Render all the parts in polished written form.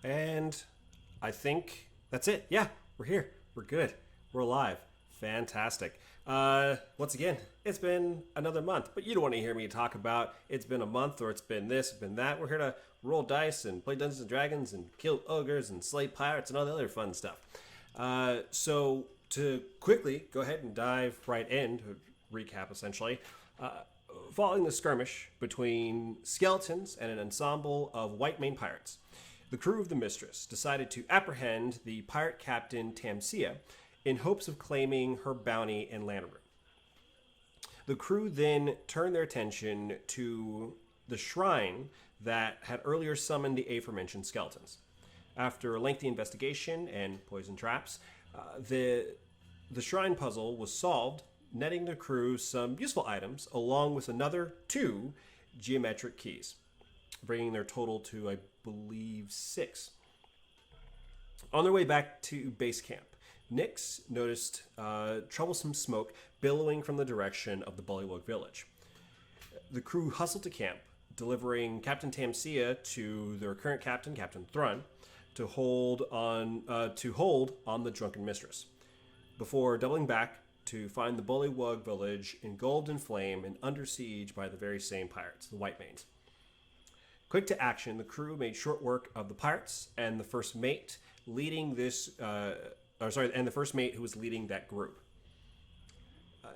And I think that's it. Yeah, we're here. We're good. We're alive. Fantastic. Once again, it's been another month, but you don't want to hear me talk about it's been a month or it's been this, it's been that. We're here to roll dice and play Dungeons and Dragons and kill ogres and slay pirates and all the other fun stuff. So to quickly go ahead and dive right in, to recap essentially, following the skirmish between skeletons and an ensemble of whitemane pirates, the crew of the Mistress decided to apprehend the pirate Captain Tamcia in hopes of claiming her bounty in Lanyru. The crew then turned their attention to the shrine that had earlier summoned the aforementioned skeletons. After a lengthy investigation and poison traps, the shrine puzzle was solved, netting the crew some useful items along with another 2 geometric keys, bringing their total to, I believe, 6. On their way back to base camp, Nyx noticed troublesome smoke billowing from the direction of the Bullywug Village. The crew hustled to camp, delivering Captain Tamcia to their current captain, Captain Thrunn, to hold on the Drunken Mistress, before doubling back to find the Bullywug Village engulfed in flame and under siege by the very same pirates, the whitemanes. Quick to action, the crew made short work of the pirates and the first mate leading the first mate who was leading that group.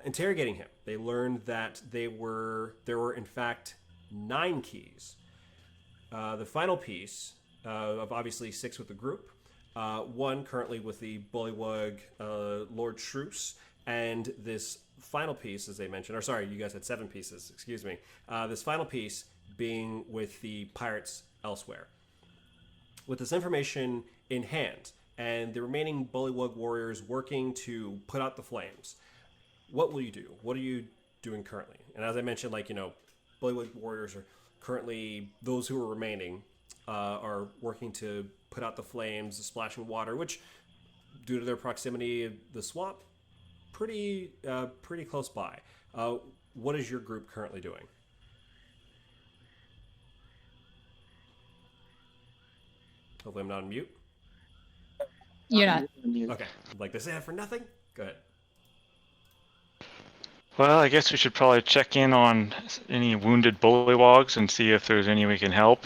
Interrogating him, they learned that there were in fact 9 keys. The final piece of obviously 6 with the group, 1 currently with the Bullywug Lord Shrews, and this final piece, as they mentioned, or sorry, you guys had 7 pieces, excuse me. This final piece being with the pirates elsewhere. With this information in hand, and the remaining Bullywug warriors working to put out the flames, what will you do? What are you doing currently? And as I mentioned, Bullywug warriors are currently, those who are remaining, are working to put out the flames, the splashing water, which, due to their proximity of the swamp, pretty close by. What is your group currently doing? Hopefully I'm not on mute. You're not. Okay. Like they say that for nothing? Go ahead. Well, I guess we should probably check in on any wounded bullywugs and see if there's any we can help.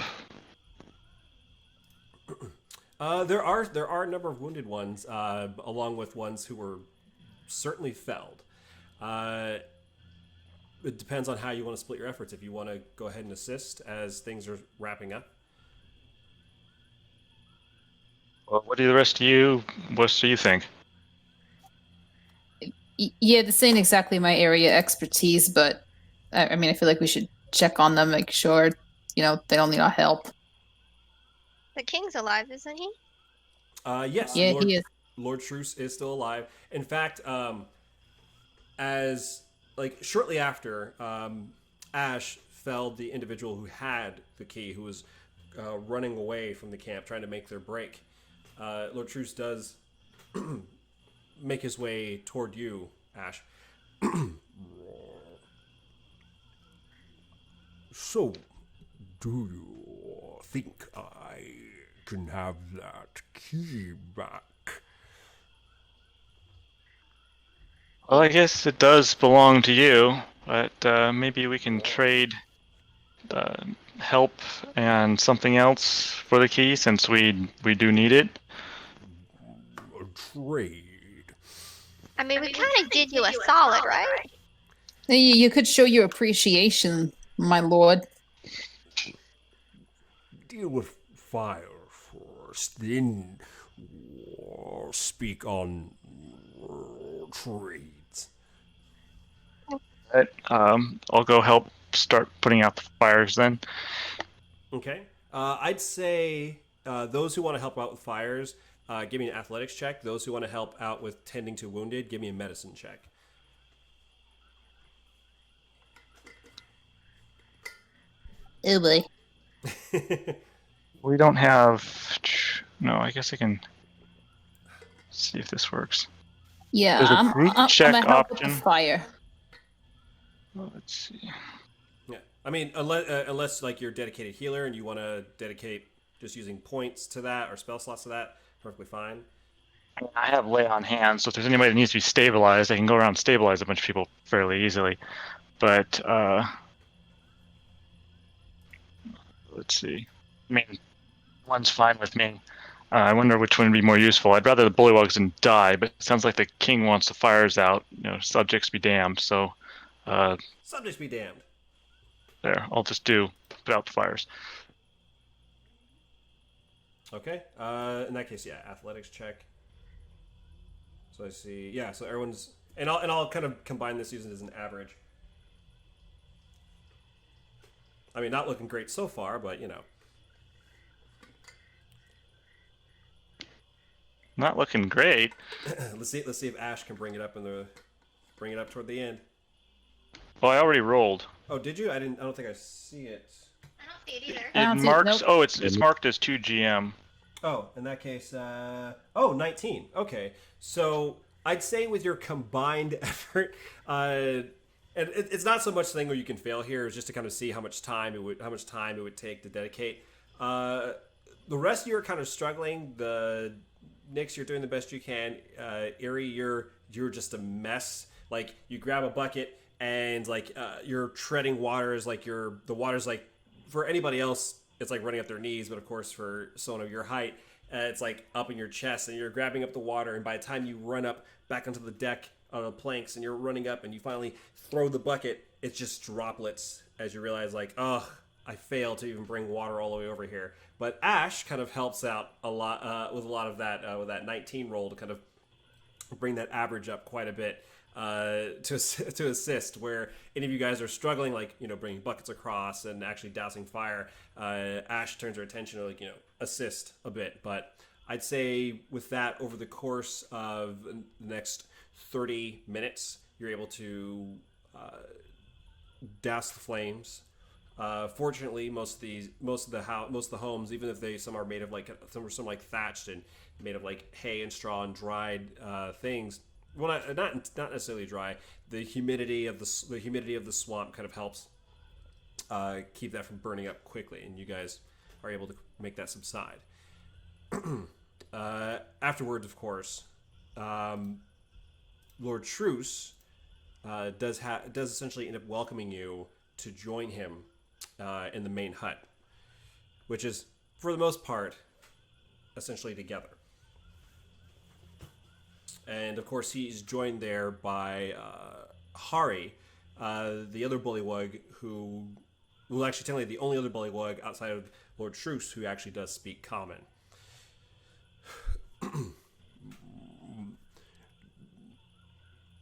There are a number of wounded ones, along with ones who were certainly felled. It depends on how you want to split your efforts. If you want to go ahead and assist as things are wrapping up. Well, what do the rest of you think? Yeah, this ain't exactly my area expertise, but I mean, I feel like we should check on them, make sure, they don't need our help. The king's alive, isn't he? Yes. Yeah, he is. Lord Shrews is still alive. In fact, shortly after, Ash felled the individual who had the key, who was running away from the camp, trying to make their break. Lord Shrews does make his way toward you, Ash. So, do you think I can have that key back? Well, I guess it does belong to you, but maybe we can trade help and something else for the key, since we do need it. A trade. I mean, we kind of did you a solid, right? You could show your appreciation, my lord. Deal with fire first, then we'll speak on trades. I'll go help start putting out the fires then. Okay. I'd say those who want to help out with fires, give me an athletics check. Those who want to help out with tending to wounded, give me a medicine check. Oh boy. We don't have... No, I guess I can see if this works. Yeah, There's a I'm brute check gonna help with the option. fire. Well, let's see. Yeah. I mean, unless you're a dedicated healer and you want to dedicate just using points to that or spell slots to that, perfectly fine. I have lay on hand, so if there's anybody that needs to be stabilized, I can go around and stabilize a bunch of people fairly easily. But let's see. I mean, one's fine with me. I wonder which one would be more useful. I'd rather the bullywugs didn't die, but it sounds like the king wants the fires out. Subjects be damned. So Subjects be damned. there, I'll just put out the fires. Okay. In that case, yeah, athletics check. So I see. Yeah. So everyone's and I'll kind of combine this using it as an average. I mean, not looking great so far, but Not looking great. let's see if Ash can bring it up toward the end. Well, I already rolled. Oh, did you? I don't think I see it. I don't see it either. I don't It see it, marks. nope. Oh, it's marked as 2 GM. Oh, in that case, 19. Okay, so I'd say with your combined effort, and it's not so much thing where you can fail here, it's just to kind of see how much time it would take to dedicate. The rest of you are kind of struggling. The Nyx, you're doing the best you can. Eerie, you're just a mess. Like you grab a bucket and you're treading waters. Like the water's like for anybody else, it's like running up their knees, but of course for someone of your height, it's like up in your chest, and you're grabbing up the water. And by the time you run up back onto the deck on the planks, and you're running up, and you finally throw the bucket, it's just droplets as you realize, like, oh, I failed to even bring water all the way over here. But Ash kind of helps out a lot with a lot of that with that 19 roll to kind of bring that average up quite a bit. To assist where any of you guys are struggling, bringing buckets across and actually dousing fire, Ash turns her attention to assist a bit. But I'd say with that, over the course of the next 30 minutes, you're able to douse the flames. Fortunately, most of the homes, even if some are made of some thatched and made of hay and straw and dried things. Well, not necessarily dry. The humidity of the swamp kind of helps keep that from burning up quickly, and you guys are able to make that subside. Afterwards, of course, Lord Truce does essentially end up welcoming you to join him in the main hut, which is for the most part essentially together. And of course, he's joined there by Hari, the other bullywug actually technically the only other bullywug outside of Lord Truce who actually does speak common.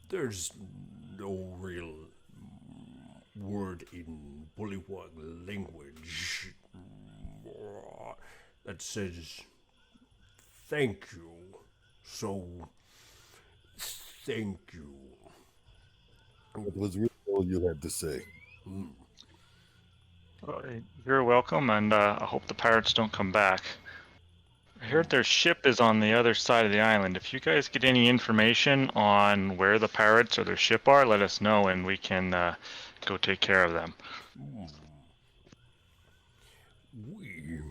There's no real word in Bullywug language that says thank you. So, thank you. It was really all you had to say. Well, you're welcome, and I hope the pirates don't come back. I heard their ship is on the other side of the island. If you guys get any information on where the pirates or their ship are, let us know, and we can go take care of them. We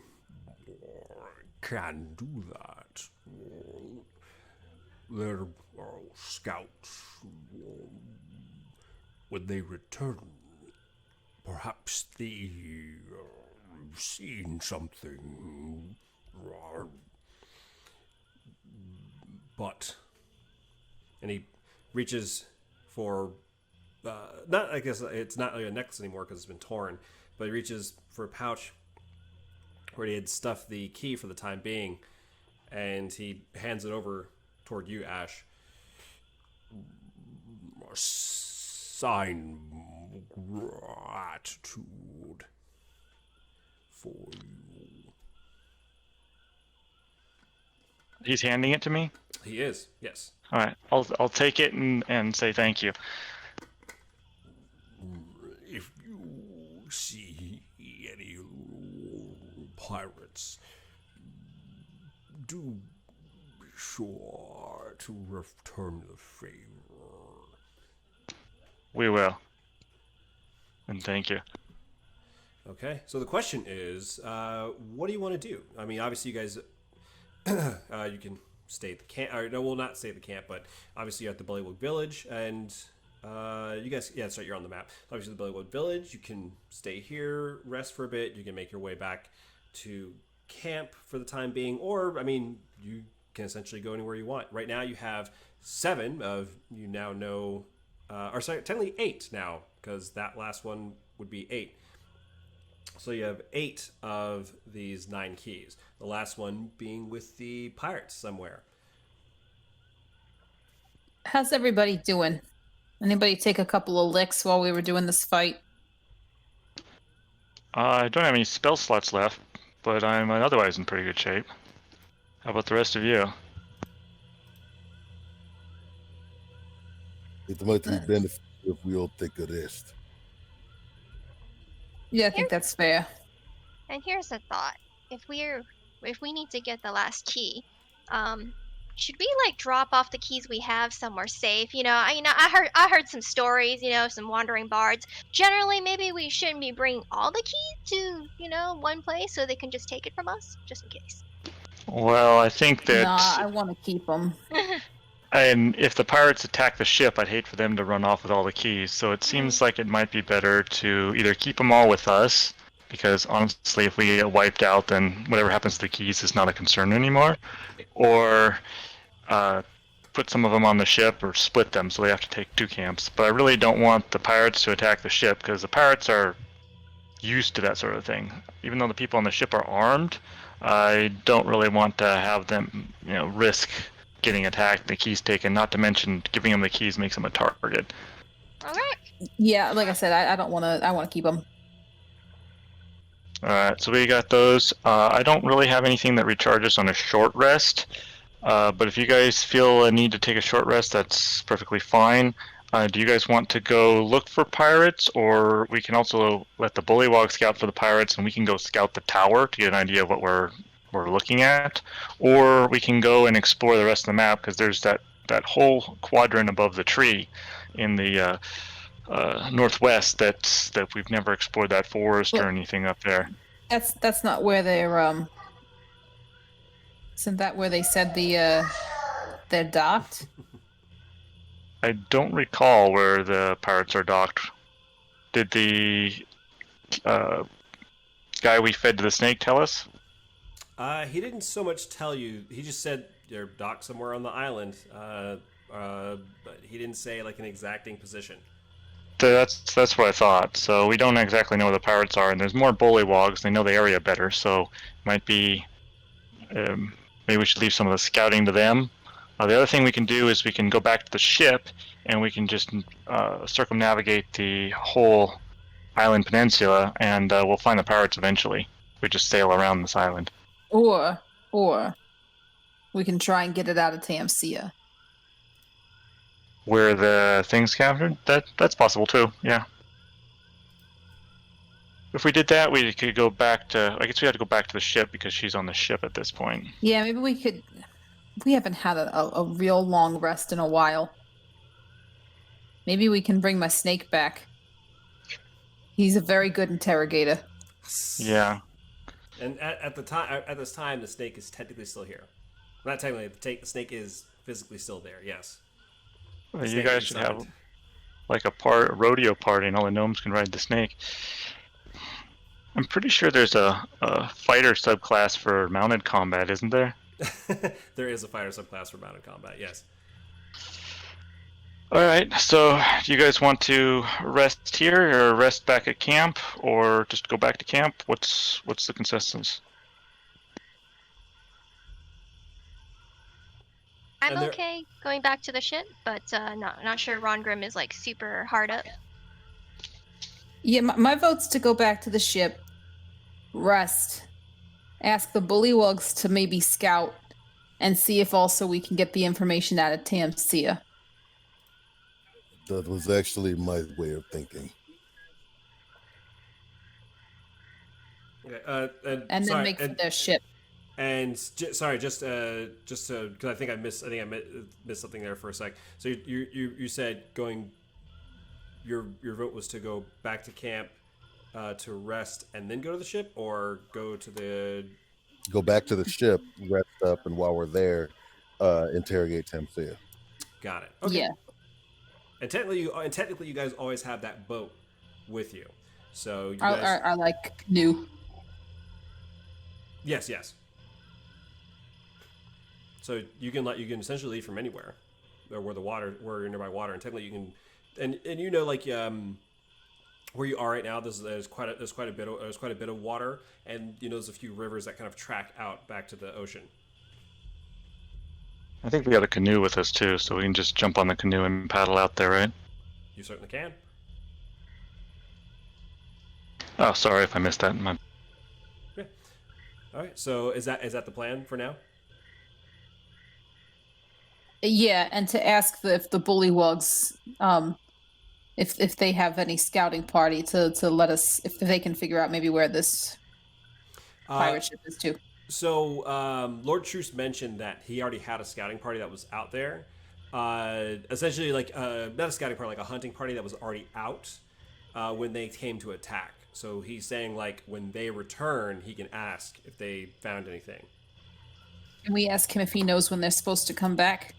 can do that. Their scouts, when they return, perhaps they've seen something. And he reaches for not, I guess it's not really a necklace anymore because it's been torn, but he reaches for a pouch where he had stuffed the key for the time being, and he hands it over toward you, Ash. A sign gratitude for you. He's handing it to me? He is, yes. All right, I'll take it and say thank you. If you see any pirates, do be sure to return the favor. We will. And thank you. Okay, so the question is, what do you want to do? I mean, obviously, you guys, you can stay at the camp. Or, no, we'll not stay at the camp, but obviously you're at the Bullywug Village, and you guys, yeah, that's right, you're on the map. Obviously, the Bullywug Village. You can stay here, rest for a bit. You can make your way back to camp for the time being, or I mean, you can essentially go anywhere you want. Right now, you have 7 of you now know, or sorry, technically 8 now, because that last one would be 8. So you have 8 of these 9 keys. The last one being with the pirates somewhere. How's everybody doing? Anybody take a couple of licks while we were doing this fight? I don't have any spell slots left, but I'm otherwise in pretty good shape. How about the rest of you? It might be beneficial if we all take a rest. Yeah, I think that's fair. And here's a thought: if we need to get the last key, should we like drop off the keys we have somewhere safe? I heard some stories. Some wandering bards. Generally, maybe we shouldn't be bringing all the keys to one place so they can just take it from us, just in case. Well, I think that... Nah, I want to keep them. And if the pirates attack the ship, I'd hate for them to run off with all the keys. So it seems like it might be better to either keep them all with us, because honestly, if we get wiped out, then whatever happens to the keys is not a concern anymore, or put some of them on the ship or split them so they have to take 2 camps. But I really don't want the pirates to attack the ship, because the pirates are used to that sort of thing. Even though the people on the ship are armed, I don't really want to have them, risk getting attacked, the keys taken. Not to mention giving them the keys makes them a target. All right. Yeah, like I said, I don't want to. I want to keep them. All right, so we got those. I don't really have anything that recharges on a short rest, but if you guys feel a need to take a short rest, that's perfectly fine. Do you guys want to go look for pirates, or we can also let the Bullywug scout for the pirates, and we can go scout the tower to get an idea of what we're looking at, or we can go and explore the rest of the map, because there's that whole quadrant above the tree in the northwest that we've never explored, that forest or anything up there. That's not where they're Isn't that where they said they're docked? I don't recall where the pirates are docked. Did the guy we fed to the snake tell us? He didn't so much tell you. He just said they're docked somewhere on the island. But he didn't say like an exacting position. That's what I thought. So we don't exactly know where the pirates are, and there's more bullywugs. They know the area better, so might be maybe we should leave some of the scouting to them. The other thing we can do is we can go back to the ship, and we can just circumnavigate the whole island peninsula, and we'll find the pirates eventually. We just sail around this island. Or we can try and get it out of Tamcia. Where the thing's captured? That's possible too, yeah. If we did that, we could go back to... I guess we had to go back to the ship because she's on the ship at this point. Yeah, maybe we could... We haven't had a real long rest in a while. Maybe we can bring my snake back. He's a very good interrogator. Yeah. And at this time, the snake is technically still here. Not technically, the snake is physically still there. Yes. You guys should have like a rodeo party, and all the gnomes can ride the snake. I'm pretty sure there's a fighter subclass for mounted combat, isn't there? There is a fighter subclass for mounted combat. Yes. All right. So, do you guys want to rest here, or rest back at camp, or just go back to camp? What's the consensus? I'm okay going back to the ship, but not sure Ron Grimm is like super hard up. Yeah, my vote's to go back to the ship, rest, ask the Bullywugs to maybe scout, and see if also we can get the information out of Tamcia. That was actually my way of thinking. Okay, and then make for their ship. And sorry, just to because I think I missed something there for a sec. So you said going. Your vote was to go back to camp, to rest and then go to the ship, or go to the? Go back to the ship, rest up, and while we're there, interrogate Tamcia. Got it. Okay. Yeah. And technically, you guys always have that boat with you. So you I, guys. I like new. Yes. Yes. So you can essentially leave from anywhere, or where nearby water, and technically you can, and you know like where you are right now. There's quite a bit of water, and you know there's a few rivers that kind of track out back to the ocean. I think we got a canoe with us too, so we can just jump on the canoe and paddle out there, right? You certainly can. Oh, sorry if I missed that. Yeah. All right. So is that the plan for now? Yeah, and to ask if the Bullywugs, if they have any scouting party to let us, if they can figure out maybe where this pirate ship is too. So Lord Truce mentioned that he already had a scouting party that was out there. Essentially, like not a scouting party, like a hunting party that was already out when they came to attack. So he's saying like when they return, he can ask if they found anything. Can we ask him if he knows when they're supposed to come back?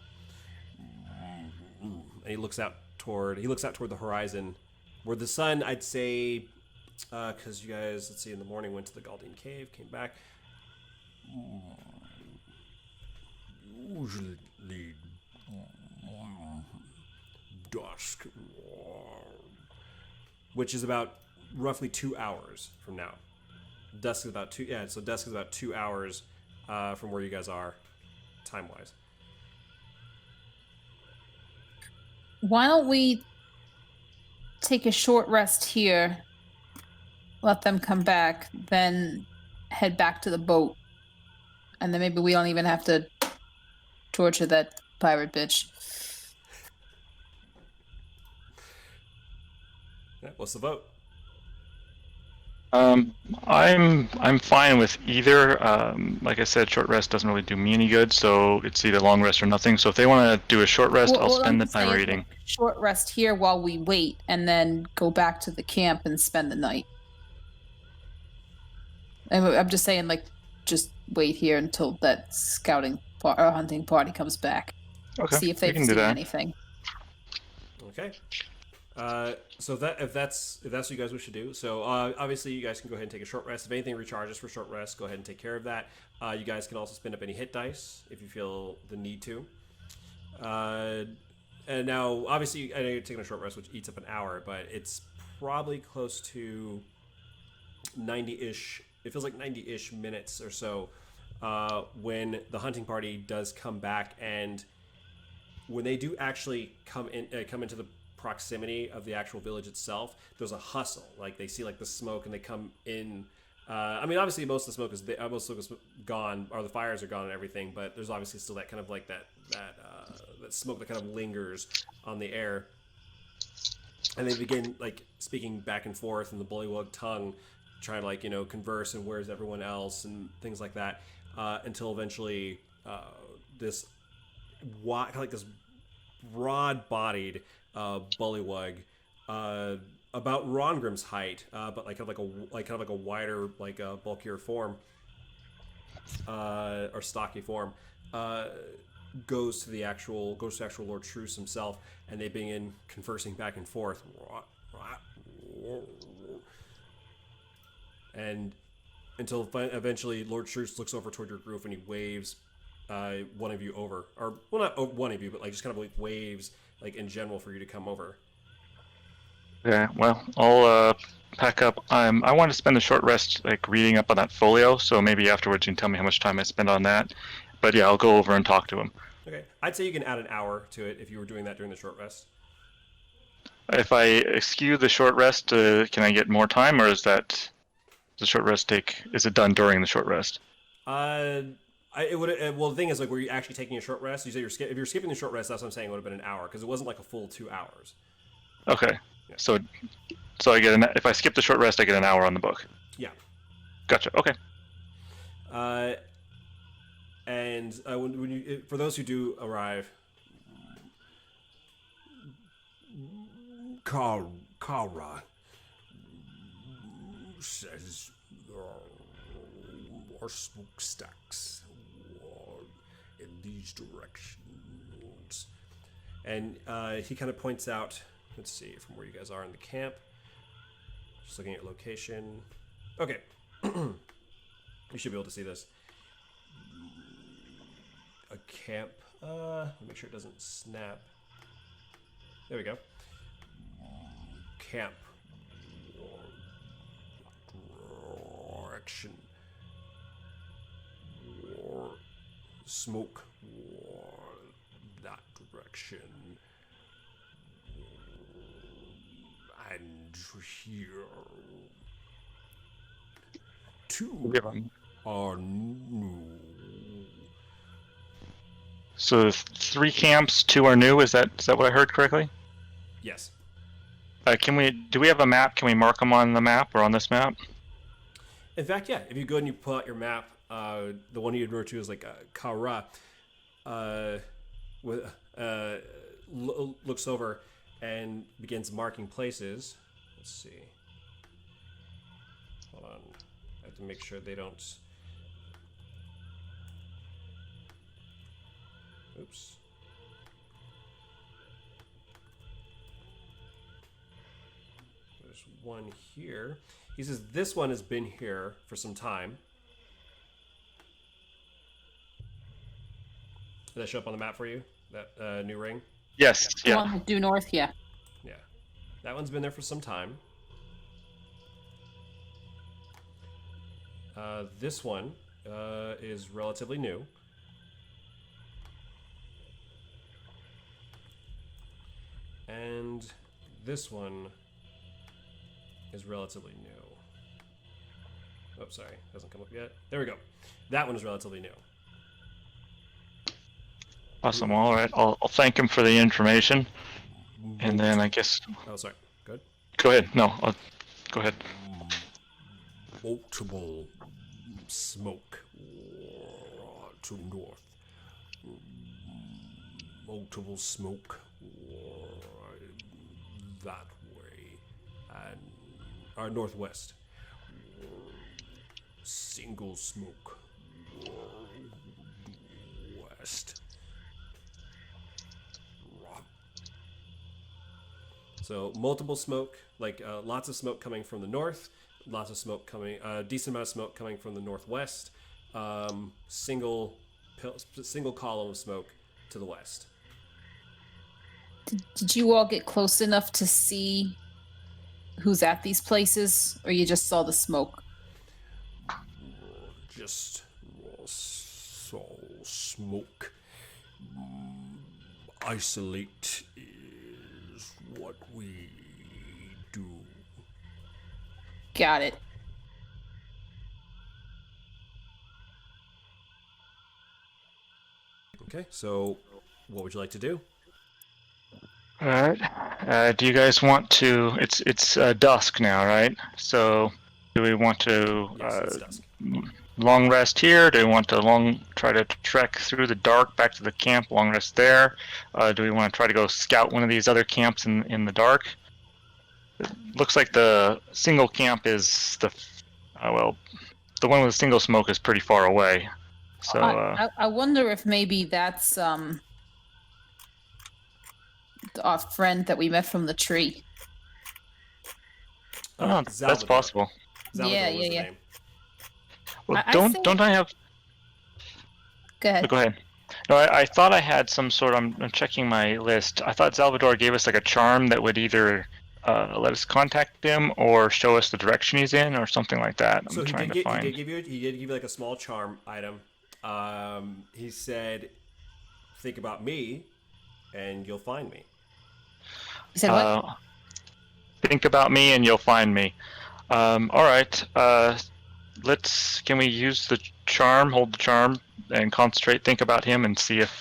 And he looks out toward the horizon, where the sun, I'd say, because you guys, let's see, in the morning went to the Galdine Cave, came back. Usually dusk. Which is about roughly 2 hours from now. Dusk is about 2. Yeah, so dusk is about 2 hours from where you guys are, time wise. Why don't we take a short rest here, let them come back, then head back to the boat, and then maybe we don't even have to torture that pirate bitch. Yeah, what's the vote? I'm fine with either. Like I said, short rest doesn't really do me any good, so it's either long rest or nothing. So if they want to do a short rest, I'll spend the time reading. Like, short rest here while we wait, and then go back to the camp and spend the night. I'm just saying, like, just wait here until that scouting or hunting party comes back. Okay, See if we they've can do seen that. anything. Okay. So if that's what you guys wish to do, so obviously you guys can go ahead and take a short rest. If anything recharges for short rest, go ahead and take care of that. You guys can also spend up any hit dice if you feel the need to. And now, obviously, I know you're taking a short rest, which eats up an hour, but it's probably close to 90-ish. It feels like 90-ish minutes or so when the hunting party does come back, and when they do actually come into the proximity of the actual village itself, there's a hustle. Like they see like the smoke, and they come in. I mean, obviously, most of the smoke is gone, or the fires are gone and everything. But there's obviously still that kind of like that smoke that kind of lingers on the air. And they begin like speaking back and forth in the Bullywug tongue, trying to like converse and where's everyone else and things like that, until eventually this this broad-bodied Bullywug, about Rongrim's height, but like kind of like a wider, like a bulkier form, or stocky form, goes to actual Lord Truce himself, and they begin conversing back and forth, and until eventually Lord Truce looks over toward your group and he waves one of you over, or well, not one of you, but like just kind of like waves like in general for you to come over. Yeah, well, I'll pack up. I want to spend a short rest like reading up on that folio, so maybe afterwards you can tell me how much time I spend on that. But yeah, I'll go over and talk to him. Okay, I'd say you can add an hour to it if you were doing that during the short rest. If I eschew the short rest, can I get more time, or is that the short rest is it done during the short rest? Well, the thing is, like, were you actually taking a short rest? You said if you're skipping the short rest, that's what I'm saying. It would have been an hour because it wasn't like a full 2 hours. Okay, yeah. So I get if I skip the short rest, I get an hour on the book. Yeah. Gotcha. Okay. And when you, for those who do arrive, Kara, says there are more smokestacks in these directions. And he kind of points out, let's see, from where you guys are in the camp. Just looking at location. Okay. You should be able to see this. A camp. Let me make sure it doesn't snap. There we go. Camp. Direction. Smoke. That direction. And here. Two are new. So 3 camps, 2 are new. Is that what I heard correctly? Yes. Do we have a map? Can we mark them on the map or on this map? In fact, yeah. If you go and you pull out your map, the one you refer to is like Kara, looks over and begins marking places. Let's see. Hold on. I have to make sure they don't. Oops. There's one here. He says this one has been here for some time. Did that show up on the map for you? That new ring? Yes. The Yeah. one due north, yeah. Yeah. That one's been there for some time. This one is relatively new. And this one is relatively new. Oh, sorry. Hasn't come up yet. There we go. That one is relatively new. Awesome. All right. I'll thank him for the information, and then I guess Oh, sorry. Good. go ahead. No, go ahead. Multiple smoke to north. Multiple smoke that way, And northwest. single smoke west. So multiple smoke, like lots of smoke coming from the north, lots of smoke coming, decent amount of smoke coming from the northwest, single column of smoke to the west. Did you all get close enough to see who's at these places, or you just saw the smoke? Just saw smoke. Isolate is what we do. Got it. Okay, so what would you like to do? All right. Do you guys want to? It's dusk now, right? So, do we want to Yes, it's dusk. long rest here? Do we want to try to trek through the dark back to the camp? Long rest there. Do we want to try to go scout one of these other camps in the dark? It looks like the single camp is the one with the single smoke is pretty far away. So I wonder if maybe that's our friend that we met from the tree. that's Salvador. possible. Salvador Yeah, was yeah, the yeah. name. Well, I don't I have? Go ahead. Go ahead. No, I thought I had some sort. I'm checking my list. I thought Salvador gave us like a charm that would either let us contact him or show us the direction he's in, or something like that. So I'm trying to he find. did give you like a small charm item. He said, "Think about me, and you'll find me." You said what? Think about me and you'll find me. All right. Can we use the charm? Hold the charm and concentrate. Think about him and see if.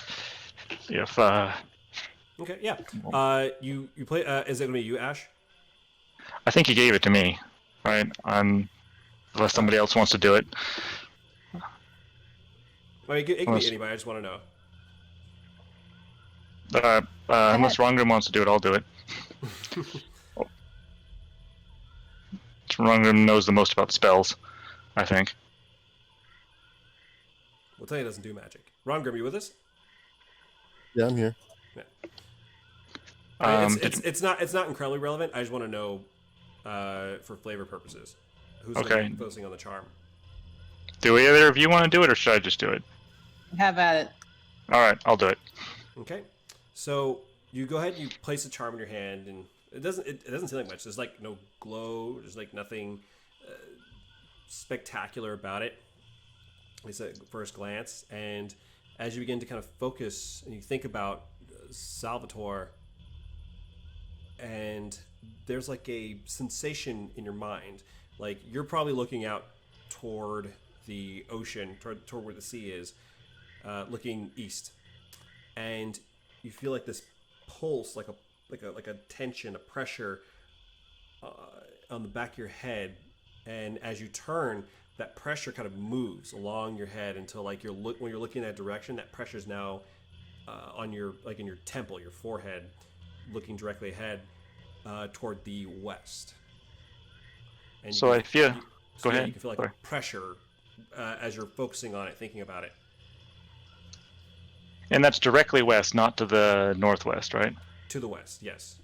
Okay, yeah. You play. Is it gonna be you, Ash? I think he gave it to me, right? Unless somebody else wants to do it. Well, it can be Unless- anybody. I just want to know. Unless Rongram wants to do it, I'll do it. Drunken knows the most about spells, I think. We'll tell you it doesn't do magic. Rongrim, you with us? Yeah, I'm here. Yeah. I mean, Did- it's not incredibly relevant. I just want to know for flavor purposes who's Okay. focusing on the charm. Do either of you want to do it, or should I just do it? Have at it. All right, I'll do it. Okay, so you go ahead and you place a charm in your hand, and it doesn't seem like much. There's like no glow. There's like nothing spectacular about it. At least at first glance, and as you begin to kind of focus and you think about Salvatore, and there's like a sensation in your mind, like you're probably looking out toward the ocean, toward where the sea is, looking east, and you feel like this pulse, like a tension, a pressure on the back of your head, and as you turn, that pressure kind of moves along your head until like when you're looking in that direction, that pressure is now on your in your temple, your forehead, looking directly ahead toward the west. And So I feel. Go yeah, ahead. you can feel like Sorry. pressure as you're focusing on it, thinking about it. And that's directly west, not to the northwest, right? To the west, yes.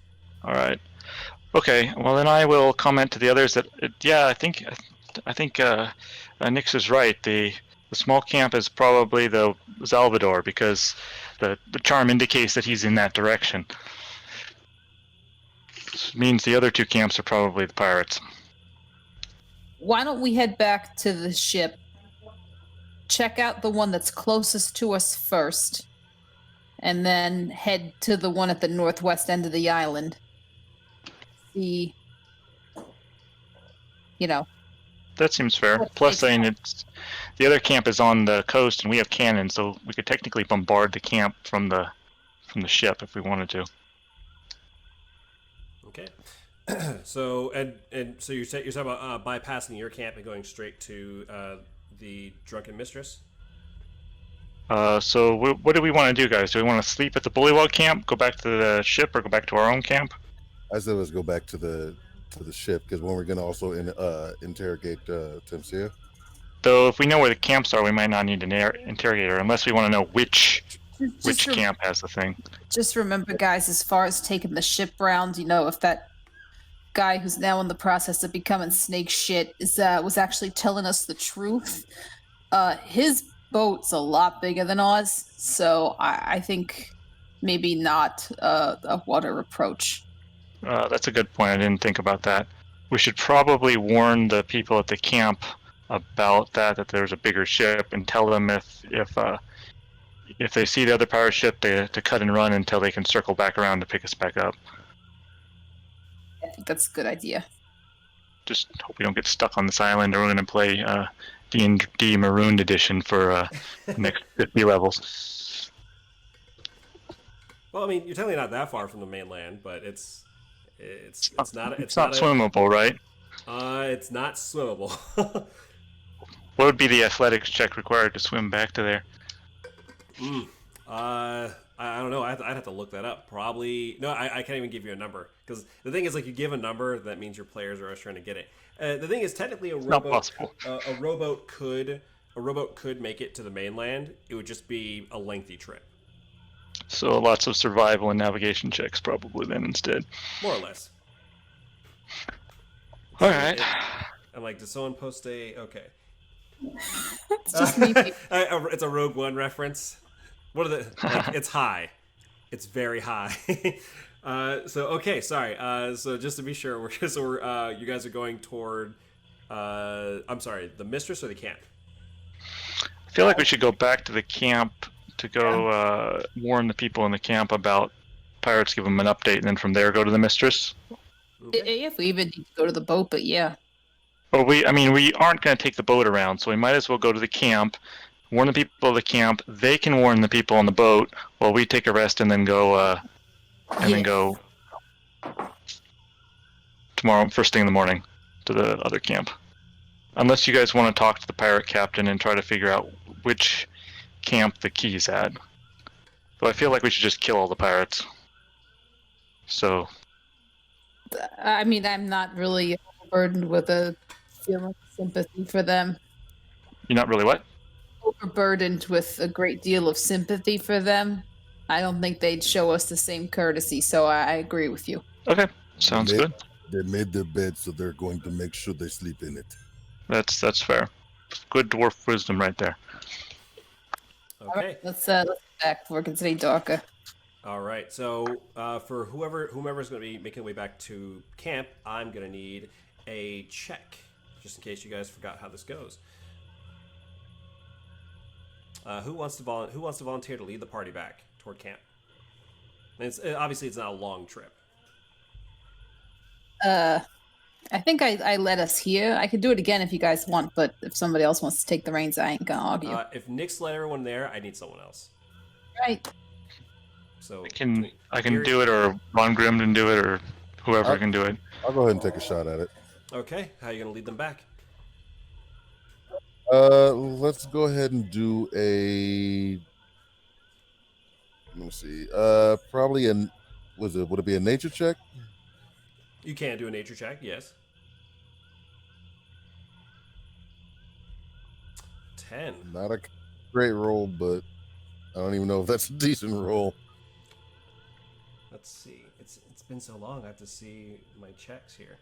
All right. Okay. Well, then I will comment to the others that I think Nix is right. The small camp is probably the Salvador because the charm indicates that he's in that direction. This means the other two camps are probably the pirates. Why don't we head back to the ship, check out the one that's closest to us first, and then head to the one at the northwest end of the island. See, That seems fair. Let's Plus, take I mean, the other camp is on the coast, and we have cannons, so we could technically bombard the camp from the ship if we wanted to. Okay. So so you're talking about bypassing your camp and going straight to the Drunken Mistress. So what do we want to do, guys? Do we want to sleep at the Bullywug camp, go back to the ship, or go back to our own camp? I said let's go back to the ship because when we're gonna also interrogate Tamcia. Though if we know where the camps are, we might not need an interrogator unless we want to know which just camp has the thing. Just remember, guys, as far as taking the ship round, if that guy who's now in the process of becoming snake shit was actually telling us the truth, his boat's a lot bigger than ours, so I think maybe not a water approach. That's a good point. I didn't think about that. We should probably warn the people at the camp about that there's a bigger ship, and tell them if they see the other pirate ship, to cut and run until they can circle back around to pick us back up. I think that's a good idea. Just hope we don't get stuck on this island, or we're going to play D&D Marooned Edition for the next 50 levels. Well, I mean, you're technically not that far from the mainland, but it's not swimmable, right? It's not swimmable. What would be the athletics check required to swim back to there? I don't know. I'd have to look that up. Probably no. I can't even give you a number because the thing is, like, you give a number, that means your players are always trying to get it. The thing is, technically, Not possible. a rowboat could make it to the mainland. It would just be a lengthy trip, So lots of survival and navigation checks probably then instead. more or less. All right. I'm like, did someone post a? Okay. It's just me. It's a Rogue One reference. What are the? Like, it's high. It's very high. Okay, sorry. So just to be sure, you guys are going toward. I'm sorry, the Mistress or the camp? I feel like we should go back to the camp to go warn the people in the camp about pirates, give them an update, and then from there go to the Mistress. Okay. If we even need to go to the boat, but yeah. Well, we aren't going to take the boat around, so we might as well go to the camp, warn the people of the camp. They can warn the people on the boat while we take a rest, and then go. Then go tomorrow, first thing in the morning, to the other camp. Unless you guys want to talk to the pirate captain and try to figure out which camp the key's at. But I feel like we should just kill all the pirates. So. I mean, I'm not really overburdened with a feeling of sympathy for them. You're not really what? Overburdened with a great deal of sympathy for them. I don't think they'd show us the same courtesy, so I agree with you. Okay, sounds good. They made their bed, so they're going to make sure they sleep in it. That's fair. Good dwarf wisdom right there. All Okay. right, let's get back before it gets any darker. All right. So for whomever's going to be making their way back to camp, I'm going to need a check, just in case you guys forgot how this goes. Who wants to volunteer to lead the party back toward camp? And obviously it's not a long trip. I think I led us here. I could do it again if you guys want, but if somebody else wants to take the reins, I ain't gonna argue. If Nick's led everyone there, I need someone else. Right. So I can do it, or Von Grimm can do it, or whoever can do it. I'll go ahead and take a shot at it. Okay. How are you going to lead them back? Let's go ahead and do a. Let me see. Probably would it be a nature check? You can do a nature check, yes. 10. Not a great roll, but I don't even know if that's a decent roll. Let's see. It's been so long. I have to see my checks here.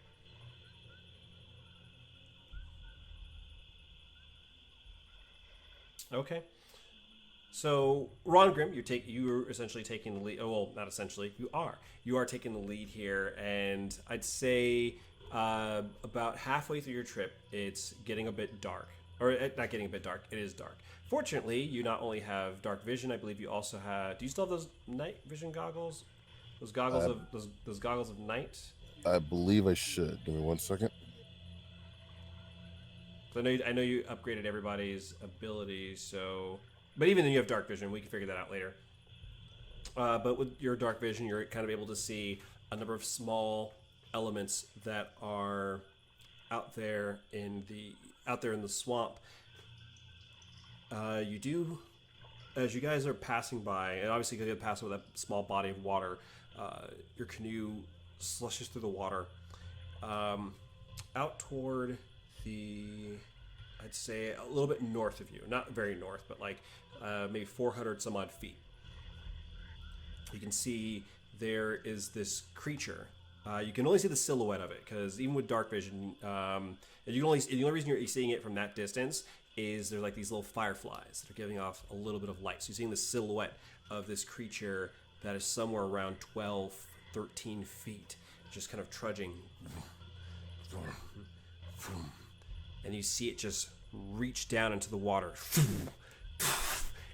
Okay. So, Ron Grimm, you're essentially taking the lead. Oh, well, not essentially. You are. You are taking the lead here, and I'd say about halfway through your trip, it's getting a bit dark. Or not getting a bit dark. It is dark. Fortunately, you not only have dark vision. I believe you also have. Do you still have those night vision goggles? Those goggles those goggles of night. I believe I should. Give me 1 second. So I know you upgraded everybody's abilities. So, but even then, you have dark vision. We can figure that out later. But with your dark vision, you're kind of able to see a number of small elements that are out there in the swamp. You do, as you guys are passing by, and obviously because you pass over that small body of water, your canoe slushes through the water out toward I'd say a little bit north of you. Not very north, but like maybe 400 some odd feet. You can see there is this creature. You can only see the silhouette of it because even with dark vision, and the only reason you're seeing it from that distance is there's like these little fireflies that are giving off a little bit of light. So you're seeing the silhouette of this creature that is somewhere around 12, 13 feet, just kind of trudging. And you see it just reach down into the water.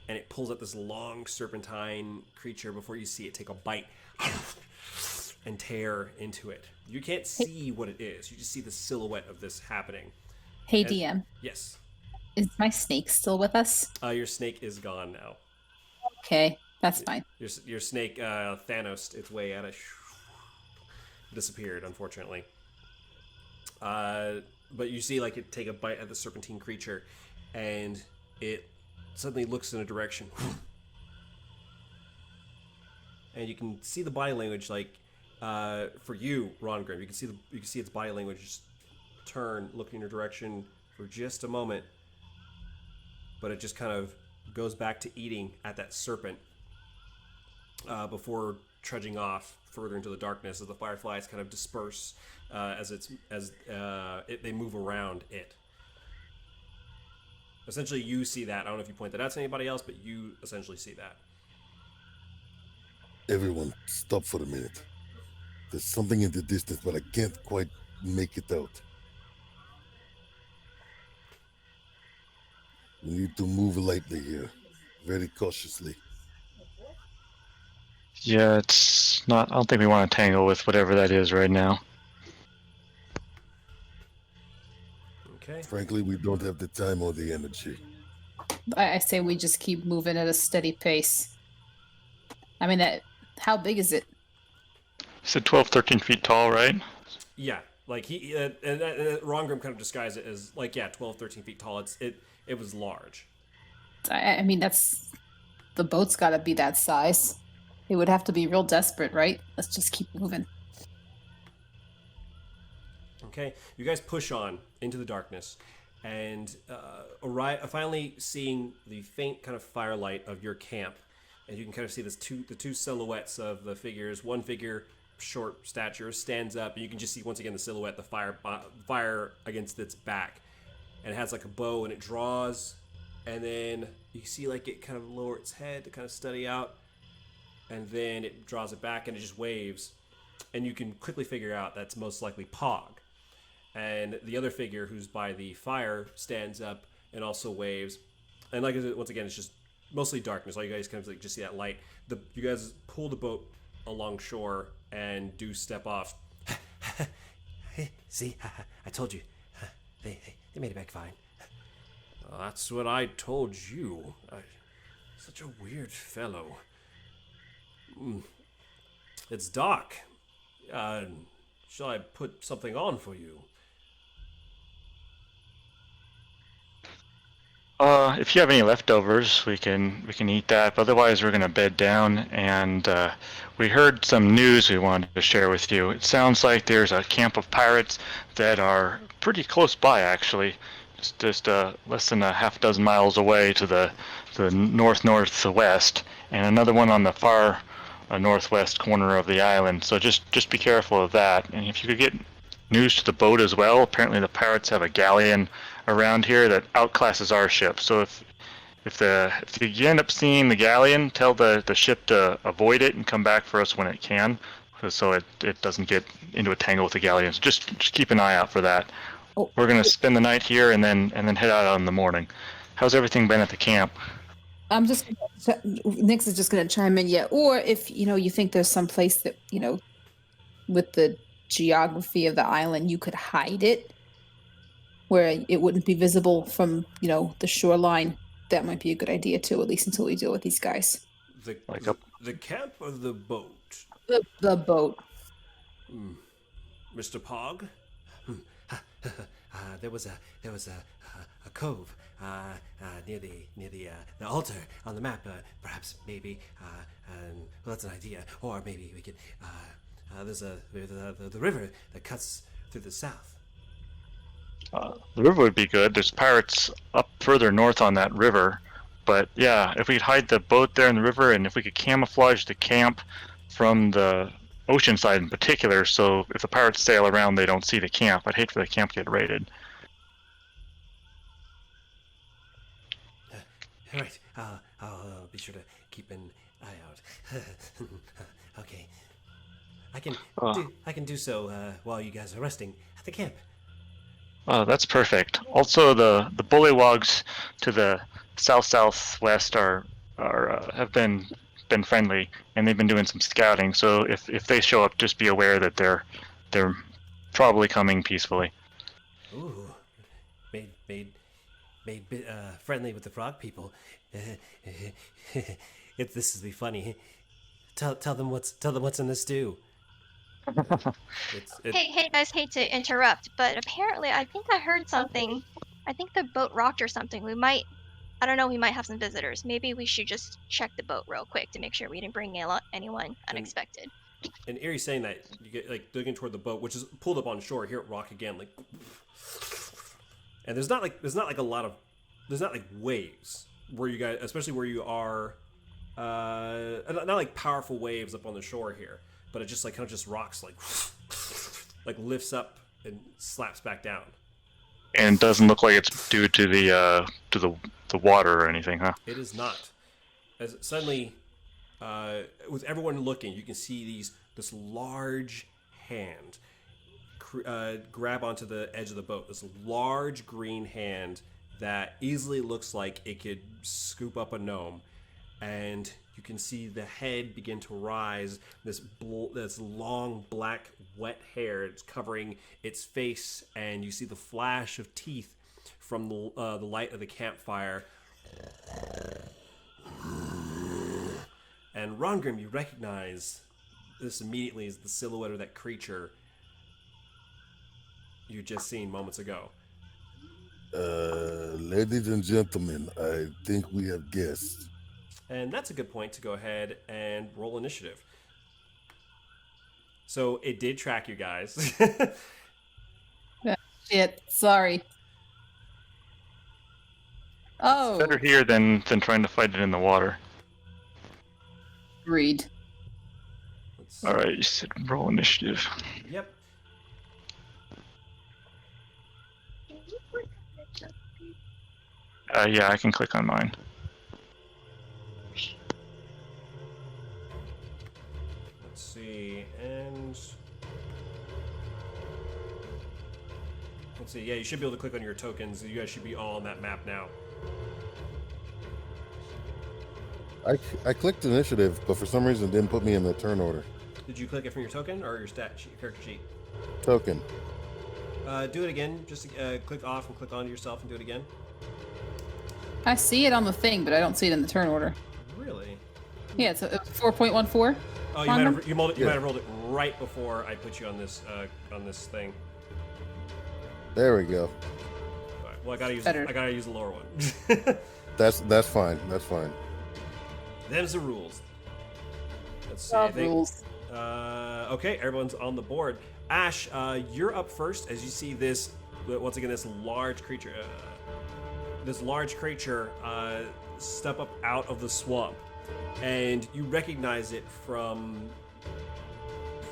And it pulls up this long serpentine creature before you see it take a bite and tear into it. You can't see what it is. You just see the silhouette of this happening. Hey, DM. Yes. Is my snake still with us? Your snake is gone now. Okay, that's fine. Your snake Thanos its way out of disappeared, unfortunately. But you see like it take a bite at the serpentine creature, and it suddenly looks in a direction. And you can see the body language, like for you, Ron Grimm, you can see its body language just turn, look in your direction for just a moment, but it just kind of goes back to eating at that serpent before trudging off further into the darkness as the fireflies kind of disperse they move around it. Essentially, you see that. I don't know if you point that out to anybody else, but you essentially see that. Everyone, stop for a minute. There's something in the distance, but I can't quite make it out. We need to move lightly here, very cautiously. Yeah, it's not. I don't think we want to tangle with whatever that is right now. Okay. Frankly, we don't have the time or the energy. I say we just keep moving at a steady pace. I mean, how big is it? You said 12, 13 feet tall, right? Yeah, like he and Ron Grimm kind of disguised it as like 12, 13 feet tall. It was large. I mean, the boat's got to be that size. It would have to be real desperate, right? Let's just keep moving. Okay, you guys push on into the darkness, and finally seeing the faint kind of firelight of your camp, and you can kind of see the two silhouettes of the figures. One figure, short stature, stands up, and you can just see once again the silhouette, the fire against its back, and it has like a bow, and it draws, and then you see like it kind of lower its head to kind of study out, and then it draws it back, and it just waves, and you can quickly figure out that's most likely Pog. And the other figure who's by the fire stands up and also waves. And like once again, it's just mostly darkness. All you guys kind of like just see that light. You guys pull the boat along shore and do step off. See, I told you. They made it back fine. That's what I told you. Such a weird fellow. It's dark. Shall I put something on for you? If you have any leftovers, we can eat that. But otherwise, we're gonna bed down. And we heard some news we wanted to share with you. It sounds like there's a camp of pirates that are pretty close by, actually, just less than a half dozen miles away to the northwest, and another one on the far northwest corner of the island. So just be careful of that. And if you could get news to the boat as well. Apparently, the pirates have a galleon around here that outclasses our ship. So if you end up seeing the galleon, tell the ship to avoid it and come back for us when it can, so it doesn't get into a tangle with the galleon. So just keep an eye out for that. Oh. We're gonna spend the night here and then head out in the morning. How's everything been at the camp? Nix is just going to chime in. Yeah, or if you think there's some place that with the geography of the island, you could hide it where it wouldn't be visible from the shoreline. That might be a good idea too, at least until we deal with these guys. The camp or the boat? The boat. Mr. Pog? There was a cove near the altar on the map. Perhaps maybe well, that's an idea. Or maybe we could. There's the river that cuts through the south. The river would be good. There's pirates up further north on that river. But yeah, if we could hide the boat there in the river, and if we could camouflage the camp from the ocean side in particular, so if the pirates sail around, they don't see the camp. I'd hate for the camp to get raided. All right, I'll be sure to keep an eye out. Okay, I can do so while you guys are resting at the camp. That's perfect. Also, the bullywugs to the southwest have been friendly, and they've been doing some scouting. So if they show up, just be aware that they're probably coming peacefully. Ooh, made friendly with the frog people. This will be funny. Tell them what's in the stew. Hey guys, hate to interrupt, but apparently I think I heard something. I think the boat rocked or something. We might have some visitors. Maybe we should just check the boat real quick to make sure we didn't bring anyone unexpected. And Erie's saying that, you get like looking toward the boat, which is pulled up on shore. Hear it rock again, like. And there's not like waves where you guys, especially where you are, not like powerful waves up on the shore here, but it just like kind of just rocks like lifts up and slaps back down. And it doesn't look like it's due to the water or anything, huh? It is not. As suddenly, with everyone looking, you can see this large hand grab onto the edge of the boat. This large green hand that easily looks like it could scoop up a gnome, and you can see the head begin to rise. This long black wet hair is covering its face, and you see the flash of teeth from the light of the campfire. And Rongrim, you recognize this immediately as the silhouette of that creature you just seen moments ago. Ladies and gentlemen, I think we have guests. And that's a good point to go ahead and roll initiative. So it did track you guys. Shit. Sorry. Oh. Better here than trying to fight it in the water. Agreed. All right, you said roll initiative. Yep. Yeah, I can click on mine. Let's see, and let's see. Yeah, you should be able to click on your tokens. You guys should be all on that map now. I clicked initiative, but for some reason it didn't put me in the turn order. Did you click it from your token or your stat sheet, character sheet? Token. Do it again. Just click off and click onto yourself and do it again. I see it on the thing, but I don't see it in the turn order. Really? Yeah, it's 4.14. Oh, you might have rolled it right before I put you on this thing. There we go. All right. Well, I gotta use the lower one. That's fine. That's fine. Them's the rules. Let's see. Rules. Okay, everyone's on the board. Ash, you're up first as you see this. Once again, this large creature. Step up out of the swamp, and you recognize it from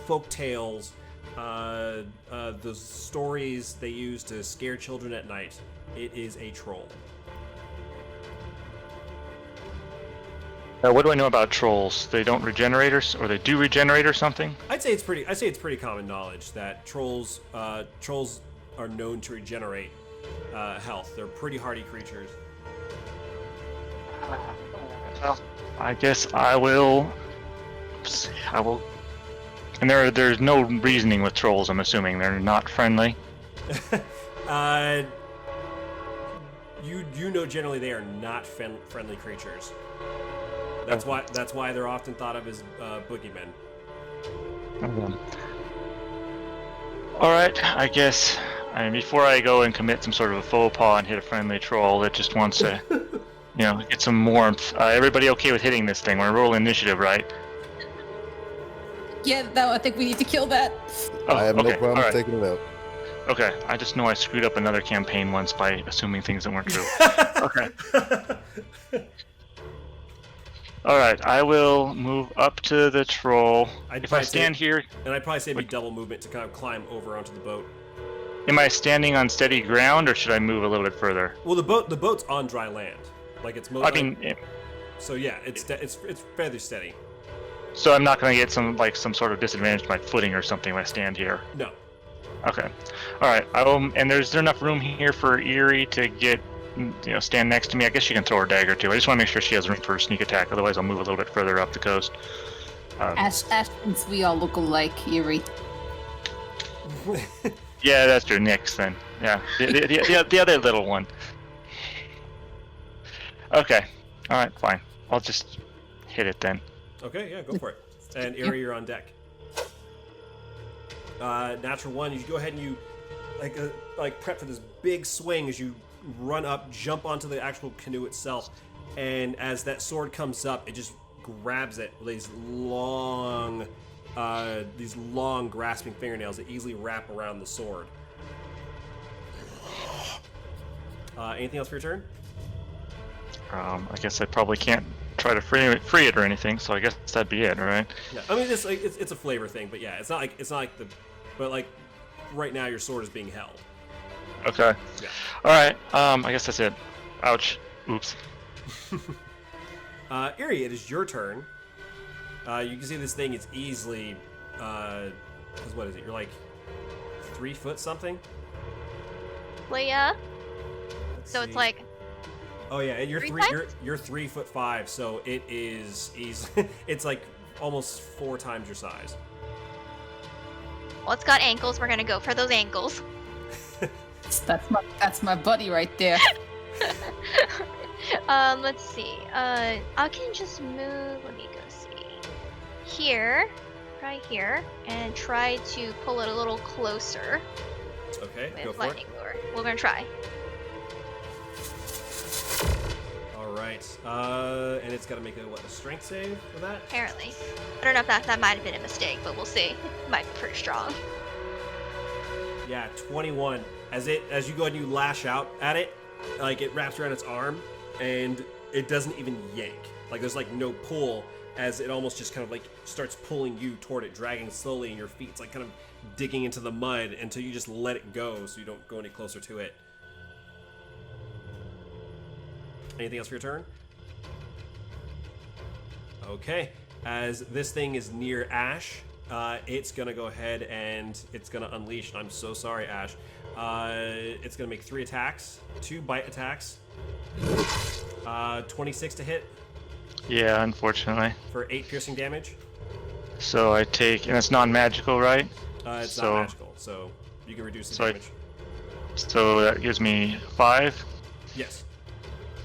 folk tales, the stories they use to scare children at night. It is a troll. What do I know about trolls? They don't regenerate or they do regenerate or something? I'd say it's pretty common knowledge that trolls are known to regenerate health. They're pretty hardy creatures. Well, I guess I will. And there's no reasoning with trolls. I'm assuming they're not friendly. You know generally they are not friendly creatures. That's why they're often thought of as boogeymen. All right, I guess. Before I go and commit some sort of a faux pas and hit a friendly troll that just wants to, get some warmth. Everybody okay with hitting this thing? We're rolling initiative, right? Yeah, I think we need to kill that. Oh, I have no okay, problem all right. taking it out. Okay, I just know I screwed up another campaign once by assuming things that weren't true. Okay. All right, I will move up to the troll. If I stand here... And I'd probably say it'd be double movement to kind of climb over onto the boat. Am I standing on steady ground, or should I move a little bit further? Well, the boat's on dry land. Like, it's mostly... So yeah, it's fairly steady. So I'm not going to get some sort of disadvantage to my footing or something if I stand here? No. Okay. All right, and there's there enough room here for Eerie to get... stand next to me. I guess she can throw her dagger too. I just want to make sure she has room for a sneak attack. Otherwise, I'll move a little bit further up the coast. Ash thinks we all look alike, Eerie. Yeah, that's your Nyx then. Yeah, the other little one. Okay. All right, fine. I'll just hit it then. Okay, yeah, go for it. And Eerie, you're on deck. Natural one. You go ahead and you prep for this big swing as you run up, jump onto the actual canoe itself, and as that sword comes up, it just grabs it with these long grasping fingernails that easily wrap around the sword. Anything else for your turn? I guess I probably can't try to free it or anything, so I guess that'd be it, right? Yeah, I mean it's a flavor thing, but yeah, it's not like right now your sword is being held. Okay. Yeah. All right. I guess that's it. Ouch. Oops. Eerie, it is your turn. You can see this thing is easily, because what is it? You're like 3 foot something. Well, yeah. Let's So see. it's like Oh yeah, you're Three three. times? You're 3'5", so it is easy. It's like almost 4 times your size. well, it's got ankles. We're gonna go for those ankles. That's my buddy right there. Let's see. I can just move. Let me go see. Here, right here, and try to pull it a little closer Okay, go with for it. lightning lure. We're gonna try. All right, and it's got to make a strength save for that. Apparently, I don't know if that might have been a mistake, but we'll see. Might be pretty strong. Yeah, 21. As you go ahead and you lash out at it, like it wraps around its arm, and it doesn't even yank. Like there's like no pull, as it almost just kind of like starts pulling you toward it, dragging slowly, and your feet's like kind of digging into the mud until you just let it go, so you don't go any closer to it. Anything else for your turn? Okay. As this thing is near Ash, it's gonna go ahead and it's gonna unleash. I'm so sorry, Ash. It's gonna make 3 attacks, 2 bite attacks. 26 to hit Yeah, unfortunately. for 8 piercing damage. So I take, and it's non-magical, right? It's So- not magical, so you can reduce the So I- damage. So that gives me 5. Yes.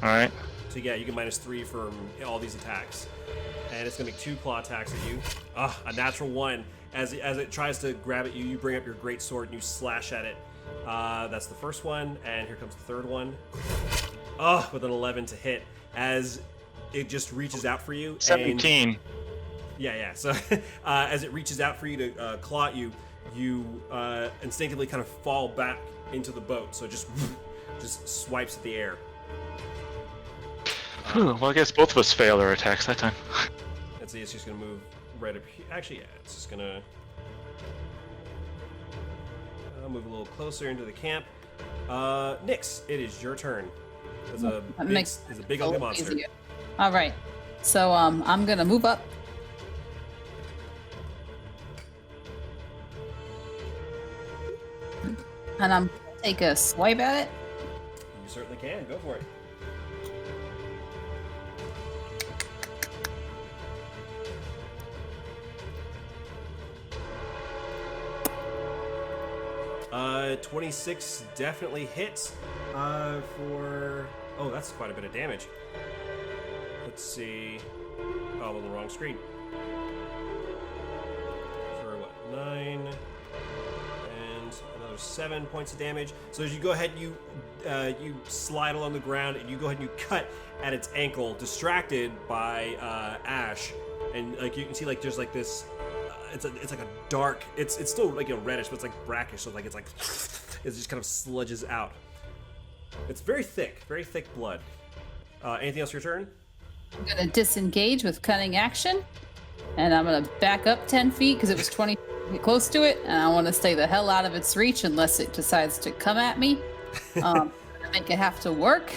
All right. So yeah, you get -3 from all these attacks, and it's gonna make 2 claw attacks at you. A natural 1. As it tries to grab at you, you bring up your great sword and you slash at it. That's the first one, and here comes the third one. With an 11 to hit, as it just reaches out for you. And, 17. yeah. So as it reaches out for you to claw at you, you instinctively kind of fall back into the boat. So it just swipes at the air. Whew, well, I guess both of us fail our attacks that time. And so it's just gonna move right up here. Actually, yeah, it's just gonna move a little closer into the camp. Nyx, it is your turn. There's a That big, makes there's a big a ugly little monster. easier. All right. So I'm gonna move up. And I'm gonna take a swipe at it. You certainly can. Go for it. Uh, 26 definitely hits. For that's quite a bit of damage. Let's see. Oh, I'm on the wrong screen. For what? 9 and another 7 points of damage. So as you go ahead, you slide along the ground and you go ahead and you cut at its ankle, distracted by Ash, and like you can see like there's like this. It's like a dark. It's still like reddish, but it's like brackish. So like it just kind of sludges out. It's very thick blood. Anything else for your turn? I'm gonna disengage with cunning action, and I'm gonna back up 10 feet because it was 20 feet close to it, and I want to stay the hell out of its reach unless it decides to come at me. Make it have to work,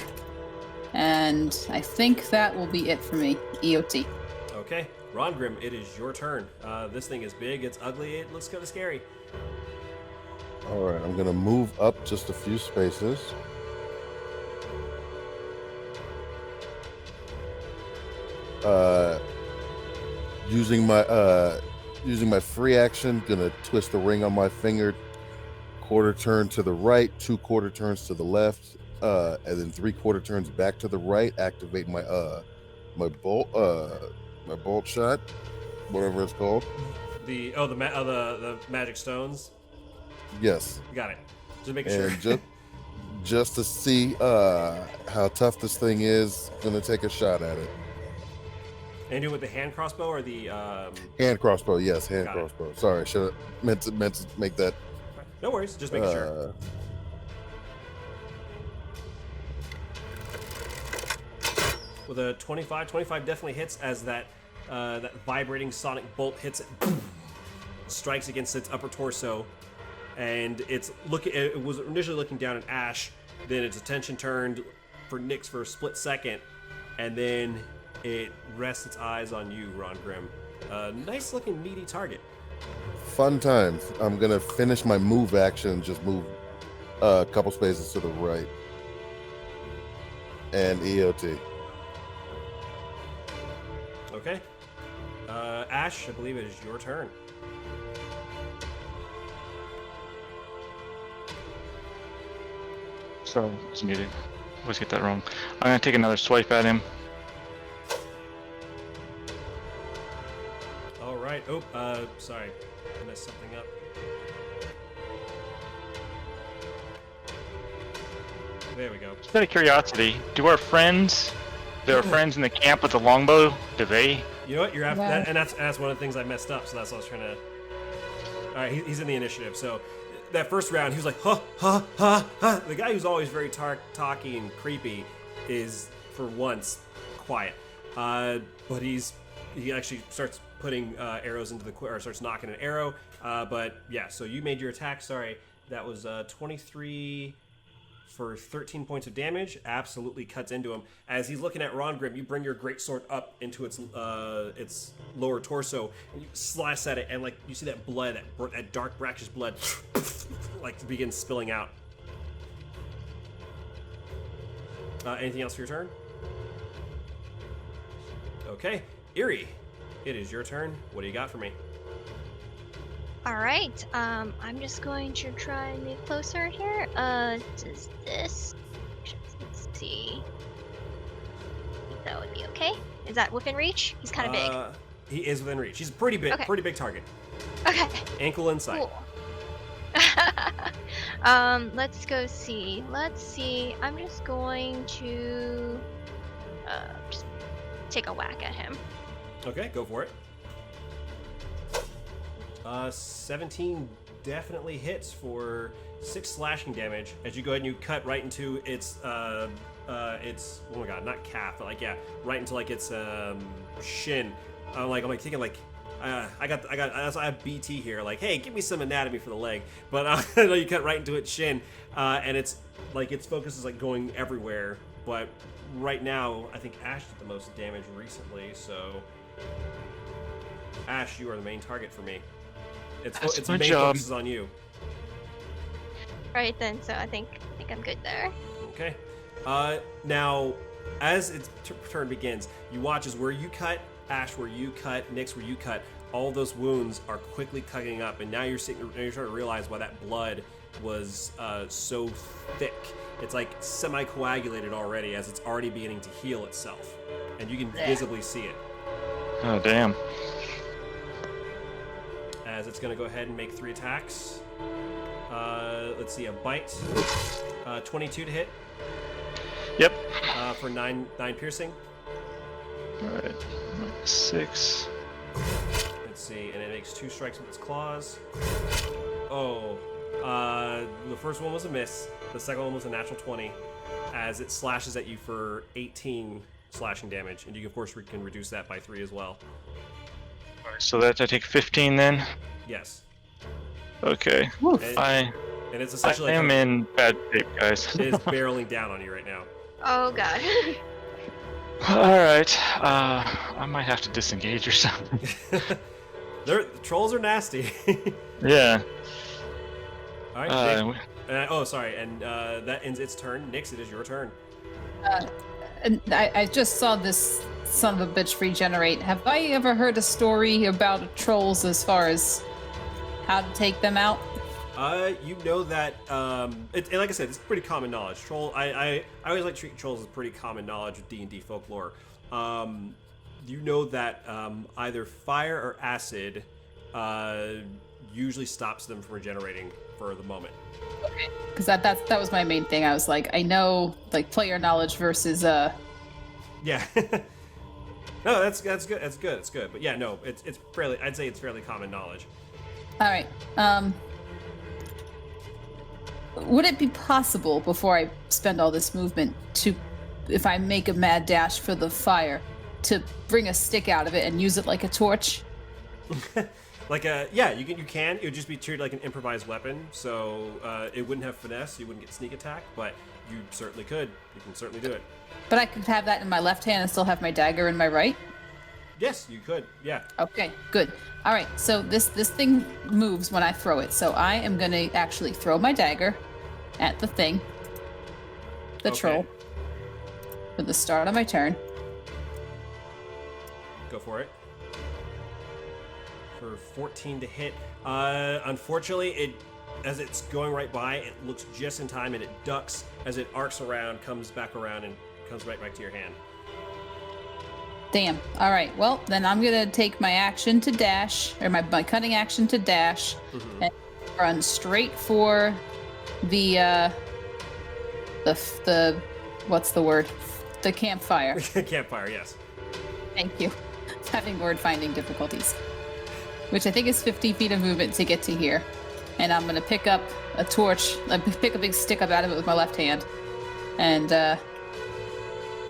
and I think that will be it for me. EOT. Okay, Rongrim, it is your turn. This thing is big. It's ugly. It looks kind of scary. All right, I'm gonna move up just a few spaces. Using my free action, gonna twist the ring on my finger, quarter turn to the right, 2 quarter turns to the left, and then 3 quarter turns back to the right. Activate my bolt shot, whatever it's called. The magic stones. Yes, Got it. Just making sure. and just to see how tough this thing is, gonna take a shot at it. And do it with the hand crossbow or the Hand crossbow, yes, hand Got it. crossbow. Sorry, should have meant to make that. No worries, just making sure. With a 25 definitely hits as that vibrating sonic bolt hits it, strikes against its upper torso, and it was initially looking down at Ash, then its attention turned for Nyx for a split second, and then it rests its eyes on you, Rongrim. Nice looking meaty target. Fun times. I'm gonna finish my move action and just move a couple spaces to the right. And EOT. Okay. Ash, I believe it is your turn. So it's muted. Always get that wrong. I'm gonna take another swipe at him. All right. Oh, sorry, I messed something up. There we go. Just out of curiosity, do our friends, there are friends in the camp with the longbow, do they? You know what? You're after Yeah. that, and that's one of the things I messed up. So that's what I was trying to. All right, he's in the initiative. So that first round, he was like, huh, huh, huh, huh. The guy who's always very talky and creepy is, for once, quiet. But he actually starts putting arrows into or starts knocking an arrow. But yeah, so you made your attack. Sorry, that was 23 for 13 points of damage. Absolutely cuts into him. As he's looking at Rongrim, you bring your greatsword up into its lower torso, and you slice at it, and like you see that blood, that dark brackish blood, like begins spilling out. Anything else for your turn? Okay, Eerie, it is your turn. What do you got for me? All right. I'm just going to try and move closer here. Does this? Let's see. I think that would be okay. Is that within reach? He's kind of big. He is within reach. He's a pretty big, Okay. pretty big target. Okay. Ankle inside. Cool. Let's go see. Let's see. I'm just going to just take a whack at him. Okay, go for it. 17 definitely hits for 6 slashing damage as you go ahead and you cut right into its oh my god, not calf, but like, yeah, right into like its shin. I'm thinking like I have BT here, like, hey, give me some anatomy for the leg, but you cut right into its shin, and it's like its focus is like going everywhere. But right now, I think Ash did the most damage recently, so Ash, you are the main target for me. Its my main job. focus is on you. Right then, so I think I'm good there. Okay. Now, as its turn begins, you watch as where you cut, Ash where you cut, Nyx where you cut, all those wounds are quickly cutting up, and now you're starting to realize why that blood was so thick. It's like semi-coagulated already, as it's already beginning to heal itself, and you can visibly see it. Oh, damn. As it's going to go ahead and make 3 attacks. Let's see, a bite, 22 to hit. Yep. For 9 piercing. Alright. 6. Let's see, and it makes 2 strikes with its claws. Oh, the first one was a miss. The second one was a natural 20, as it slashes at you for 18 slashing damage, and you of course can reduce that by 3 as well. So that I take 15 then? Yes. Okay. And it's essentially I am in bad shape, guys. it is barreling down on you right now. Oh god. Alright. I might have to disengage or something. The trolls are nasty. Yeah. All right. Nick. Oh, sorry, and that ends its turn. Nyx, it is your turn. And I just saw this son of a bitch regenerate. Have I ever heard a story about trolls as far as how to take them out? You know that, and like I said, it's pretty common knowledge. I always like to treat trolls as pretty common knowledge of D&D folklore. You know that either fire or acid usually stops them from regenerating for the moment. Okay. Because that was my main thing. I was like, I know, like, player knowledge versus Yeah. No, that's good. That's good. But yeah, no, it's fairly. I'd say it's fairly common knowledge. All right. Would it be possible, before I spend all this movement, to, if I make a mad dash for the fire, to bring a stick out of it and use it like a torch? Yeah, you can. It would just be treated like an improvised weapon, so it wouldn't have finesse. You wouldn't get sneak attack, but you certainly could. You can certainly do it. But I could have that in my left hand and still have my dagger in my right? Yes, you could. Yeah. Okay, good. All right, so this thing moves when I throw it, so I am going to actually throw my dagger at the thing, the troll, for the start of my turn. Go for it. For 14 to hit. Unfortunately, as it's going right by, it looks just in time, and it ducks as it arcs around, comes back around, and comes right back to your hand. Damn. All right, well, then I'm going to take my action to dash, or my cutting action to dash, and run straight for the what's the word? The campfire. Campfire, yes. Thank you. Having word finding difficulties. Which I think is 50 feet of movement to get to here. and I'm gonna pick up a torch, pick a big stick up out of it with my left hand, and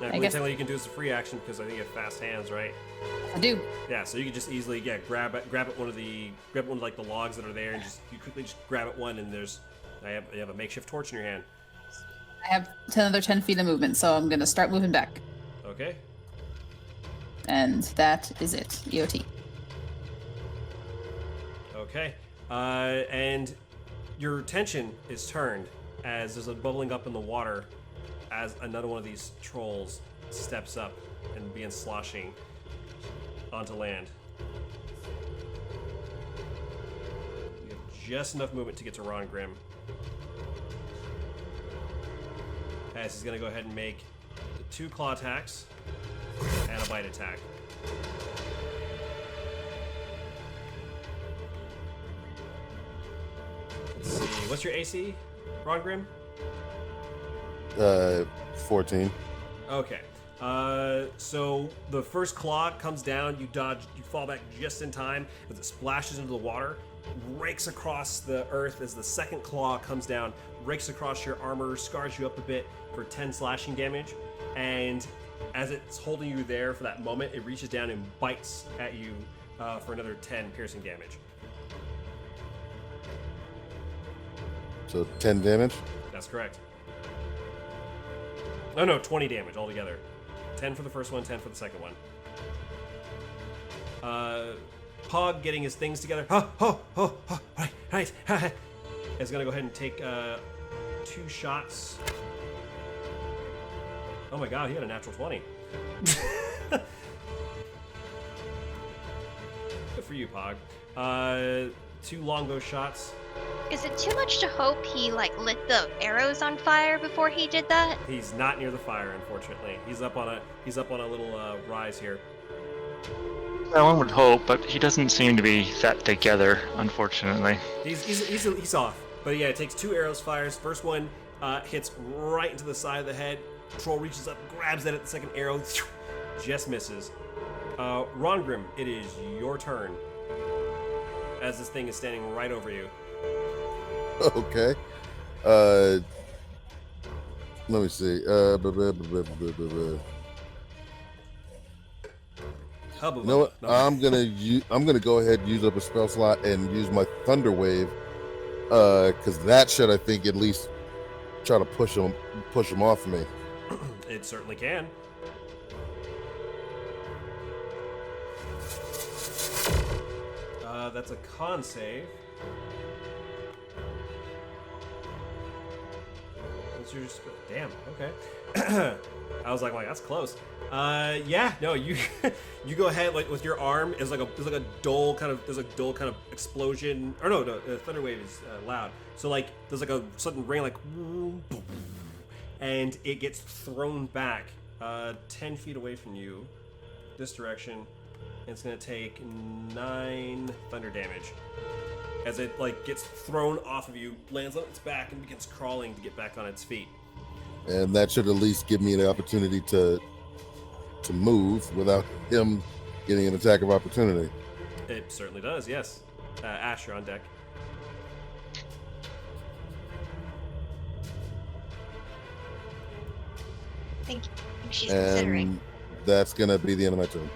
Now, I guess technically you can do this as a free action because I think you have fast hands, right? I do. Yeah, so you can just easily grab one of the like the logs that are there, and you quickly just grab at one, and you have a makeshift torch in your hand. I have another 10 feet of movement, so I'm gonna start moving back. Okay. And that is it. EOT. Okay. And your attention is turned as there's a bubbling up in the water as another one of these trolls steps up and begins sloshing onto land. You have just enough movement to get to Ron Grimm. As he's going to go ahead and make the 2 claw attacks and a bite attack. Let's see. What's your AC, Ron Grimm? 14. Okay. So the first claw comes down, you dodge, you fall back just in time as it splashes into the water, rakes across the earth as the second claw comes down, rakes across your armor, scars you up a bit for 10 slashing damage, and as it's holding you there for that moment, it reaches down and bites at you for another 10 piercing damage. So 10 damage? That's correct. Oh no, 20 damage altogether. 10 for the first one, 10 for the second one. Pog getting his things together. Right. Is gonna go ahead and take 2 shots. Oh my god, he had a natural 20. Good for you, Pog. 2 longbow shots. Is it too much to hope he lit the arrows on fire before he did that? He's not near the fire, unfortunately. He's up on a little rise here. Well, one would hope, but he doesn't seem to be that together, unfortunately. He's off. But yeah, it takes 2 arrows fires. First one hits right into the side of the head. Troll reaches up, grabs at it. The second arrow just misses. Rongrim, it is your turn. As this thing is standing right over you. Okay. Let me see. You know what? No. I'm gonna go ahead and use up a spell slot and use my Thunder Wave, because that should, I think, at least try to push him off me. It certainly can. That's a con save. What's your damn? Okay. I was like, that's close. Yeah, no, you you go ahead like with your arm. There's like a dull kind of explosion. Or no, the thunder wave is loud. So like there's like a sudden ring like, and it gets thrown back 10 feet away from you, this direction. And it's gonna take 9 thunder damage as it like gets thrown off of you, lands on its back, and begins crawling to get back on its feet. And that should at least give me the opportunity to move without him getting an attack of opportunity. It certainly does, yes. Ash, you're on deck. I think she's considering. And that's gonna be the end of my turn.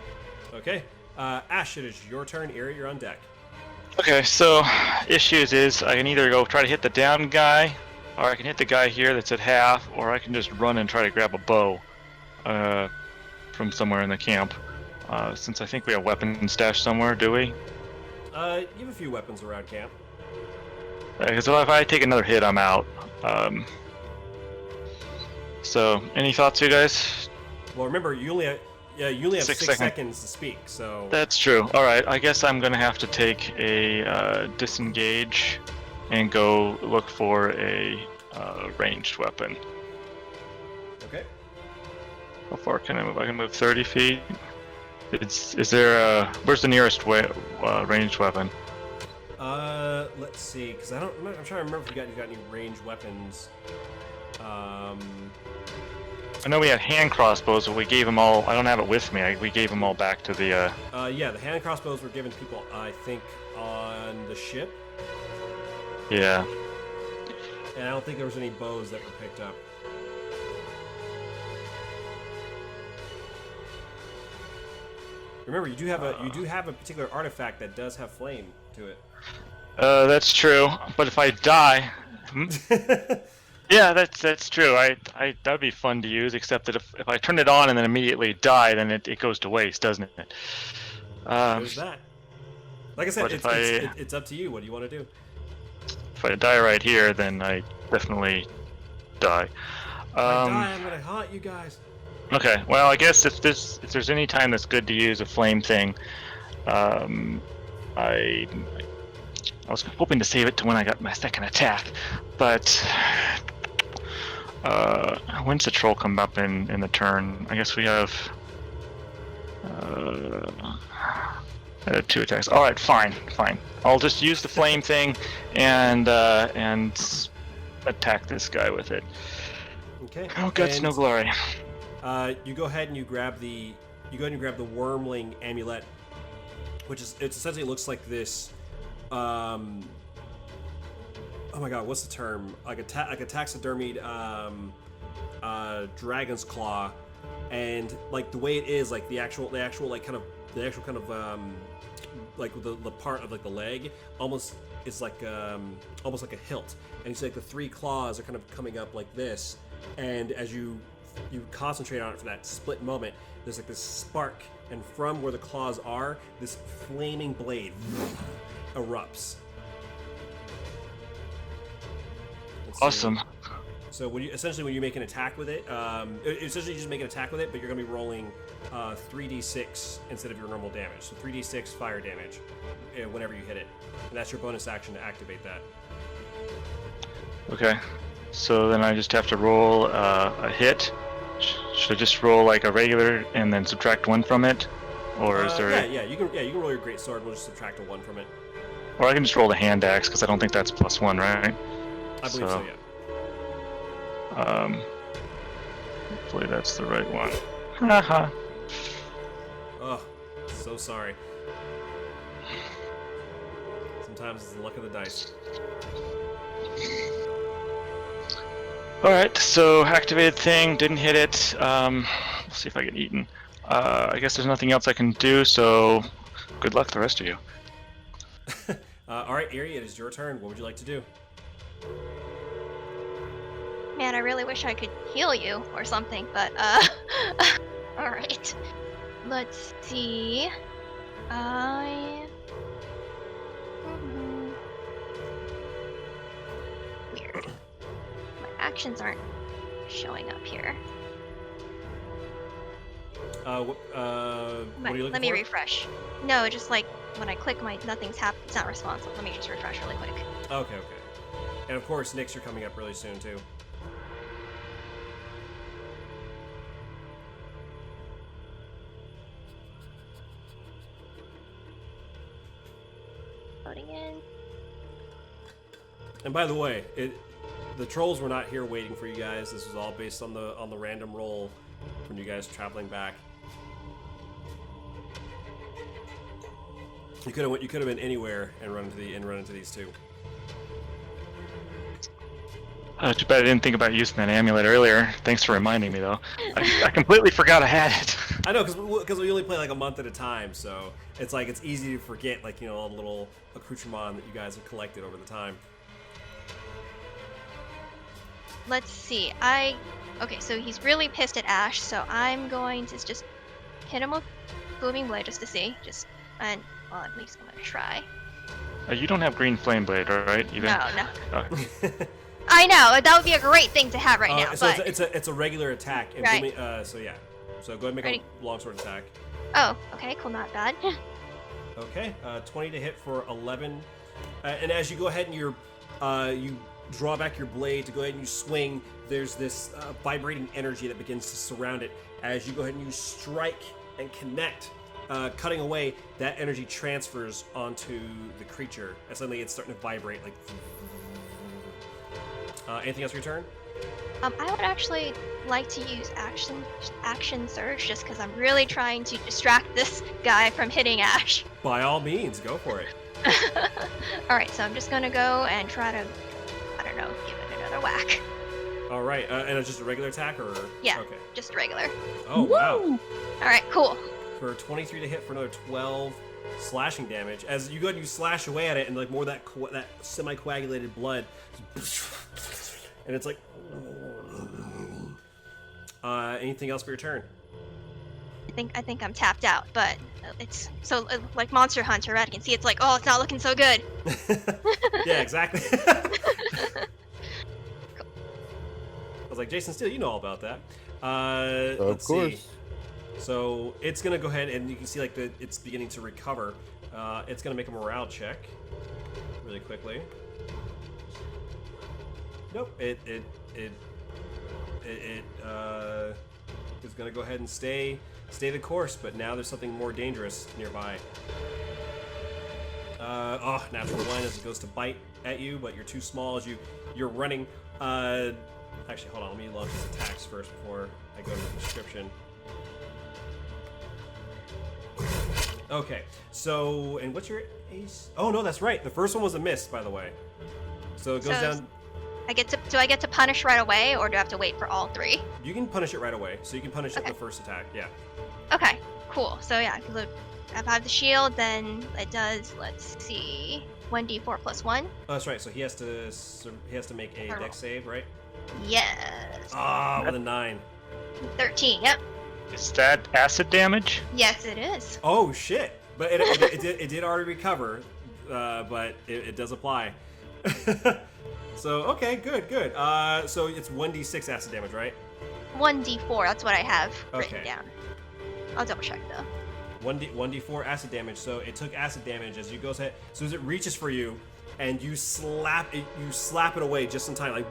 Okay. Ash, it is your turn. Eerie, you're on deck. Okay, so issues is I can either go try to hit the down guy, or I can hit the guy here that's at half, or I can just run and try to grab a bow from somewhere in the camp. Since I think we have weapons stashed somewhere, do we? You have a few weapons around camp. Because if I take another hit, I'm out. So, any thoughts, you guys? Well, remember, you only have 6 seconds to speak, so... That's true. Alright, I guess I'm gonna have to take a disengage and go look for a ranged weapon. Okay. How far can I move? I can move 30 feet. Is there where's the nearest ranged weapon? Let's see, because I'm trying to remember if you got any ranged weapons. I know we had hand crossbows, but we gave them all. I don't have it with me. We gave them all back to the. Yeah, the hand crossbows were given to people, I think, on the ship. Yeah. And I don't think there was any bows that were picked up. Remember, you do have a particular artifact that does have flame to it. That's true. But if I die, yeah, that's true. That'd be fun to use. Except that if I turn it on and then immediately die, then it goes to waste, doesn't it? There's that. Like I said, but it's up to you. What do you want to do? If I die right here, then I definitely die. If I die, I'm gonna haunt you guys. Okay. Well, I guess if there's any time that's good to use a flame thing, I was hoping to save it to when I got my second attack, but when's the troll come up in the turn? I guess we have 2 attacks. All right, fine. I'll just use the flame thing and attack this guy with it. Okay. No guts, no glory. You go ahead and you grab the wormling amulet, which is essentially looks like this. Oh my god, what's the term? Like a taxidermied dragon's claw, and like the way it is, like the actual kind of like the part of like the leg almost is like almost like a hilt, and you see like the 3 claws are kind of coming up like this, and as you concentrate on it for that split moment, there's like this spark, and from where the claws are, this flaming blade erupts. Awesome. So when you make an attack with it, essentially you just make an attack with it, but you're gonna be rolling 3d6 instead of your normal damage. So 3d6 fire damage whenever you hit it, and that's your bonus action to activate that. Okay. So then I just have to roll a hit. Should I just roll like a regular and then subtract 1 from it, or is there? Yeah. You can roll your great sword. We'll just subtract a 1 from it. Or I can just roll the hand axe because I don't think that's +1, right? I believe so. Yeah. Hopefully that's the right one. Haha. Oh, so sorry. Sometimes it's the luck of the dice. Alright, so activated thing, didn't hit it. We'll see if I get eaten. I guess there's nothing else I can do, so good luck the rest of you. Alright, Erie, it is your turn. What would you like to do? Man, I really wish I could heal you or something, but alright. Let's see. Weird. My actions aren't showing up here. What are you looking Let me for? refresh. No, just like when I click nothing's happened. It's not responsive. Let me just refresh really quick. Okay. And of course, Nyx, you're coming up really soon too. Loading in. And by the way, the trolls were not here waiting for you guys. This was all based on the random roll from you guys traveling back. You could have been anywhere and run into these two. Too bad I didn't think about using that amulet earlier. Thanks for reminding me, though. I completely forgot I had it. I know, because we only play like a month at a time, so it's like it's easy to forget, like, you know, all the little accoutrements that you guys have collected over the time. Let's see. Okay, so he's really pissed at Ash, so I'm going to just hit him with Booming Blade just to see. Well, at least I'm gonna try. You don't have green flame blade, right? Either? No. Okay. I know, that would be a great thing to have right now, so but... it's a regular attack. And right. So yeah. So go ahead and make a longsword attack. Oh, okay, cool, not bad. Okay, 20 to hit for 11. And as you go ahead and you draw back your blade to go ahead and you swing, there's this vibrating energy that begins to surround it. As you go ahead and you strike and connect, cutting away, that energy transfers onto the creature. And suddenly it's starting to vibrate like... anything else for your turn? I would actually like to use action surge just because I'm really trying to distract this guy from hitting Ash. By all means, go for it. All right, so I'm just gonna go and try to, I don't know, give it another whack. All right, and it's just a regular attack, or Yeah. Okay. Just regular. Oh wow! Woo! All right, cool. For 23 to hit for another 12 slashing damage. As you go and you slash away at it, and like more of that semi-coagulated blood, and it's like. Anything else for your turn? I think I'm tapped out, but it's so like Monster Hunter, right? I can see it's like, oh, it's not looking so good. Yeah, exactly. I was like, Jason Steele, you know all about that. Let's course. see. So it's gonna go ahead, and you can see like it's beginning to recover. It's gonna make a morale check really quickly. Nope. It is gonna go ahead and stay the course, but now there's something more dangerous nearby. Natural one as it goes to bite at you, but you're too small as you're running. Actually, hold on. Let me launch his attacks first before I go to the description. Okay, so, and what's your ace? Oh, no, that's right. The first one was a miss, by the way. So it goes down. Do I get to punish right away, or do I have to wait for all three? You can punish it right away. So you can punish it the first attack, yeah. Okay, cool. So yeah, if I have the shield, then it does, let's see, 1d4 plus 1. Oh, that's right. So he has to make a dex save, right? Yes. With a 9. 13, yep. Is that acid damage? Yes, it is. Oh shit! But it did already recover, but it does apply. So okay, good. So it's 1d6 acid damage, right? 1d4, that's what I have written Okay. down. I'll double check though. 1d4 acid damage. So it took acid damage as you go ahead. So as it reaches for you, and you slap it away just in time, like,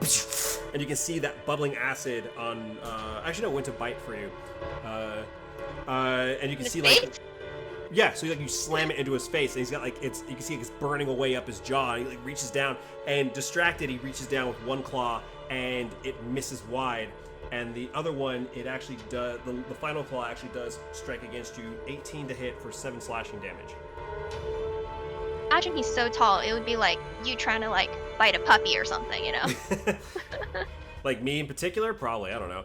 and you can see that bubbling acid on. Actually, no, it went to bite for you. And you can see like. Yeah, so you slam it into his face, and he's got like you can see it's burning away up his jaw. And he like reaches down, and distracted, he reaches down with one claw, and it misses wide. And the other one, it actually does. The final claw actually does strike against you, 18 to hit for 7 slashing damage. Imagine he's so tall, it would be like you trying to like bite a puppy or something, you know? Like me in particular, probably. I don't know.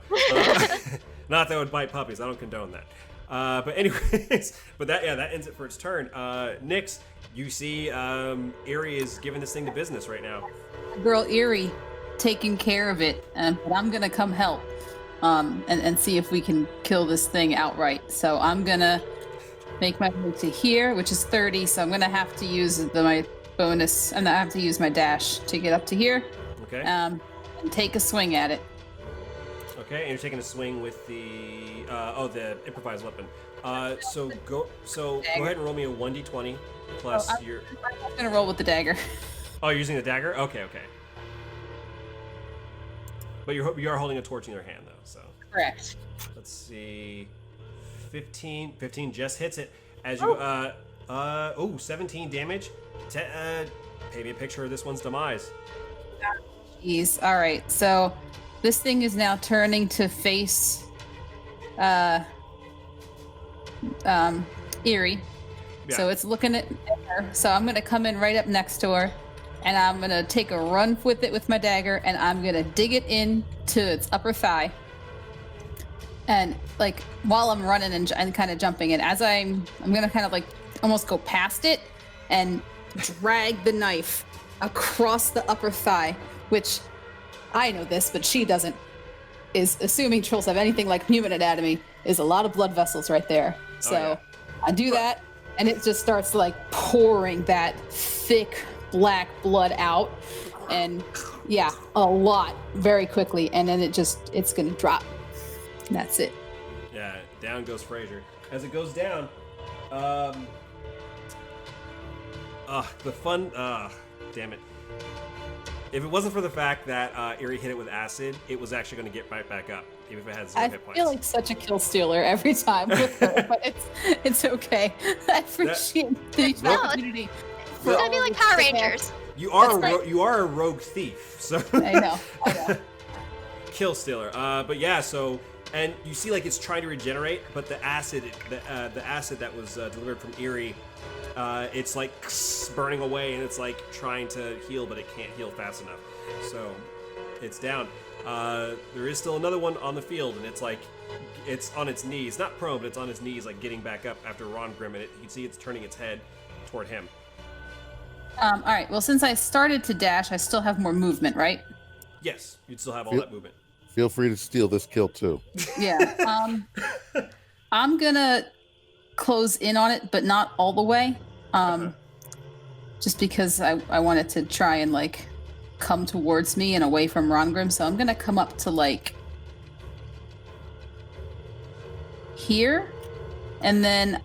Not that I would bite puppies. I don't condone that. But anyways, that ends it for its turn. Nyx, you see Eerie is giving this thing to business right now. Girl Eerie taking care of it, but I'm gonna come help and see if we can kill this thing outright. So I'm gonna make my way to here, which is 30, so I'm gonna have to use my bonus. I'm gonna have to use my dash to get up to here. Okay. And take a swing at it. Okay, and you're taking a swing with the improvised weapon. So go ahead and roll me a 1d20 plus your. I'm gonna roll with the dagger. Oh, you're using the dagger? Okay. But you are holding a torch in your hand though, so. Correct. Let's see. 15 just hits it as you 17 damage. Paint me a picture of this one's demise. Jeez. All right. So this thing is now turning to face Eerie. Yeah. So it's looking at her. So I'm gonna come in right up next to her, and I'm gonna take a run with it with my dagger, and I'm gonna dig it into its upper thigh. And like while I'm running and kind of jumping in, as I'm gonna kind of like almost go past it and drag the knife across the upper thigh, which I know this, but she doesn't. Is assuming trolls have anything like human anatomy, is a lot of blood vessels right there. So I do that, and it just starts like pouring that thick black blood out, and yeah, a lot very quickly, and then it's gonna drop. And that's it. Yeah, down goes Fraser. As it goes down, damn it. If it wasn't for the fact that Eerie hit it with acid, it was actually going to get right back up, even if it had 0 I hit points. feel like such a kill stealer every time with her, but it's okay. I appreciate the opportunity. It's gonna be like Power Rangers. You are a rogue thief, so I know. kill stealer. But yeah, so and you see like it's trying to regenerate, but the acid that was delivered from Eerie, it's like burning away, and it's like trying to heal, but it can't heal fast enough, so it's down. There is still another one on the field, and it's like it's on its knees, not prone, but it's on its knees, like getting back up after Ron Grimm, and you can see it's turning its head toward him. All right. Well, since I started to dash, I still have more movement, right? Yes, you'd still have all that movement. Feel free to steal this kill too. Yeah. I'm gonna close in on it, but not all the way. Just because I wanted to try and like come towards me and away from Rongrim, so I'm gonna come up to like here, and then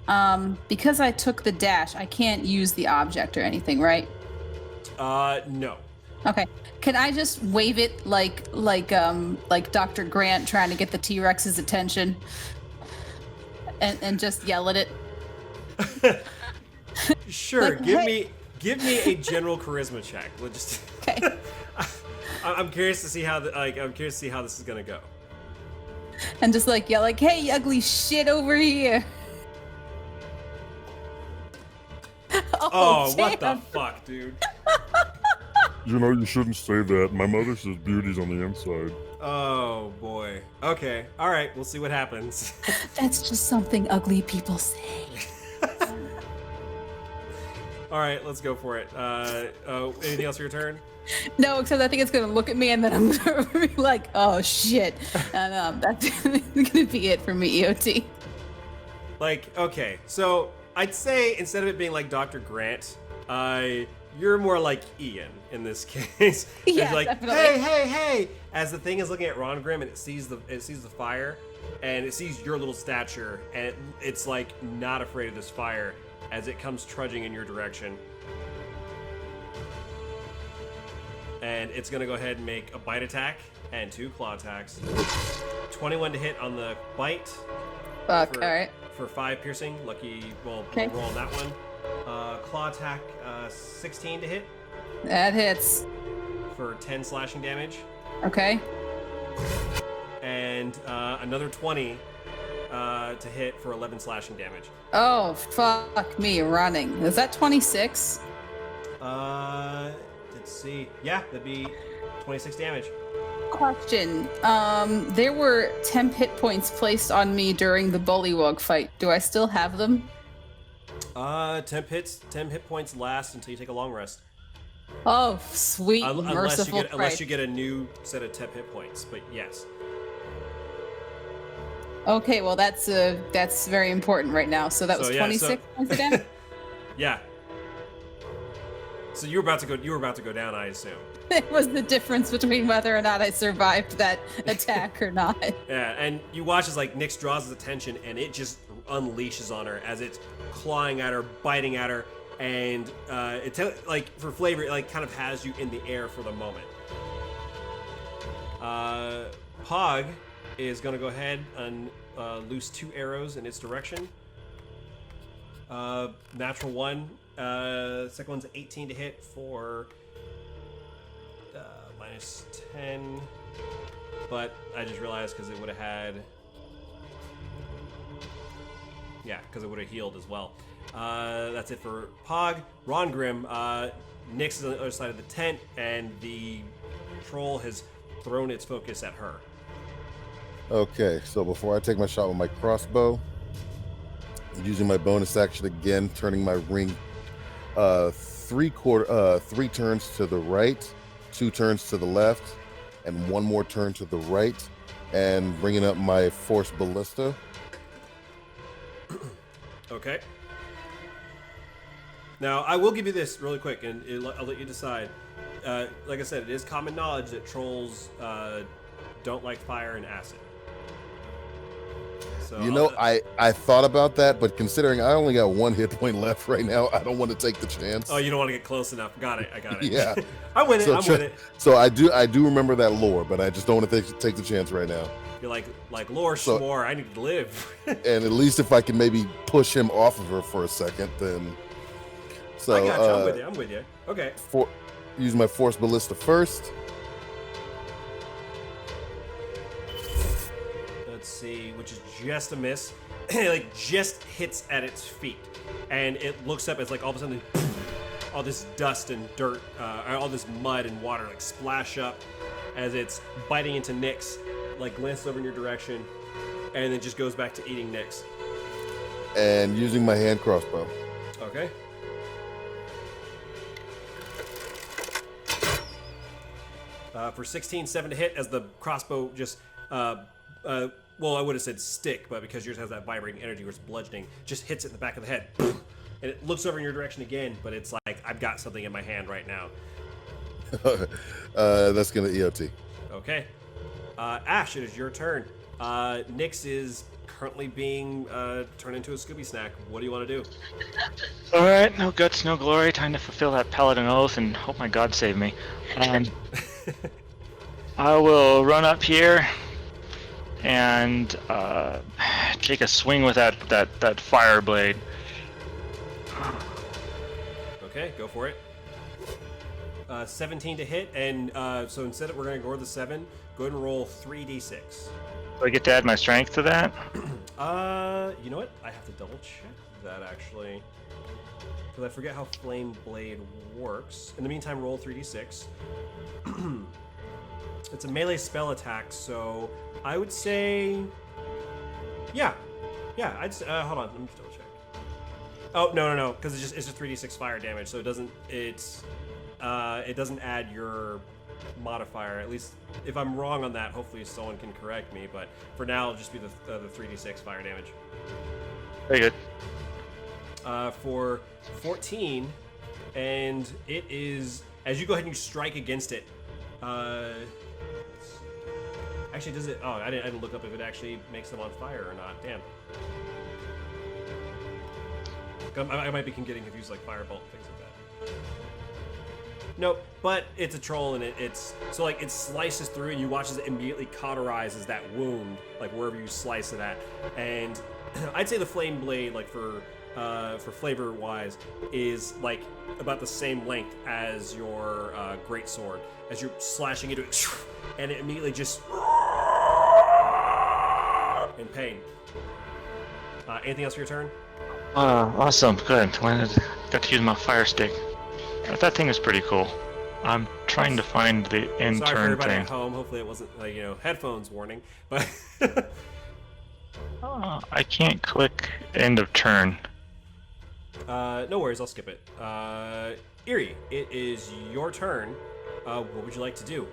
because I took the dash, I can't use the object or anything, right? No. Okay. Can I just wave it like Dr. Grant trying to get the T-Rex's attention, and just yell at it? Sure. Like, give me a general charisma check. We'll just. Okay. I'm curious to see how this is gonna go. And just like yell like, "Hey, you ugly shit over here!" Oh, what the fuck, dude? You know, you shouldn't say that. My mother says beauty's on the inside. Oh boy. Okay. All right. We'll see what happens. That's just something ugly people say. All right. Let's go for it. Anything else for your turn? No, except I think it's gonna look at me and then I'm gonna be like, "Oh shit," and that's gonna be it for me, EOT. Like, okay. So I'd say instead of it being like Dr. Grant, you're more like Ian in this case. Yeah, it's like, definitely. hey! As the thing is looking at Ron Grimm and it sees the fire, and it sees your little stature, and it's like not afraid of this fire as it comes trudging in your direction. And it's gonna go ahead and make a bite attack and 2 claw attacks. 21 to hit on the bite. Fuck. All right. For 5 piercing. Lucky. Well, Okay. roll on that one. Claw attack, 16 to hit That hits. for 10 slashing damage, Okay. and another 20 to hit for 11 slashing damage. Oh fuck me running. Is that 26? Let's see. Yeah, that'd be 26 damage. Question. There were temp hit points placed on me during the Bullywug fight. Do I still have them? 10 hit points last until you take a long rest. Oh, sweet, Unless merciful you get a new set of temp hit points, but yes. Okay, well that's very important right now. So that was 26 points again. Yeah. So you were about to go down, I assume. It was the difference between whether or not I survived that attack or not. Yeah, and you watch as like Nyx draws his attention, and it just unleashes on her as it's clawing at her, biting at her, and like for flavor, it like kind of has you in the air for the moment. Pog is gonna go ahead and loose 2 arrows in its direction. Natural 1. Second one's 18 to hit for minus 10. But I just realized because it would have had. Yeah, because it would have healed as well. That's it for Pog. Ron Grimm, Nyx is on the other side of the tent, and the troll has thrown its focus at her. Okay, so before I take my shot with my crossbow, I'm using my bonus action again, turning my ring 3 turns to the right, 2 turns to the left, and 1 more turn to the right, and bringing up my force ballista. Okay. Now, I will give you this really quick, and I'll let you decide. Like I said, it is common knowledge that trolls don't like fire and acid. So You know, I thought about that, but considering I only got 1 hit point left right now, I don't want to take the chance. Oh, you don't want to get close enough. Got it. I got it. Yeah. I'm with it. I'm with it. So I do remember that lore, but I just don't want to take the chance right now. You're like Lore Schmore, I need to live. And at least if I can maybe push him off of her for a second, then. So I got you. I'm with you. Okay. Use my force ballista first. Let's AC, which is just a miss. It like just hits at its feet, and it looks up. It's like all of a sudden, all this dust and dirt, all this mud and water like splash up as it's biting into Nyx. Like glances over in your direction, and then just goes back to eating Nyx. And using my hand crossbow. Okay. For 16, 7 to hit as the crossbow just, well, I would have said stick, but because yours has that vibrating energy where it's bludgeoning, just hits it in the back of the head. And it looks over in your direction again, but it's like, I've got something in my hand right now. That's going to EOT. Okay. Ash, it is your turn. Nyx is currently being turned into a Scooby snack. What do you want to do? All right, no guts, no glory. Time to fulfill that paladin oath and hope my god save me. I will run up here and take a swing with that fire blade. Okay, go for it. 17 to hit, and so instead we're going to ignore the 7. Go ahead and roll 3d6. Do I get to add my strength to that? You know what? I have to double check that actually, because I forget how Flame Blade works. In the meantime, roll 3d6. It's a melee spell attack, so I would say, yeah. I'd say, hold on, let me just double check. Oh no, because it's just 3d6 fire damage, so it doesn't add your modifier. At least if I'm wrong on that, hopefully someone can correct me, but for now it'll just be the 3d6 fire damage. Very good. For 14, and it is, as you go ahead and you strike against it, actually does it, oh, I didn't look up if it actually makes them on fire or not. Damn. I might be getting confused like firebolt, things like that. Nope, but it's a troll, and it's so like it slices through, and you watch as it immediately cauterizes that wound, like wherever you slice it at. And I'd say the flame blade, like for flavor wise, is like about the same length as your great sword. As you're slashing into it, and it immediately just in pain. Anything else for your turn? Awesome, good. Got to use my fire stick. That thing is pretty cool. I'm trying to find the end Sorry for turn everybody thing. at home. Hopefully it wasn't like, headphones warning, but I can't click end of turn. no worries, I'll skip it. Eerie, it is your turn. What would you like to do?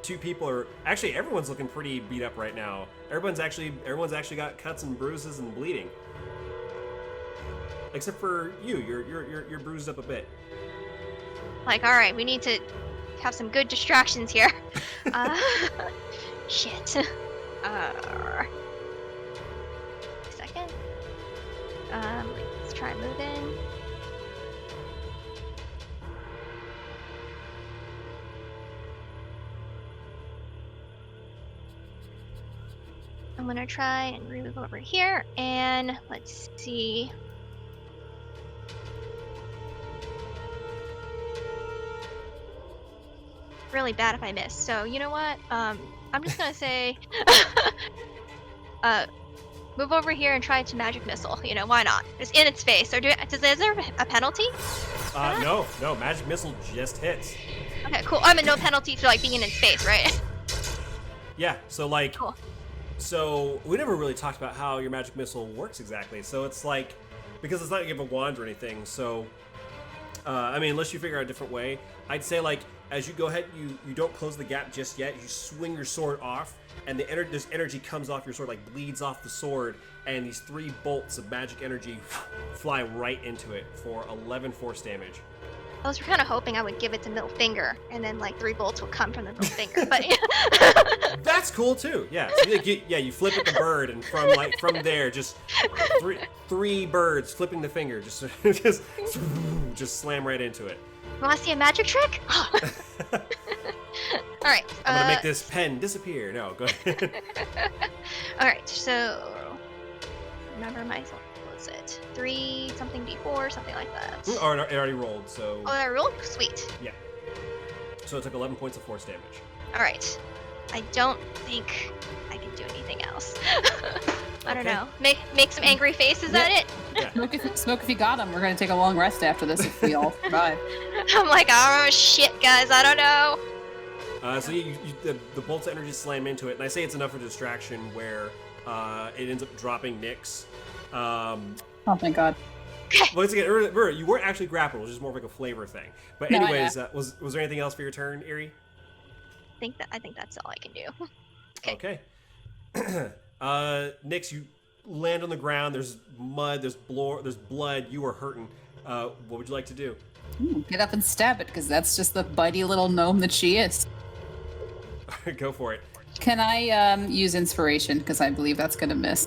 Two people are actually, everyone's looking pretty beat up right now. Everyone's actually got cuts and bruises and bleeding. Except for you, you're bruised up a bit. Like, all right, we need to have some good distractions here. Shit. Second. Let's try moving. I'm gonna try and move over here, and let's see. Really bad if I miss. So you know what? I'm just gonna say, move over here and try to magic missile. Why not? It's in its face. Is there a penalty? No, magic missile just hits. Okay, cool. I'm at no penalty for being in its face, right? Yeah. So like. Cool. So we never really talked about how your magic missile works exactly. So it's like, because it's not like you have a wand or anything. So, unless you figure out a different way, I'd say like as you go ahead, you don't close the gap just yet. You swing your sword off, and this energy comes off your sword, like bleeds off the sword, and these 3 bolts of magic energy fly right into it for 11 force damage. I was kind of hoping I would give it to middle finger, and then 3 bolts would come from the middle finger. But that's cool too. Yeah. So you flip at the bird, and from there, just three birds flipping the finger, just slam right into it. You want to see a magic trick? All right. I'm gonna make this pen disappear. No, go ahead. All right. So remember my. 3 something d4, something like that. It already rolled, so. Oh, that rolled? Sweet. Yeah. So it took 11 points of force damage. All right. I don't think I can do anything else. I don't Okay. know. Make some angry faces Yeah. at it. Smoke if you got him. We're gonna take a long rest after this if we all survive. I'm like, oh shit, guys, I don't know. So the bolts of energy slam into it, and I say it's enough for distraction where it ends up dropping Nyx. Oh, thank God. Once again, you weren't actually grappled; it was just more of like a flavor thing. But No, anyways, was there anything else for your turn, Eerie? I think that's all I can do. Okay. Nyx, you land on the ground. There's mud. There's blood. You are hurting. What would you like to do? Get up and stab it, because that's just the bitey little gnome that she is. Go for it. Can I use inspiration? Because I believe that's gonna miss.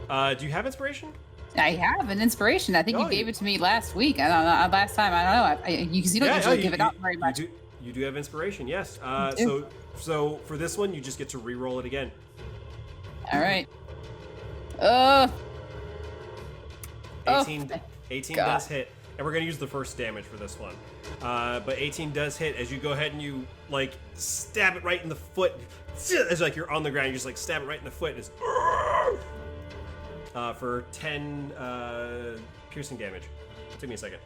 Do you have inspiration? I have an inspiration. I think Oh, you gave it to me last week. I don't know. Last time, I don't know. Because you don't usually give it out very much. You do have inspiration, yes. do. So for this one, you just get to re-roll it again. All right. 18 God. does hit, and we're gonna use the first damage for this one. But 18 does hit as you go ahead and you like stab it right in the foot. It's like you're on the ground. You just like stab it right in the foot. And it's for 10 piercing damage. Take me a second.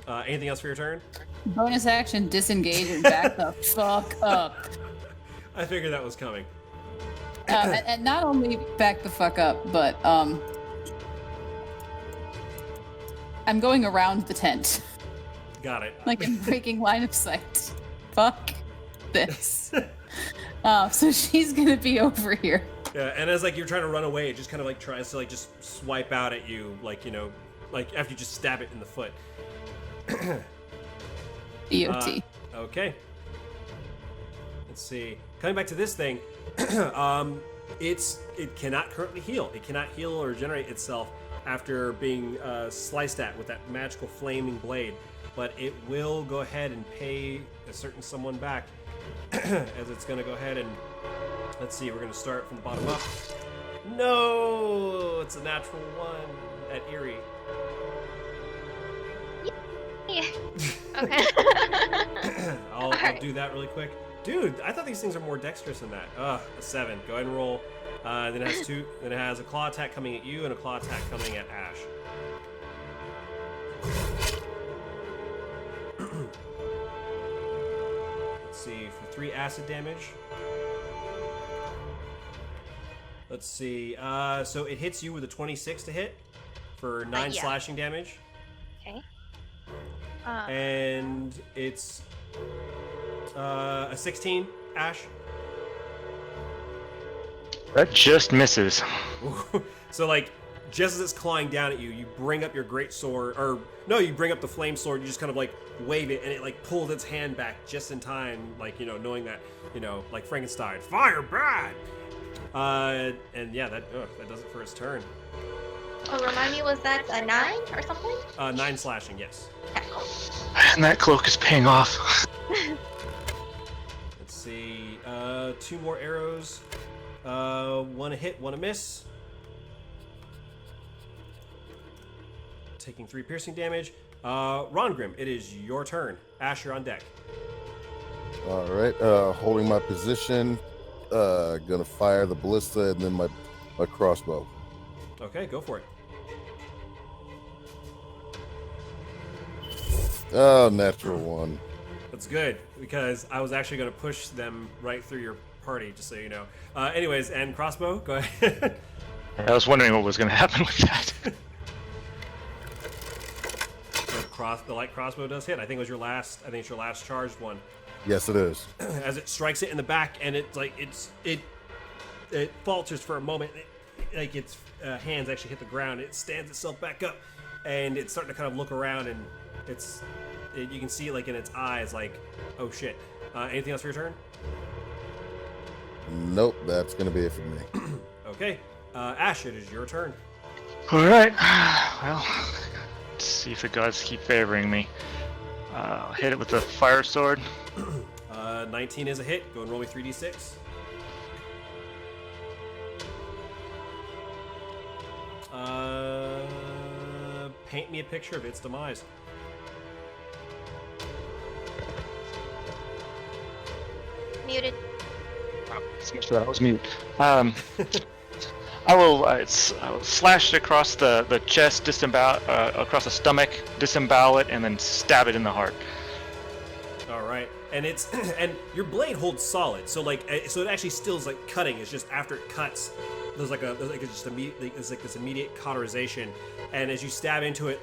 Anything else for your turn? Bonus action, disengage and back the fuck up. I figured that was coming. And not only back the fuck up, but I'm going around the tent. Got it. Like in breaking line of sight. Fuck this. So she's gonna be over here. Yeah, and as like you're trying to run away, it just kind of like tries to like just swipe out at you, like, you know, like after you just stab it in the foot. EOT. Okay. Let's see. Coming back to this thing, it cannot currently heal. It cannot heal or regenerate itself after being sliced at with that magical flaming blade. But it will go ahead and pay a certain someone back, as it's going to go ahead and let's see. We're going to start from the bottom up. No, it's a natural one at Eerie. Yeah. Okay. I'll Alright. do that really quick. Dude, I thought these things are more dexterous than that. A 7. Go ahead and roll. Then it has two. Then it has a claw attack coming at you and a claw attack coming at Ash. Let's see, for 3 acid damage. Let's see. So it hits you with a 26 to hit for 9 yeah. slashing damage. Okay. And it's a 16, Ash. That just misses. So, like, just as it's clawing down at you, you bring up your great sword, or no, you bring up the flame sword. You just kind of like wave it, and it like pulls its hand back just in time, like, you know, knowing that, you know, like Frankenstein, fire bad. And yeah, that does it for its turn. Oh, remind me, was that a 9 or something? 9 slashing, yes. Okay. And that cloak is paying off. Let's see, 2 more arrows. 1 a hit, 1 a miss. Taking 3 piercing damage. Rongrim, it is your turn. Ash, you're on deck. All right, holding my position. Gonna fire the ballista and then my crossbow. Okay, go for it. Oh, natural 1. That's good, because I was actually going to push them right through your party, just so you know. Anyways, and crossbow, go ahead. I was wondering what was going to happen with that. The light crossbow does hit. I think it was your last. I think it's your last charged one. Yes, it is. As it strikes it in the back, and it's like it falters for a moment. Like its hands actually hit the ground. It stands itself back up, and it's starting to kind of look around, and you can see like in its eyes, like, oh shit. Anything else for your turn? Nope, that's gonna be it for me. Okay, Ash, it is your turn. All right. Well, let's see if the gods keep favoring me. I'll hit it with the fire sword. 19 is a hit. Go and roll me 3d6. Paint me a picture of its demise. Muted. Make sure that I was mute. I will slash it across the chest, across the stomach, disembowel it, and then stab it in the heart. All right, and it's and your blade holds solid, so it actually still is like cutting. It's just after it cuts, there's like this immediate cauterization, and as you stab into it,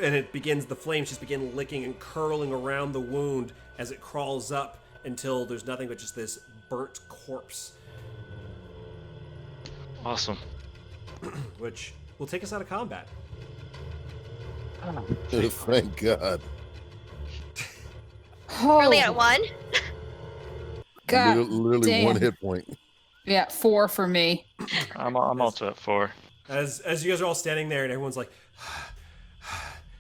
and the flames just begin licking and curling around the wound as it crawls up until there's nothing but just this burnt corpse. Awesome. Which will take us out of combat. Thank God. Really Oh, at 1? God Literally damn. 1 hit point. Yeah, 4 for me. I'm also at 4. As you guys are all standing there and everyone's like,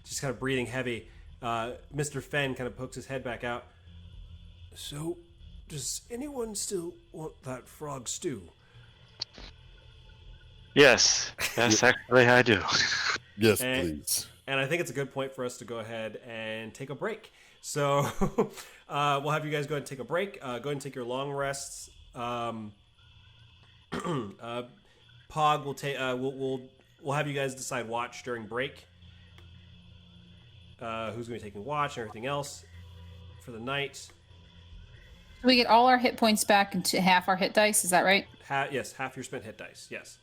just kind of breathing heavy, Mr. Fenn kind of pokes his head back out. So, does anyone still want that frog stew? Yes, actually I do. Yes, And- please. And I think it's a good point for us to go ahead and take a break. So we'll have you guys go ahead and take a break. Go ahead and take your long rests. Pog will take. We'll have you guys decide watch during break. Who's going to be taking watch and everything else for the night? We get all our hit points back into half our hit dice. Is that right? Yes, half your spent hit dice. Yes.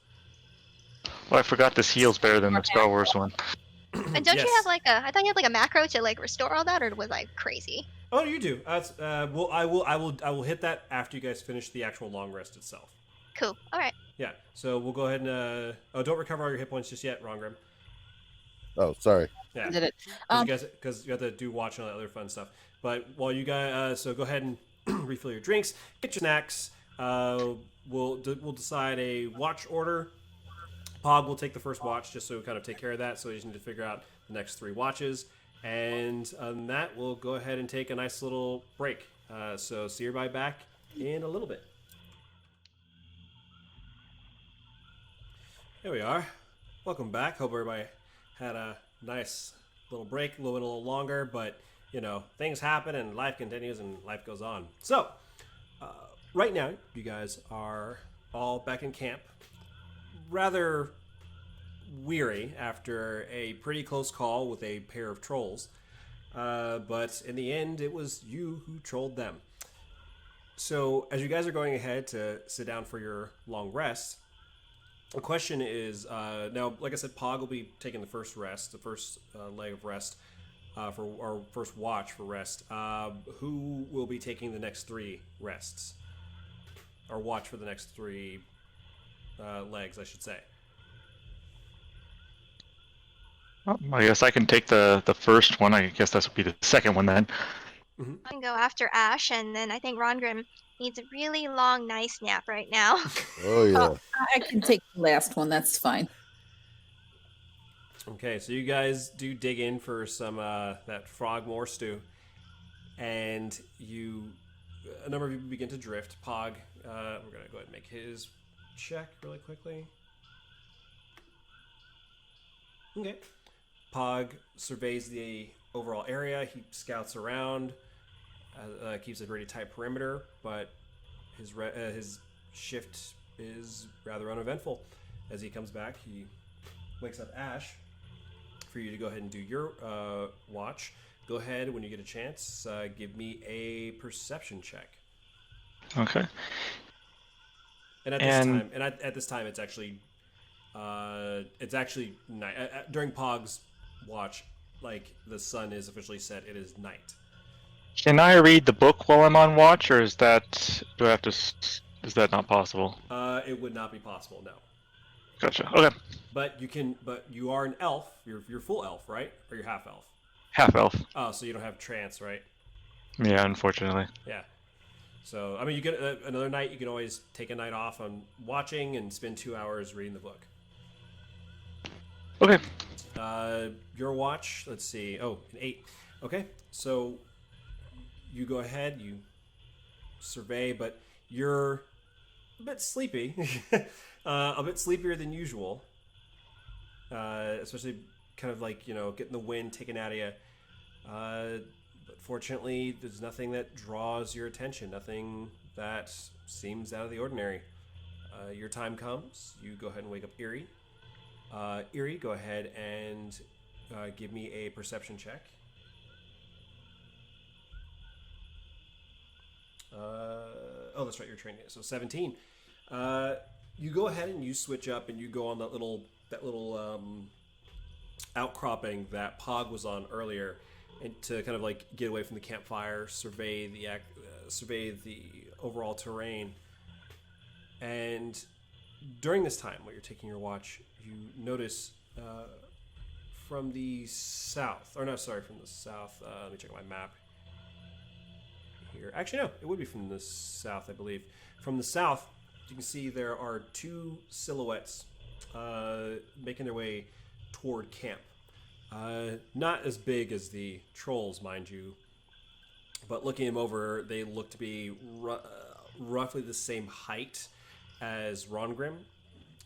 Well, I forgot this heal's better than the Star Wars one. And don't you Yes. have I thought you had a macro to restore all that, or was I crazy? Oh, you do. I will hit that after you guys finish the actual long rest itself. Cool. All right. Yeah. So we'll go ahead and don't recover all your hit points just yet, Rongrim. Oh, sorry. Yeah. Did it? Because you have to do watch and all that other fun stuff. But while you guys, so go ahead and refill your drinks, get your snacks. We'll decide a watch order. Pog will take the first watch just so we kind of take care of that. So we just need to figure out the next 3 watches. And on that, we'll go ahead and take a nice little break. So see everybody back in a little bit. Here we are. Welcome back. Hope everybody had a nice little break, a little longer, but things happen and life continues and life goes on. So right now, you guys are all back in camp. Rather weary after a pretty close call with a pair of trolls, but in the end it was you who trolled them. So as you guys are going ahead to sit down for your long rest, the question is, now like I said, Pog will be taking the first rest, the first leg of rest for our first watch for rest. Who will be taking the next 3 rests, or watch for the next 3 legs, I should say. Well, I guess I can take the first one. I guess this would be the second one then. I can go after Ash, and then I think Rongrim needs a really long, nice nap right now. Oh, yeah. I can take the last one. That's fine. Okay, so you guys do dig in for some that frog more stew, and a number of you begin to drift. Pog, we're gonna go ahead and make his check really quickly. Okay. Pog surveys the overall area. He scouts around, keeps a pretty tight perimeter, but his shift is rather uneventful. As he comes back, he wakes up Ash for you to go ahead and do your watch. Go ahead, when you get a chance, give me a perception check. Okay. And at this time, it's actually night. During Pog's watch, the sun is officially set. It is night. Can I read the book while I'm on watch, or is that is that not possible? It would not be possible, no. Gotcha. Okay. But you can. But you are an elf. You're full elf, right? Or you're half elf. Half elf. Oh, so you don't have trance, right? Yeah, unfortunately. Yeah. So I mean, you get another night. You can always take a night off on watching and spend 2 hours reading the book. Okay. Your watch. Let's see. Oh, an 8. Okay. So you go ahead. You survey, but you're a bit sleepy. A bit sleepier than usual. Especially kind of getting the wind taken out of you. But fortunately, there's nothing that draws your attention. Nothing that seems out of the ordinary. Your time comes. You go ahead and wake up Eerie. Eerie, go ahead and give me a perception check. Oh, that's right, you're training it. So 17. You go ahead and you switch up and you go on that little outcropping that Pog was on earlier, and to kind of like get away from the campfire, survey the overall terrain. And during this time, while you're taking your watch, you notice from the south, or no, sorry, from the south. Let me check my map here. Actually, no, it would be from the south, I believe. From the south, you can see there are two silhouettes making their way toward camp. Not as big as the trolls, mind you, but looking them over, they look to be roughly the same height as Rongrim.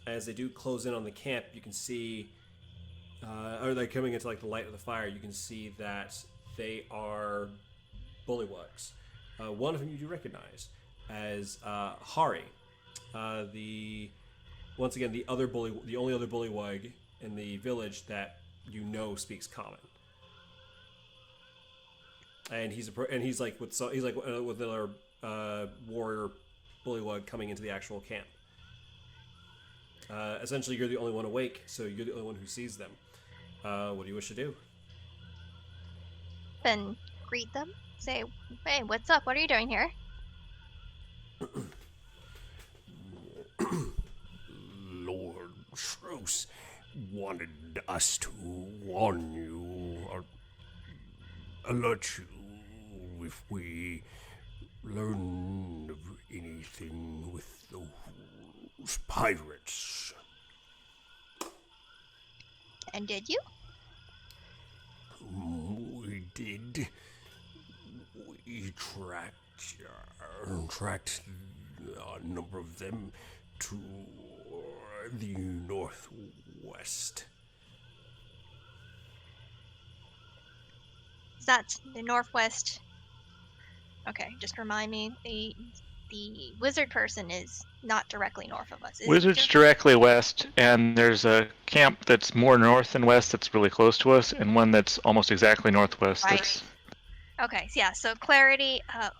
As they do close in on the camp, you can see, or they're coming into like the light of the fire, you can see that they are bullywugs. One of them you do recognize as Hari, once again the only other bullywug in the village that you know speaks common. And he's like with another warrior bullywug coming into the actual camp. Essentially, you're the only one awake, so you're the only one who sees them. What do you wish to do? Then greet them. Say, hey, what's up? What are you doing here? Lord Strauss wanted us to warn you or alert you if we learn of anything with those pirates. And did you? We did. We tracked a number of them to the northwest. Is that the northwest? Okay, just remind me. The wizard person is not directly north of us. Is Wizard's he? directly west, and there's a camp that's more north than west that's really close to us, and one that's almost exactly northwest. Right. That's... Okay, yeah, so clarity, I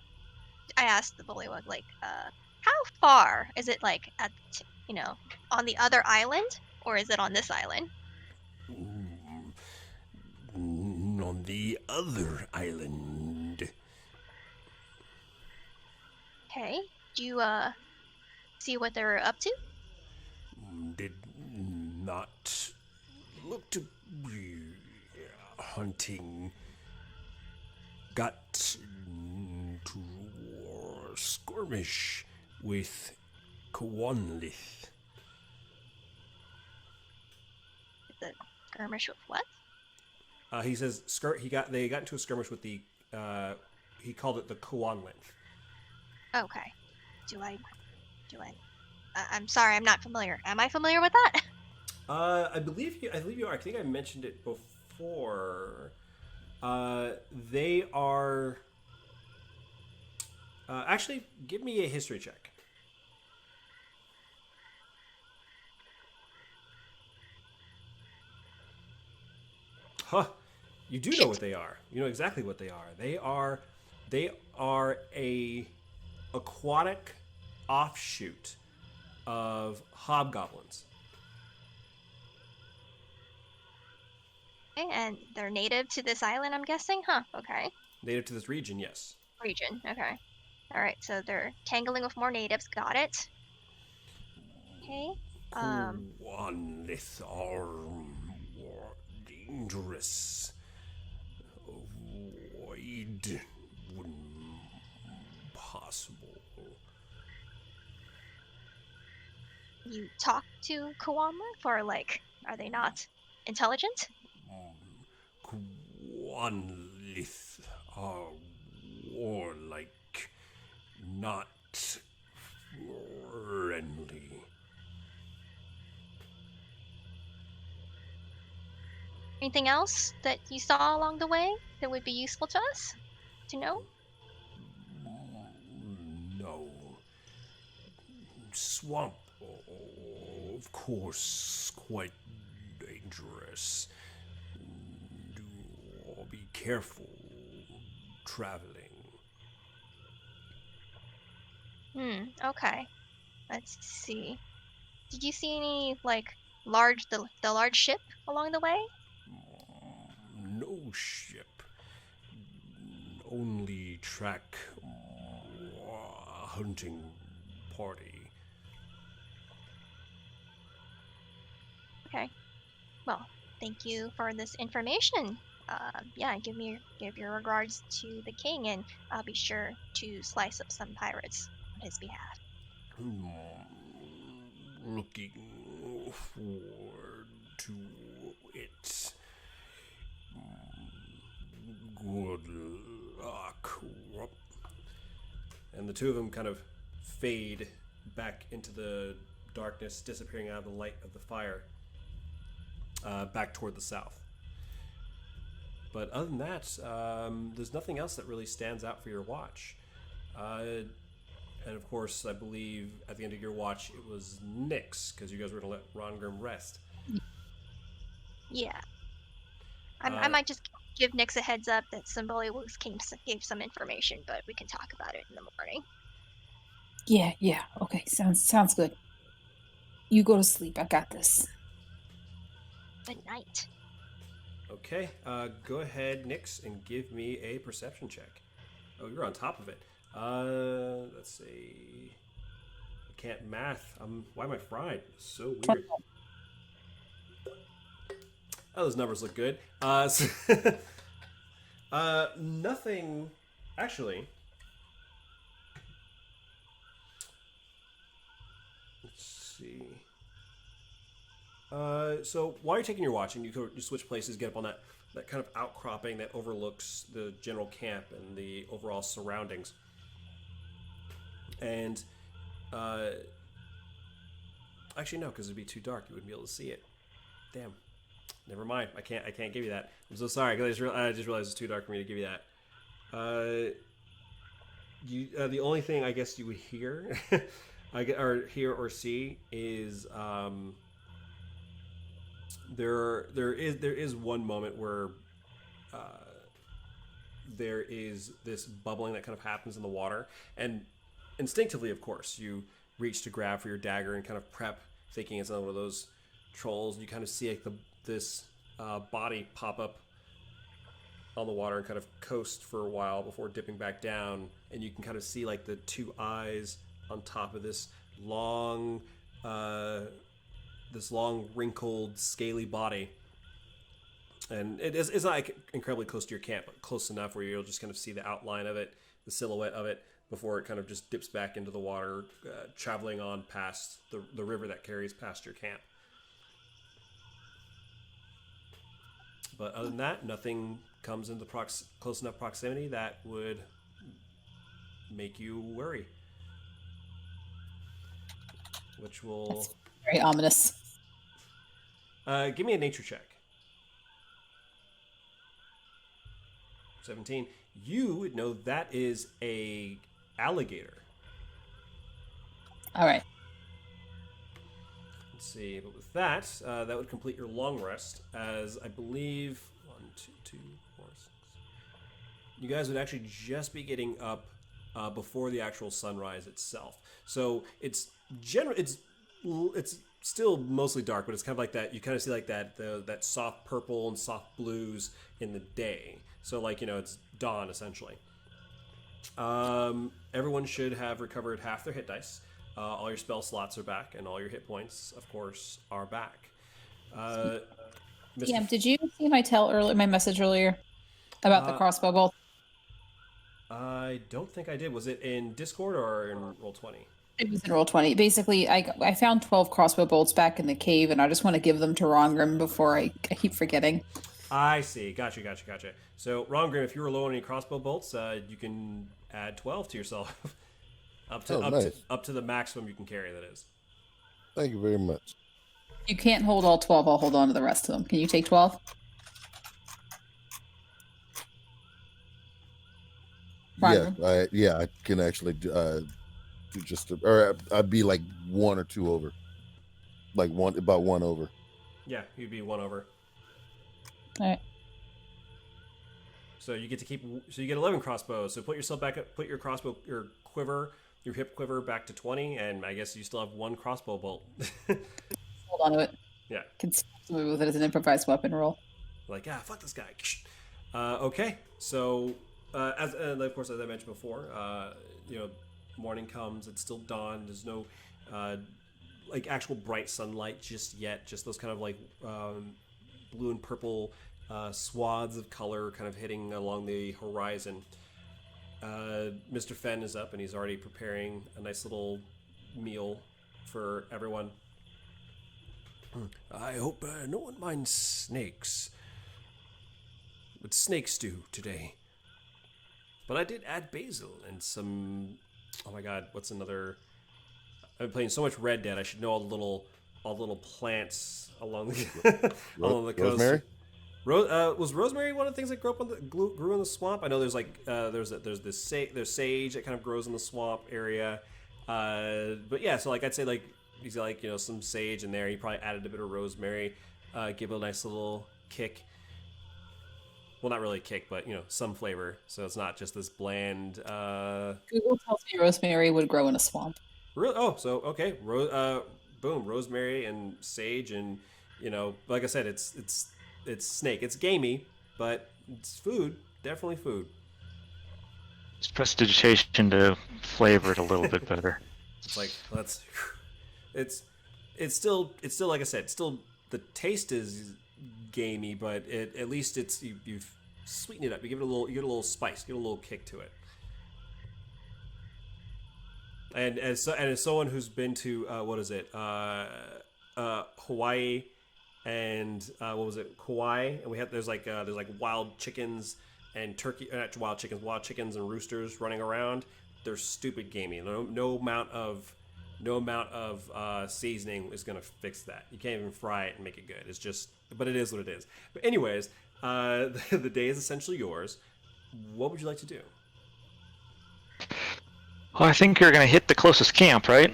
asked the bullywug, like, how far is it, like, on the other island, or is it on this island? On the other island. Okay, do you, see what they're up to? Did not look to be hunting. Got into skirmish with Kwanlith. The skirmish with what? He says they got into a skirmish with the he called it the Kwanlith. Okay. I'm sorry, I'm not familiar. Am I familiar with that? I believe you are. I think I mentioned it before. They are. Actually, give me a history check. Huh. You do know what they are. You know exactly what they are. They are a aquatic offshoot of hobgoblins. Okay, and they're native to this island, I'm guessing? Huh, okay. Native to this region, yes. Region, okay. Alright, so they're tangling with more natives, got it. Okay, Kwanlith are more dangerous. Avoid when possible. you talk to Kwanlith, or, like, are they not intelligent? Kwanlith are warlike, not friendly. Anything else that you saw along the way that would be useful to us to know? No. swamp, of course, quite dangerous. Do be careful traveling. Okay. Let's see. Did you see any the large ship along the way? No ship. Only track hunting party. Okay. Well, thank you for this information. Yeah, give your regards to the king, and I'll be sure to slice up some pirates on his behalf. Looking forward to it. Good luck. And the two of them kind of fade back into the darkness, disappearing out of the light of the fire, back toward the south. But other than that, there's nothing else that really stands out for your watch. And of course, I believe at the end of your watch, it was Nyx, because you guys were going to let Rongrim rest. Yeah. I might just give Nyx a heads up that some Bullywugs gave some information, but we can talk about it in the morning. Yeah. Okay, sounds good. You go to sleep. I got this. Good night. Okay, go ahead, Nyx, and give me a perception check. Oh, you're on top of it. Let's see. I can't math. Why am I fried? So weird. Oh, those numbers look good. Nothing. Actually, let's see. So while you're taking your watch, and you switch places, get up on that kind of outcropping that overlooks the general camp and the overall surroundings. And actually no, because it'd be too dark. You wouldn't be able to see it. Damn. Never mind. I can't give you that. I'm so sorry. Because I just realized it's too dark for me to give you that. The only thing I guess you would hear, or hear or see is there is one moment where there is this bubbling that kind of happens in the water, and instinctively, of course, you reach to grab for your dagger and kind of prep, thinking it's another one of those trolls. And you kind of see like this body pop up on the water and kind of coast for a while before dipping back down, and you can kind of see like the two eyes on top of this long wrinkled scaly body. And it's not like incredibly close to your camp, but close enough where you'll just kind of see the outline of it, the silhouette of it, before it kind of just dips back into the water, traveling on past the river that carries past your camp. But other than that, nothing comes into close enough proximity that would make you worry. Which will... That's very ominous. Give me a nature check. 17. You would know that is a alligator. All right. Let's see. But with that, that would complete your long rest, as I believe 1, 2, 3, 4, 6. You guys would actually just be getting up before the actual sunrise itself. So it's still mostly dark, but it's kind of like that. You kind of see like that soft purple and soft blues in the day. So like, it's dawn essentially. Everyone should have recovered half their hit dice. All your spell slots are back, and all your hit points, of course, are back. Yeah, did you see my message earlier about the crossbow bolt? I don't think I did. Was it in Discord or in Roll20? It was in Roll20. Basically, I found 12 crossbow bolts back in the cave, and I just want to give them to Rongrim before I keep forgetting. I see. Gotcha. So, Rongrim, if you were low on any crossbow bolts, you can add 12 to yourself. up to the maximum you can carry, that is. Thank you very much. You can't hold all 12. I'll hold on to the rest of them. Can you take 12? Yeah, I can actually or I'd be like 1 or 2 over, like about 1 over. Yeah, you'd be 1 over. All right. So you get to keep. So you get 11 crossbows. So put yourself back up. Put your crossbow, your hip quiver back to 20, and I guess you still have 1 crossbow bolt. Hold on to it. Yeah. Can move with it as an improvised weapon roll. Like, fuck this guy. Okay. So, as of course, as I mentioned before, morning comes. It's still dawn. There's no like actual bright sunlight just yet. Just those kind of like blue and purple swaths of color kind of hitting along the horizon. Mr. Fenn is up and he's already preparing a nice little meal for everyone. I hope no one minds snakes. But snake stew today. But I did add basil and some. Oh my God, what's another? I've been playing so much Red Dead. I should know all the little plants along the along the coast. Rosemary. Was rosemary one of the things that grew in the swamp? I know there's like there's sage that kind of grows in the swamp area. But yeah, so like I'd say like he's got like some sage in there. He probably added a bit of rosemary, give it a nice little kick. Well, not really a kick, but some flavor. So it's not just this bland. Google tells me rosemary would grow in a swamp. Really? Oh, so okay. Boom, rosemary and sage, and like I said, it's snake. It's gamey, but it's food. Definitely food. It's prestidigitation to flavor it a little bit better. It's like it's still like I said, still the taste is gamey, but at least it's you've sweetened it up. You give it a little spice, give it a little kick to it. And as someone who's been to Hawaii and what was it, Kauai, and there's like wild chickens and wild chickens and roosters running around. They're stupid gamey. No amount of seasoning is gonna fix that. You can't even fry it and make it good. It's just, but it is what it is. But anyways, the day is essentially yours. What would you like to do? Well, I think you're going to hit the closest camp, right?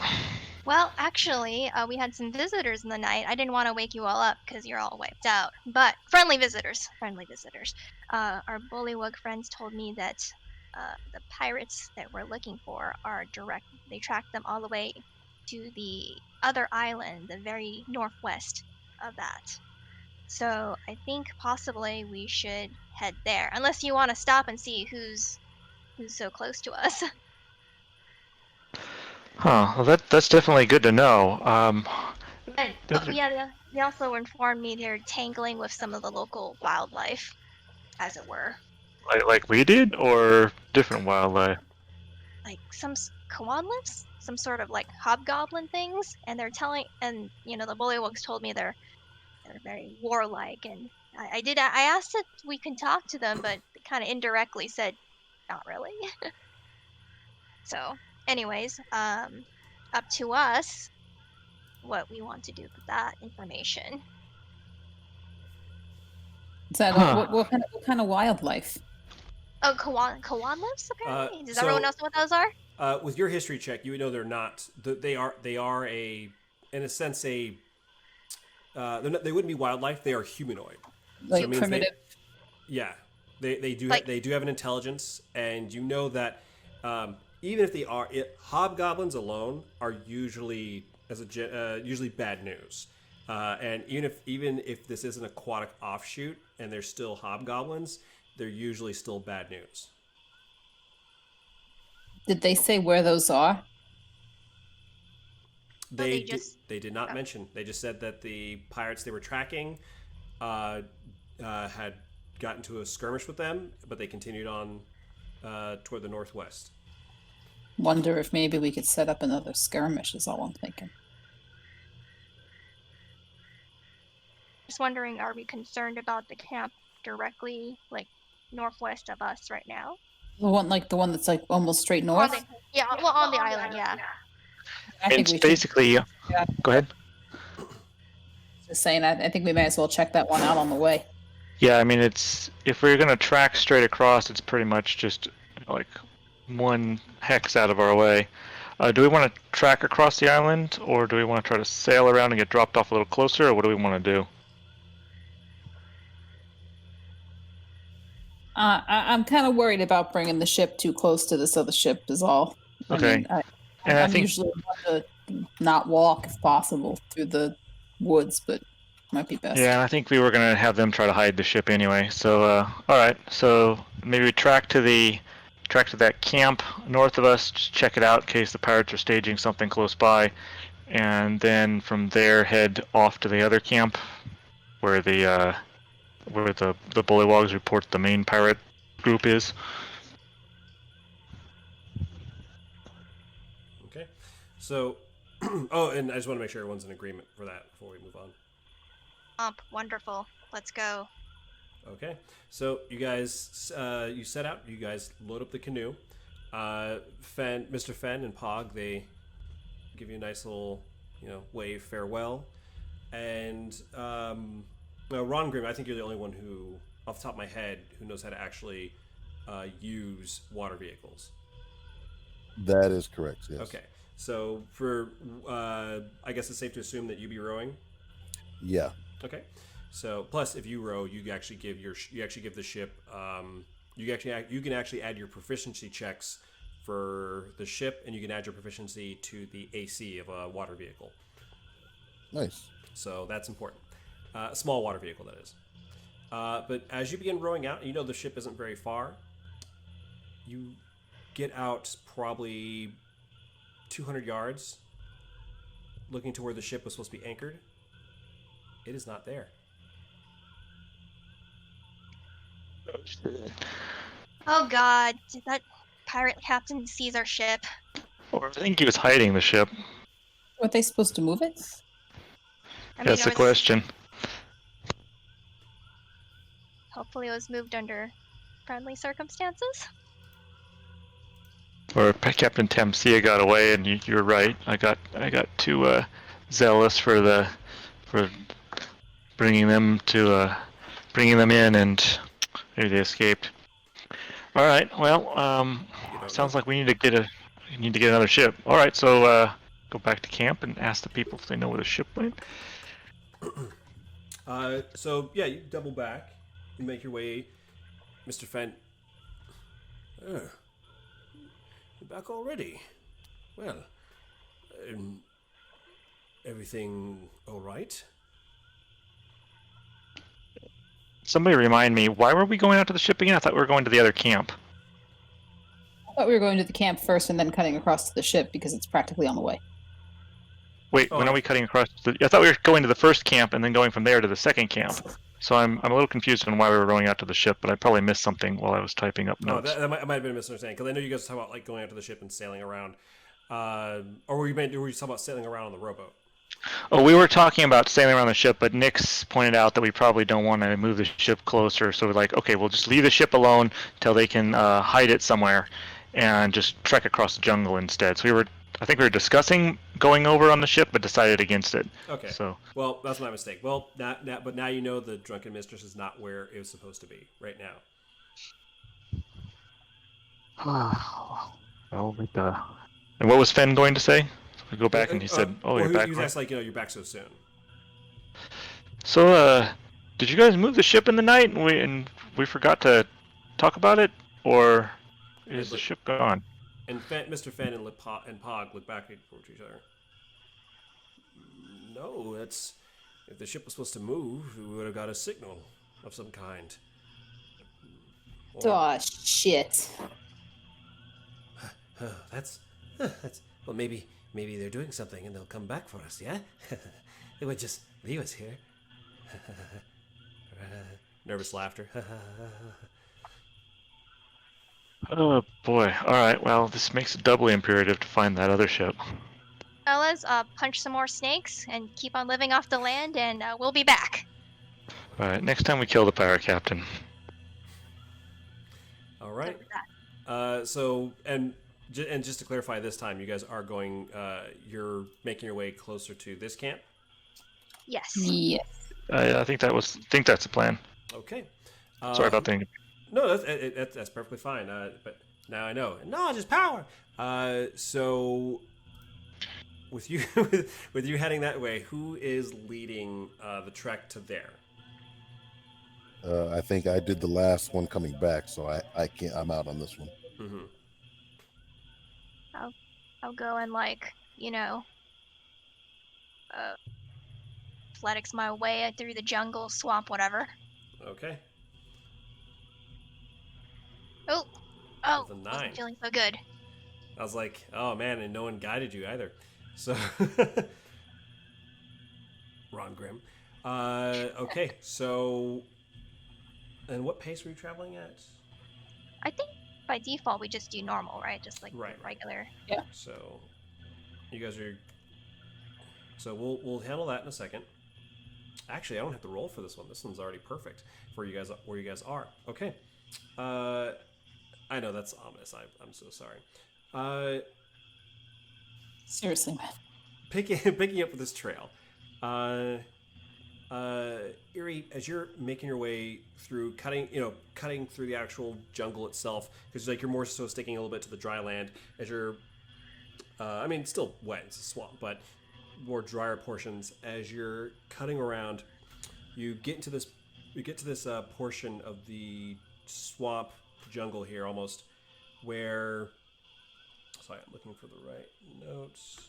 Well, actually, we had some visitors in the night. I didn't want to wake you all up because you're all wiped out. But friendly visitors. Our Bullywug friends told me that the pirates that we're looking for are direct. They tracked them all the way to the other island, the very northwest of that. So I think possibly we should head there, unless you want to stop and see who's so close to us. Huh. Well, that's definitely good to know. They also informed me they're tangling with some of the local wildlife, as it were. Like we did, or different wildlife? Like some koanlifs, some sort of like hobgoblin things, and they're telling, and the Bullywugs told me they're very warlike, and I asked if we can talk to them, but they kind of indirectly said, not really. So, anyways, up to us what we want to do with that information. Is that what kind of wildlife? Oh, koanlifs apparently. Does everyone know what those are? With your history check, you would know they're not. They are a, in a sense, they wouldn't be wildlife. They are humanoid. Like so it means primitive. They do Like- they do have an intelligence, and you know that even if they are hobgoblins alone are usually usually bad news. And even if this is an aquatic offshoot and they're still hobgoblins, they're usually still bad news. Did they say where those are? They did not mention. They just said that the pirates they were tracking had gotten to a skirmish with them, but they continued on toward the northwest. Wonder if maybe we could set up another skirmish is all I'm thinking. Just wondering, are we concerned about the camp directly, like northwest of us right now? The one that's like almost straight north? On the island, yeah. I think It's we should, basically. Go ahead. just saying, I think we may as well check that one out on the way. Yeah, I mean, if we're gonna track straight across, it's pretty much just like one hex out of our way. Do we want to track across the island, or do we want to try to sail around and get dropped off a little closer, or what do we want to do? I'm kind of worried about bringing the ship too close to this other ship. Is all. Okay. I mean, And I I'm think usually one to not walk if possible through the woods, but might be best. Yeah, I think we were gonna have them try to hide the ship anyway. So, all right. So maybe we track to that camp north of us. Just check it out in case the pirates are staging something close by, and then from there head off to the other camp, where the Bullywugs report the main pirate group is. Okay. So, oh, and I just want to make sure everyone's in agreement for that before we move on. Wonderful. Let's go. Okay, so you guys, you set out. You guys load up the canoe. Mr. Fenn and Pog, they give you a nice little, wave farewell. And Ron Grimm, I think you're the only one who, off the top of my head, who knows how to actually use water vehicles. That is correct. Yes. Okay, so for I guess it's safe to assume that you be rowing. Yeah. Okay, so plus if you row, you actually give the ship you can actually add your proficiency checks for the ship, and you can add your proficiency to the AC of a water vehicle. Nice. So that's important. A small water vehicle, that is. But as you begin rowing out, the ship isn't very far. You get out probably 200 yards, looking to where the ship was supposed to be anchored. It is not there. Oh God! Did that pirate captain seize our ship? Or I think he was hiding the ship. Were they supposed to move it? That's the question. Hopefully, it was moved under friendly circumstances. Or Captain Tamcia got away, and you're right. I got too zealous for bringing them in, and maybe they escaped. All right. Well, sounds like we need to get another ship. All right. So go back to camp and ask the people if they know where the ship went. So yeah, you double back. You make your way, Mr. Fenn. You're back already. Well, everything all right? Somebody remind me, why were we going out to the ship again? I thought we were going to the other camp. I thought we were going to the camp first and then cutting across to the ship because it's practically on the way. Wait, when are we cutting across? I thought we were going to the first camp and then going from there to the second camp. So I'm a little confused on why we were rowing out to the ship, but I probably missed something while I was typing up notes. That might have been a misunderstanding, because I know you guys were talking about going out to the ship and sailing around. Or were you talking about sailing around on the rowboat? Oh, we were talking about sailing around the ship, but Nyx pointed out that we probably don't want to move the ship closer, so we're like, okay, we'll just leave the ship alone till they can hide it somewhere and just trek across the jungle instead. So I think we were discussing going over on the ship, but decided against it. Okay. So, well, that's my mistake. Well, but now you know the Drunken Mistress is not where it was supposed to be right now. And what was Fenn going to say? We go back and he said, you're back. He was asked, you're back so soon. So, did you guys move the ship in the night and we forgot to talk about it? Or is the ship gone? And Mr. Fenn and Pog look back towards each other. No, if the ship was supposed to move, we would have got a signal of some kind. Oh, shit. That's well, maybe they're doing something and they'll come back for us, yeah? They would just leave us here. Nervous laughter. Oh boy. Alright, well, this makes it doubly imperative to find that other ship. Fellas, punch some more snakes and keep on living off the land, and we'll be back. Alright, next time we kill the pirate captain. Alright. And just to clarify, this time you guys are going, you're making your way closer to this camp? Yes. Yes. I think that's the plan. Okay. Sorry about the... No, that's perfectly fine. But Now I know. Knowledge is power. So with you with you heading that way, who is leading the trek to there? I think I did the last one coming back, so I can't. I'm out on this one. Mm-hmm. I'll go and athletics my way through the jungle, swamp, whatever. Okay. Oh, With a 9. wasn't feeling so good. I was like, oh man, and no one guided you either. So, Ron Grimm. Okay, so, and what pace were you traveling at? I think by default we just do normal, right? Just like Right. regular. Yeah. So, you guys are. So we'll handle that in a second. Actually, I don't have to roll for this one. This one's already perfect for you guys where you guys are. Okay. I know that's ominous. I'm so sorry. Seriously, man. Picking up this trail. Eerie, as you're making your way through, cutting through the actual jungle itself, because like you're more so sticking a little bit to the dry land. As you're, I mean, it's still wet, it's a swamp, but more drier portions. As you're cutting around, you get to this portion of the swamp jungle here, almost where. Sorry, I'm looking for the right notes.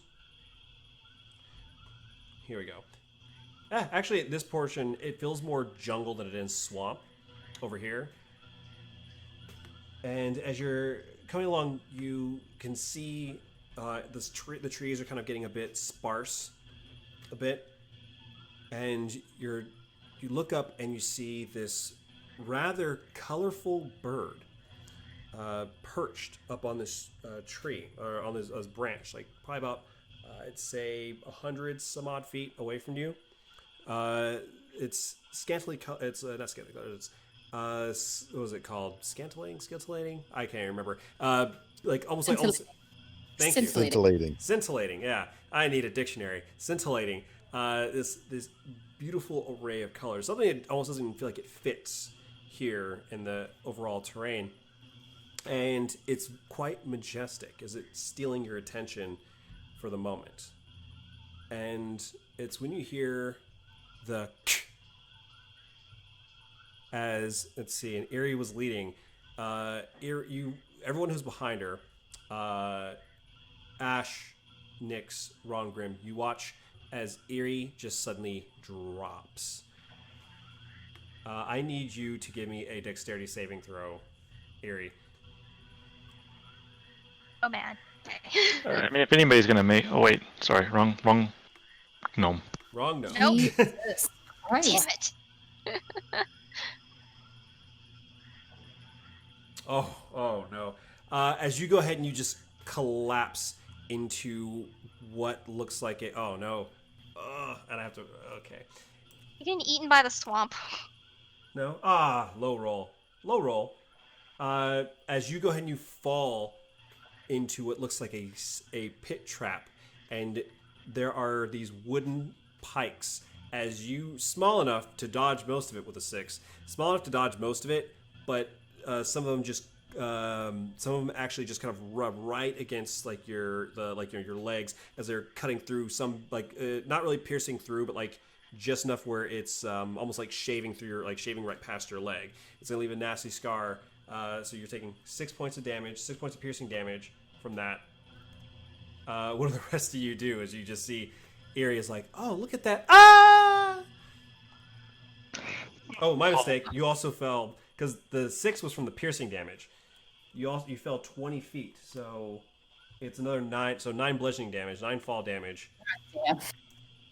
Here we go. Actually, at this portion, it feels more jungle than it is swamp over here. And as you're coming along, you can see the trees are kind of getting a bit sparse, a bit. And you look up and you see this rather colorful bird perched up on this tree, or on this branch, like probably about, I'd say, 100 some odd feet away from you. It's scantily. It's not scantily colored. It's what was it called? Scintillating. I can't remember. Like almost like almost. Thank you. Scintillating. Scintillating. Yeah, I need a dictionary. Scintillating. This beautiful array of colors. Something that almost doesn't even feel like it fits here in the overall terrain, and it's quite majestic as it's stealing your attention for the moment. And it's when you hear the as let's see, and Eerie was leading. Everyone who's behind her, Ash, Nyx, Ron Grimm, you watch as Eerie just suddenly drops. I need you to give me a dexterity saving throw, Eerie. Oh man. I mean, if anybody's gonna make. Oh wait, sorry, wrong gnome. Wrong no. Nope. Jesus Christ. Damn it. Oh no. As you go ahead and you just collapse into what looks like a. Oh no. And I have to. Okay. You're getting eaten by the swamp. No. Low roll. As you go ahead and you fall into what looks like a pit trap, and there are these wooden pikes. As you small enough to dodge most of it with a 6, small enough to dodge most of it, but some of them actually just kind of rub right against like your legs as they're cutting through. Some not really piercing through, but like just enough where it's almost like shaving right past your leg. It's gonna leave a nasty scar. So you're taking 6 points of damage, 6 points of piercing damage from that. What do the rest of you do as you just see Eerie is like, oh, look at that. Oh, my mistake. You also fell, because the 6 was from the piercing damage. You fell 20 feet, so it's another 9. So 9 bludgeoning damage, 9 fall damage. Yeah.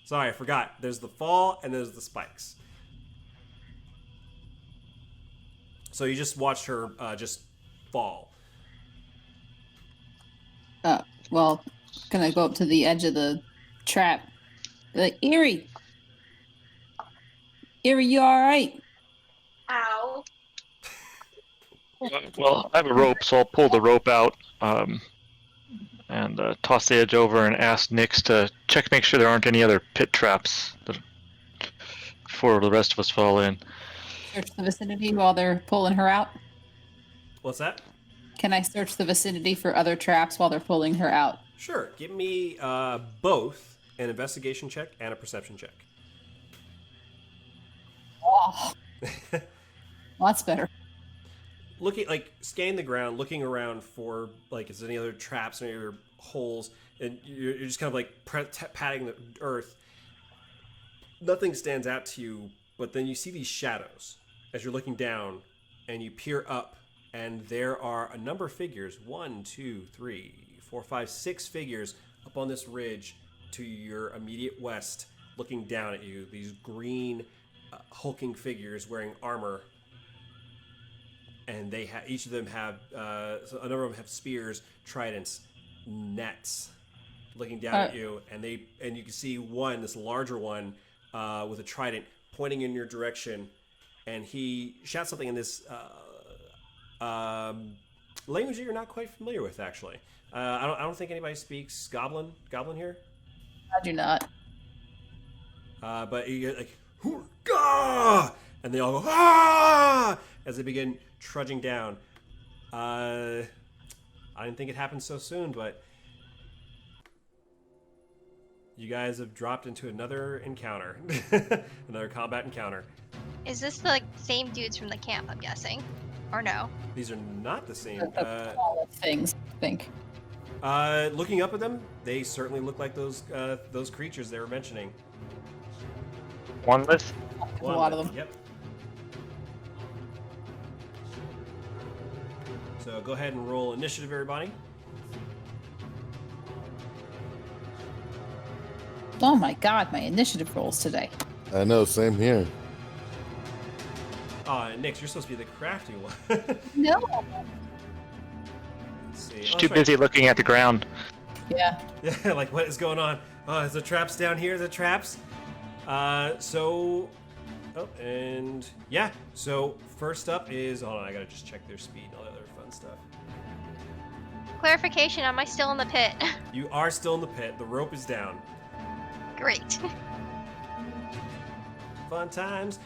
Sorry, I forgot. There's the fall and there's the spikes. So you just watched her just fall. Well, can I go up to the edge of the trap? Be like, Eerie, you all right? Ow. Well, I have a rope, so I'll pull the rope out and toss the edge over and ask Nyx to make sure there aren't any other pit traps before the rest of us fall in. Search the vicinity while they're pulling her out. What's that? Can I search the vicinity for other traps while they're pulling her out? Sure. Give me both an investigation check and a perception check. Oh. Well, that's better. Looking, like, scanning the ground, looking around for, like, is there any other traps, any other holes, and you're just kind of, like, patting the earth. Nothing stands out to you, but then you see these shadows as you're looking down, and you peer up, and there are a number of figures, 1, 2, 3, 4, 5, 6 figures up on this ridge to your immediate west, looking down at you. These green, hulking figures wearing armor. And they each of them have so a number of them have spears, tridents, nets, looking down at you, and you can see this larger one with a trident pointing in your direction, and he shouts something in this language that you're not quite familiar with, actually. I don't think anybody speaks Goblin here. I do not. But you get like "Hoorgah!" and they all go "Ah!" as they begin trudging down. I didn't think it happened so soon, but you guys have dropped into another encounter, another combat encounter. Is this the same dudes from the camp? I'm guessing, or no? These are not the same. All things, I think. Looking up at them, they certainly look like those creatures they were mentioning. One list. A lot of them. Yep. So go ahead and roll initiative, everybody. Oh my god, my initiative rolls today. I know, same here. Nix, you're supposed to be the crafty one. No. Let's see. She's too busy looking at the ground. Yeah. Yeah, like what is going on? Oh, is there traps down here? Is there traps? So first up is, hold on, I gotta just check their speed and all the other fun stuff. Clarification: am I still in the pit? You are still in the pit. The rope is down. Great. Fun times.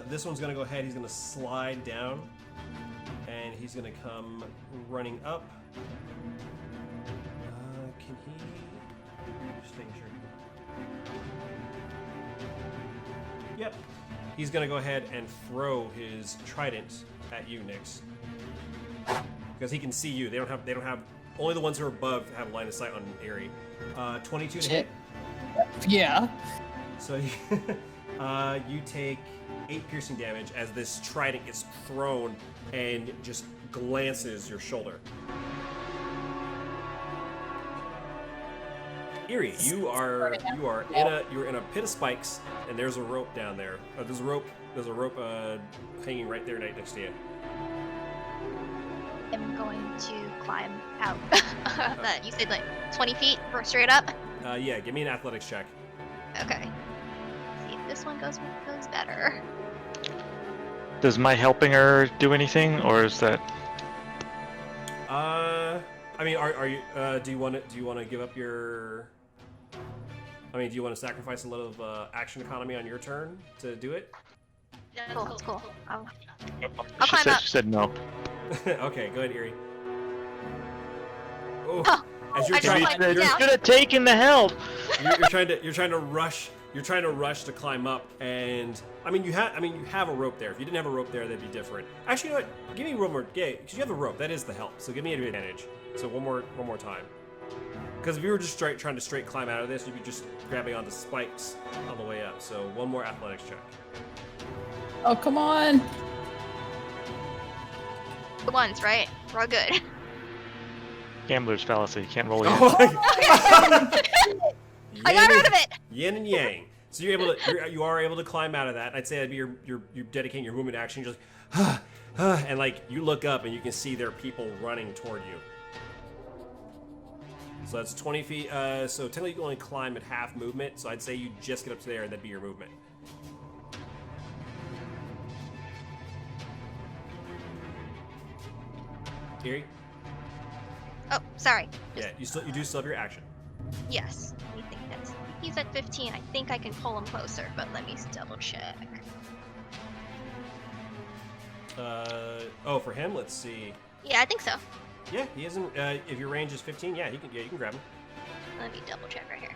This one's gonna go ahead. He's gonna slide down, and he's gonna come running up. Can he? Just making sure. Yep. He's gonna go ahead and throw his trident at you, Nix, because he can see you. They don't have. Only the ones who are above have line of sight on Eerie. 22 to hit. Yeah. So you take 8 piercing damage as this trident gets thrown and just glances your shoulder. Eerie, you're in a pit of spikes, and there's a rope down there. There's a rope hanging right there next to you. I'm going to climb out. You said like 20 feet straight up? Yeah, give me an athletics check. Okay. See if this one goes better. Does my helping her do anything, or is that? I mean, are you? Do you want to give up your? I mean, do you want to sacrifice a little of action economy on your turn to do it? Cool, that's cool. I'll She climb up. said no. Okay, go ahead, Eerie. Oh, Oh, as you're I just trying, climbed you're, down. Should have taken the help. you're trying to rush. You're trying to rush to climb up, and you have a rope there. If you didn't have a rope there, that'd be different. Actually, you know what? Give me one more. Yeah, because you have the rope. That is the help. So give me an advantage. So one more time. Because if you were just trying to straight climb out of this, you'd be just grabbing onto spikes on the way up. So one more athletics check. Oh, come on. The ones, right? We're all good. Gambler's fallacy. Can't roll yet. I got rid of it. Yin and yang. So you are able to climb out of that. I'd say that'd be you're dedicating your movement action. You're just and like you look up and you can see there are people running toward you. So that's 20 feet. So technically you can only climb at half movement. So I'd say you just get up to there and that'd be your movement. Eerie? Oh, sorry. Yeah, you do still have your action. Yes. I think he's at 15. I think I can pull him closer, but let me double check. For him, let's see. Yeah, I think so. Yeah, he isn't. If your range is 15, yeah, you can grab him. Let me double check right here.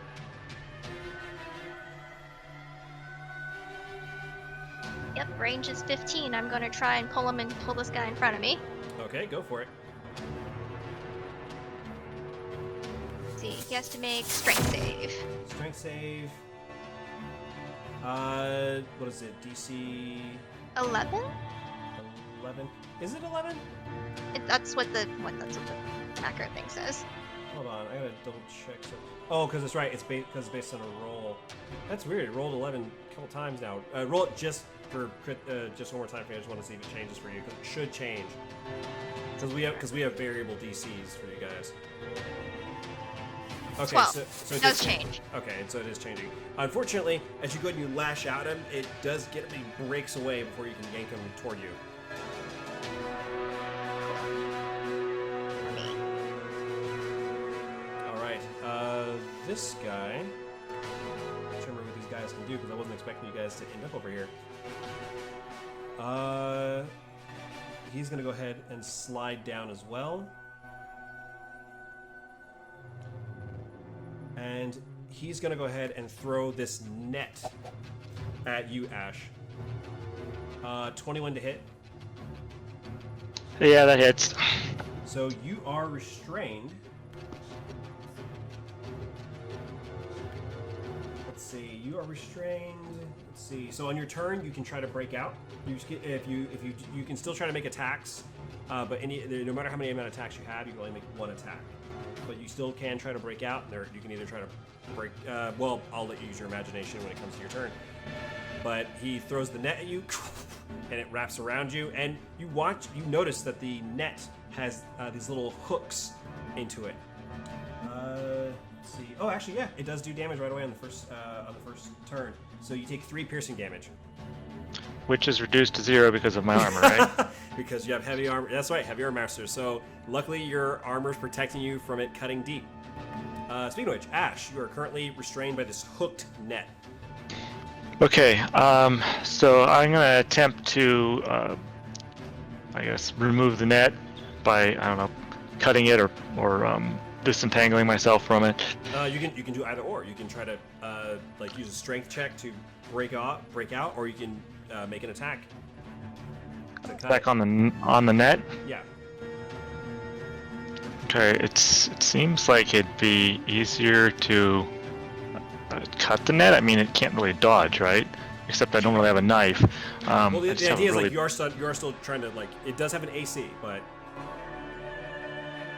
Yep, range is 15. I'm gonna try and pull this guy in front of me. Okay, go for it. Let's see, he has to make strength save. Strength save. What is it? DC 11? 11. Is it 11? That's what the macro thing says. Hold on, I gotta double check. Oh, because it's right. It's based on a roll. That's weird. It rolled 11 a couple times now. Roll it just for just one more time for me. I just want to see if it changes for you, because it should change. Because we have variable DCs for you guys. Okay, 12. so it does change. Okay, and so it is changing. Unfortunately, as you go and you lash out at him, it does get he breaks away before you can yank him toward you. All right, this guy. I'm not sure what these guys can do because I wasn't expecting you guys to end up over here. He's gonna go ahead and slide down as well. And he's going to go ahead and throw this net at you, Ash. 21 to hit. Yeah, that hits. So you are restrained. Let's see. You are restrained. Let's see. So on your turn, you can try to break out. You can still try to make attacks, but no matter how many amount of attacks you have, you can only make one attack. But you still can try to break out. Or you can either try to break. Well, I'll let you use your imagination when it comes to your turn. But he throws the net at you, and it wraps around you. And you notice that the net has these little hooks into it. Let's see. Oh, actually, yeah, it does do damage right away on the first turn. So you take 3 piercing damage. Which is reduced to 0 because of my armor, right? Because you have heavy armor. That's right, heavy armor master. So luckily your armor is protecting you from it cutting deep. Speaking of which, Ash, you are currently restrained by this hooked net. Okay, so I'm gonna attempt to, I guess, remove the net by, I don't know, cutting it or disentangling myself from it. You can do either or. You can try to use a strength check to break out, or you can make an attack. Back on the net. Yeah. Okay, it seems like it'd be easier to cut the net. I mean, it can't really dodge, right? Except I don't really have a knife. Well, the idea is like you are still trying to it does have an AC, but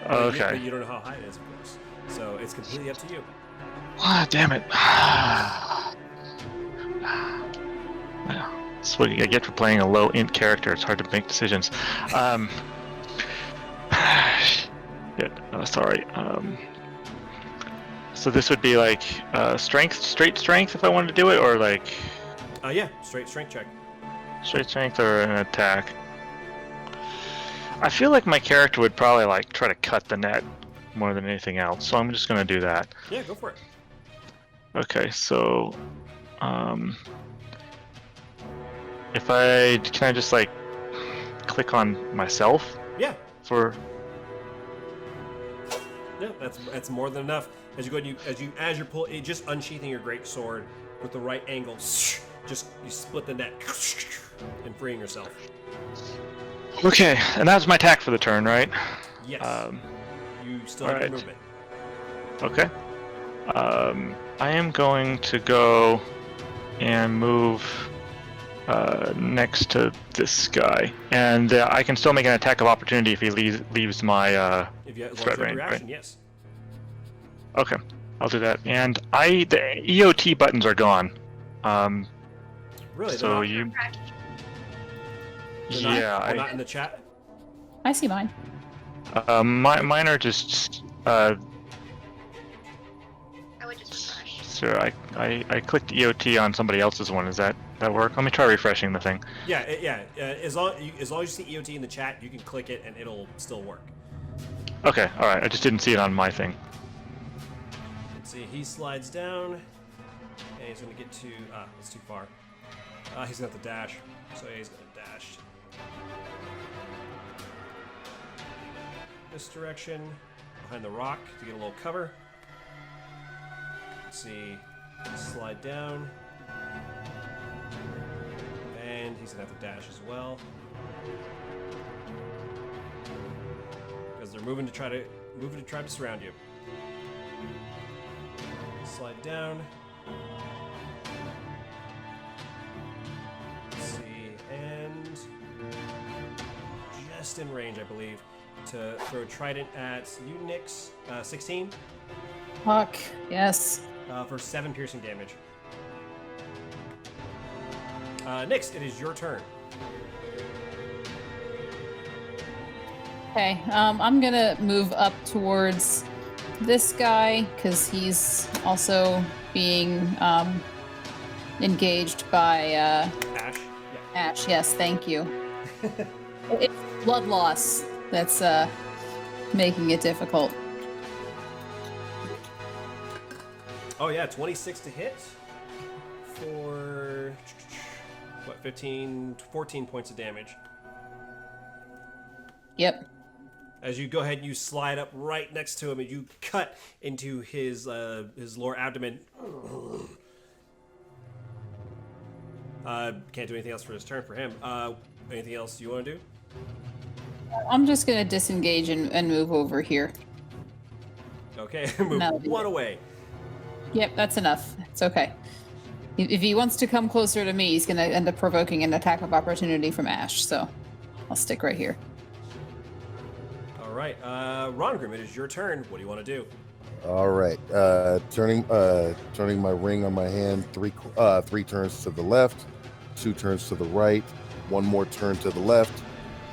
okay. But you don't know how high it is, of course. So it's completely up to you. Ah, damn it. That's what I get for playing a low int character. It's hard to make decisions. Sorry. So this would be like straight strength if I wanted to do it, or like. Yeah, straight strength check. Straight strength or an attack. I feel like my character would probably like try to cut the net more than anything else, so I'm just gonna do that. Yeah, go for it. Okay, so can I just like click on myself? Yeah. For Yeah, that's more than enough. As you go and as you're pulling, just unsheathing your great sword with the right angle, just you split the net and freeing yourself. Okay, and that was my attack for the turn, right? Yes. You still have your movement. Okay. I am going to go and move next to this guy, and I can still make an attack of opportunity if he leaves my threat range. Reaction, right? yes. Okay, I'll do that. And the EOT buttons are gone. Really? So you. They're not in the chat. I see mine. Mine are just. I would just refresh. Sure, I clicked EOT on somebody else's one. Does that work? Let me try refreshing the thing. Yeah. As long as you see EOT in the chat, you can click it and it'll still work. Okay, all right. I just didn't see it on my thing. Let's see. He slides down, and he's gonna get to. It's too far. He's gonna have to dash. So he's gonna dash. this direction, behind the rock to get a little cover. Let's see. Slide down. And he's gonna have to dash as well. Because they're moving to try to surround you. Slide down. Let's see, and just in range, I believe, to throw Trident at you, Nyx. 16. Fuck. Yes. For 7 piercing damage. Nyx, it is your turn. Okay. I'm gonna move up towards this guy because he's also being engaged by Ash. Yeah. Ash. Yes, thank you. It's blood loss that's making it difficult. Oh yeah, 26 to hit for what? 14 points of damage. Yep. As you go ahead and you slide up right next to him and you cut into his lower abdomen. Can't do anything else for his turn for him. Anything else you want to do? I'm just gonna disengage and move over here. Okay, move No. one away. Yep, that's enough. It's okay. If he wants to come closer to me, he's gonna end up provoking an attack of opportunity from Ash, so I'll stick right here. All right, Rongrim, it is your turn. What do you want to do? All right. Turning my ring on my hand 3 turns to the left, 2 turns to the right, 1 more turn to the left.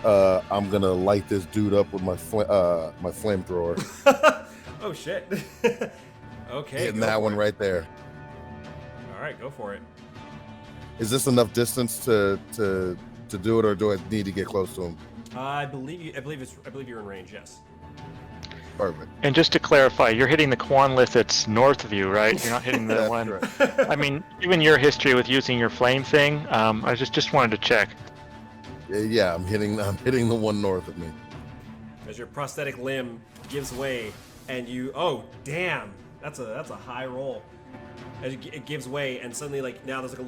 I'm gonna light this dude up with my flamethrower. Oh shit. Okay. Hitting go that for one it. right there. All right, go for it. Is this enough distance to do it, or do I need to get close to him? I believe you're in range. Yes. Perfect. And just to clarify, you're hitting the Quanlith that's north of you, right? You're not hitting the That's one. correct. I mean, given your history with using your flame thing, I just wanted to check. Yeah, I'm hitting the one north of me. As your prosthetic limb gives way, and you, oh damn, that's a high roll. As it gives way, and suddenly now there's like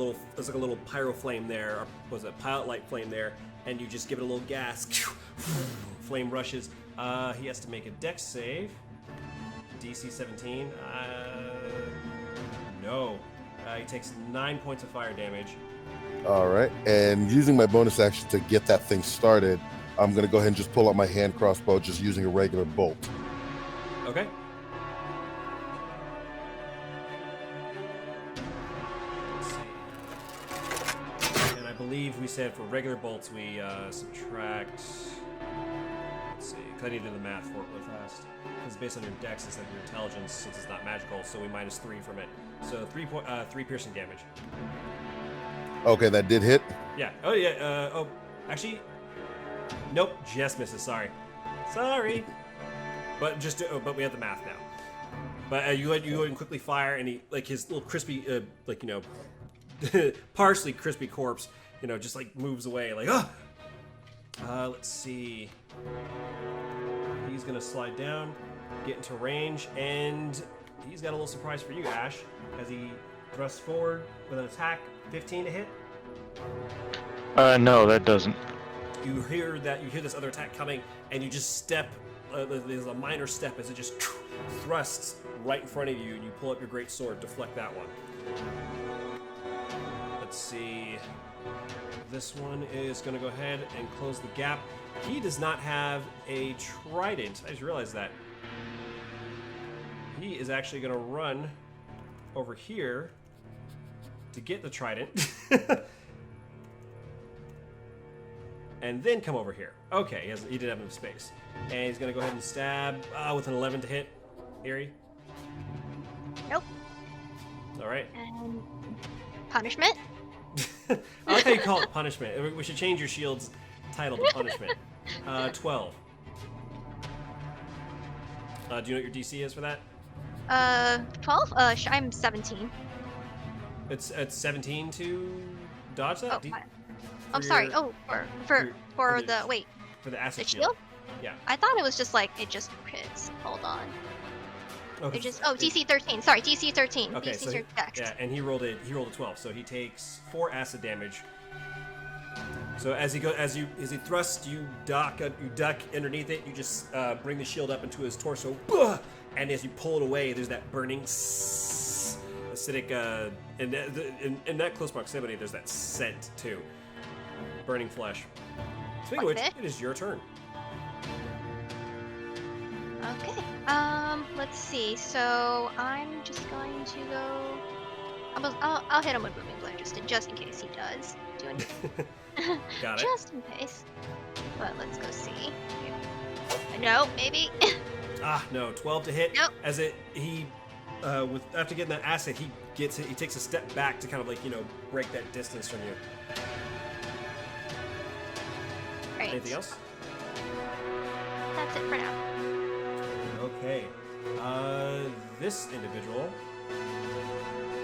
a little pyro flame there, or was it pilot light flame there, and you just give it a little gas. Flame rushes. He has to make a dex save. DC 17. No. He takes 9 points of fire damage. All right, and using my bonus action to get that thing started, I'm gonna go ahead and just pull out my hand crossbow, just using a regular bolt. Okay. Let's see. And I believe we said for regular bolts we subtract. Let's see, because I need to do the math for it really fast. Because based on your dex instead of your intelligence, since it's not magical, so we minus 3 from it. So 3 piercing damage. Okay, that did hit. Yeah. Oh yeah. Actually, nope. Just misses. Sorry. But but we have the math now. But you go ahead and quickly fire, and he his little crispy, partially crispy corpse, just moves away. Let's see. He's gonna slide down, get into range, and he's got a little surprise for you, Ash, as he thrusts forward with an attack. 15 to hit. No, that doesn't. You hear this other attack coming, and you just step. There's a minor step as it just thrusts right in front of you, and you pull up your great sword, deflect that one. Let's see. This one is going to go ahead and close the gap. He does not have a trident. I just realized that. He is actually going to run over here to get the trident. And then come over here. Okay, he did have enough space. And he's going to go ahead and stab with an 11 to hit. Eerie? Nope. All right. And punishment? I like how you call it punishment. We should change your shield's title to punishment. 12. Do you know what your DC is for that? 12? I'm 17. It's 17 to dodge that? Oh, I'm sorry. Oh, for for the the- wait. For the acid The shield. shield? Yeah. I thought it was just like it just hits. Hold on. Okay. It just DC 13. Sorry, DC 13. Okay, DC so he, text. yeah, and he rolled a 12, so he takes 4 acid damage. So as he thrusts, you duck underneath it. You just bring the shield up into his torso, and as you pull it away, there's that burning acidic. In that close proximity, there's that scent too, burning flesh. Speaking of which, it is your turn. Okay. Let's see. So I'm just going to go. I'll hit him with booming blow just in case he does do anything. Got it. Just in case. But let's go see. No, maybe. No, 12 to hit. Nope. As after getting that acid, he takes a step back to kind of break that distance from you. Right. Anything else? That's it for now. Okay. This individual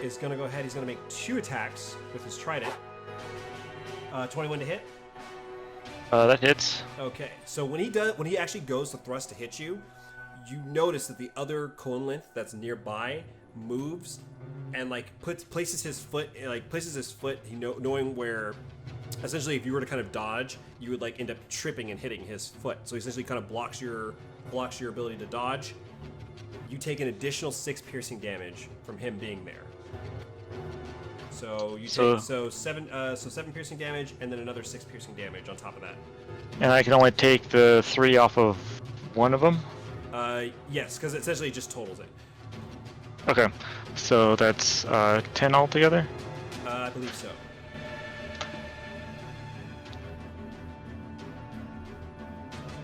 is going to go ahead. He's going to make 2 attacks with his trident. 21 to hit. That hits. Okay. So when he actually goes to thrust to hit you, you notice that the other cone length that's nearby moves and places his foot. Knowing where. Essentially, if you were to kind of dodge, you would end up tripping and hitting his foot. So he essentially kind of blocks your ability to dodge. You take an additional 6 piercing damage from him being there. So you take 7 piercing damage and then another 6 piercing damage on top of that. And I can only take the 3 off of one of them? Yes, because essentially it just totals it. Okay, so that's 10 altogether? I believe so.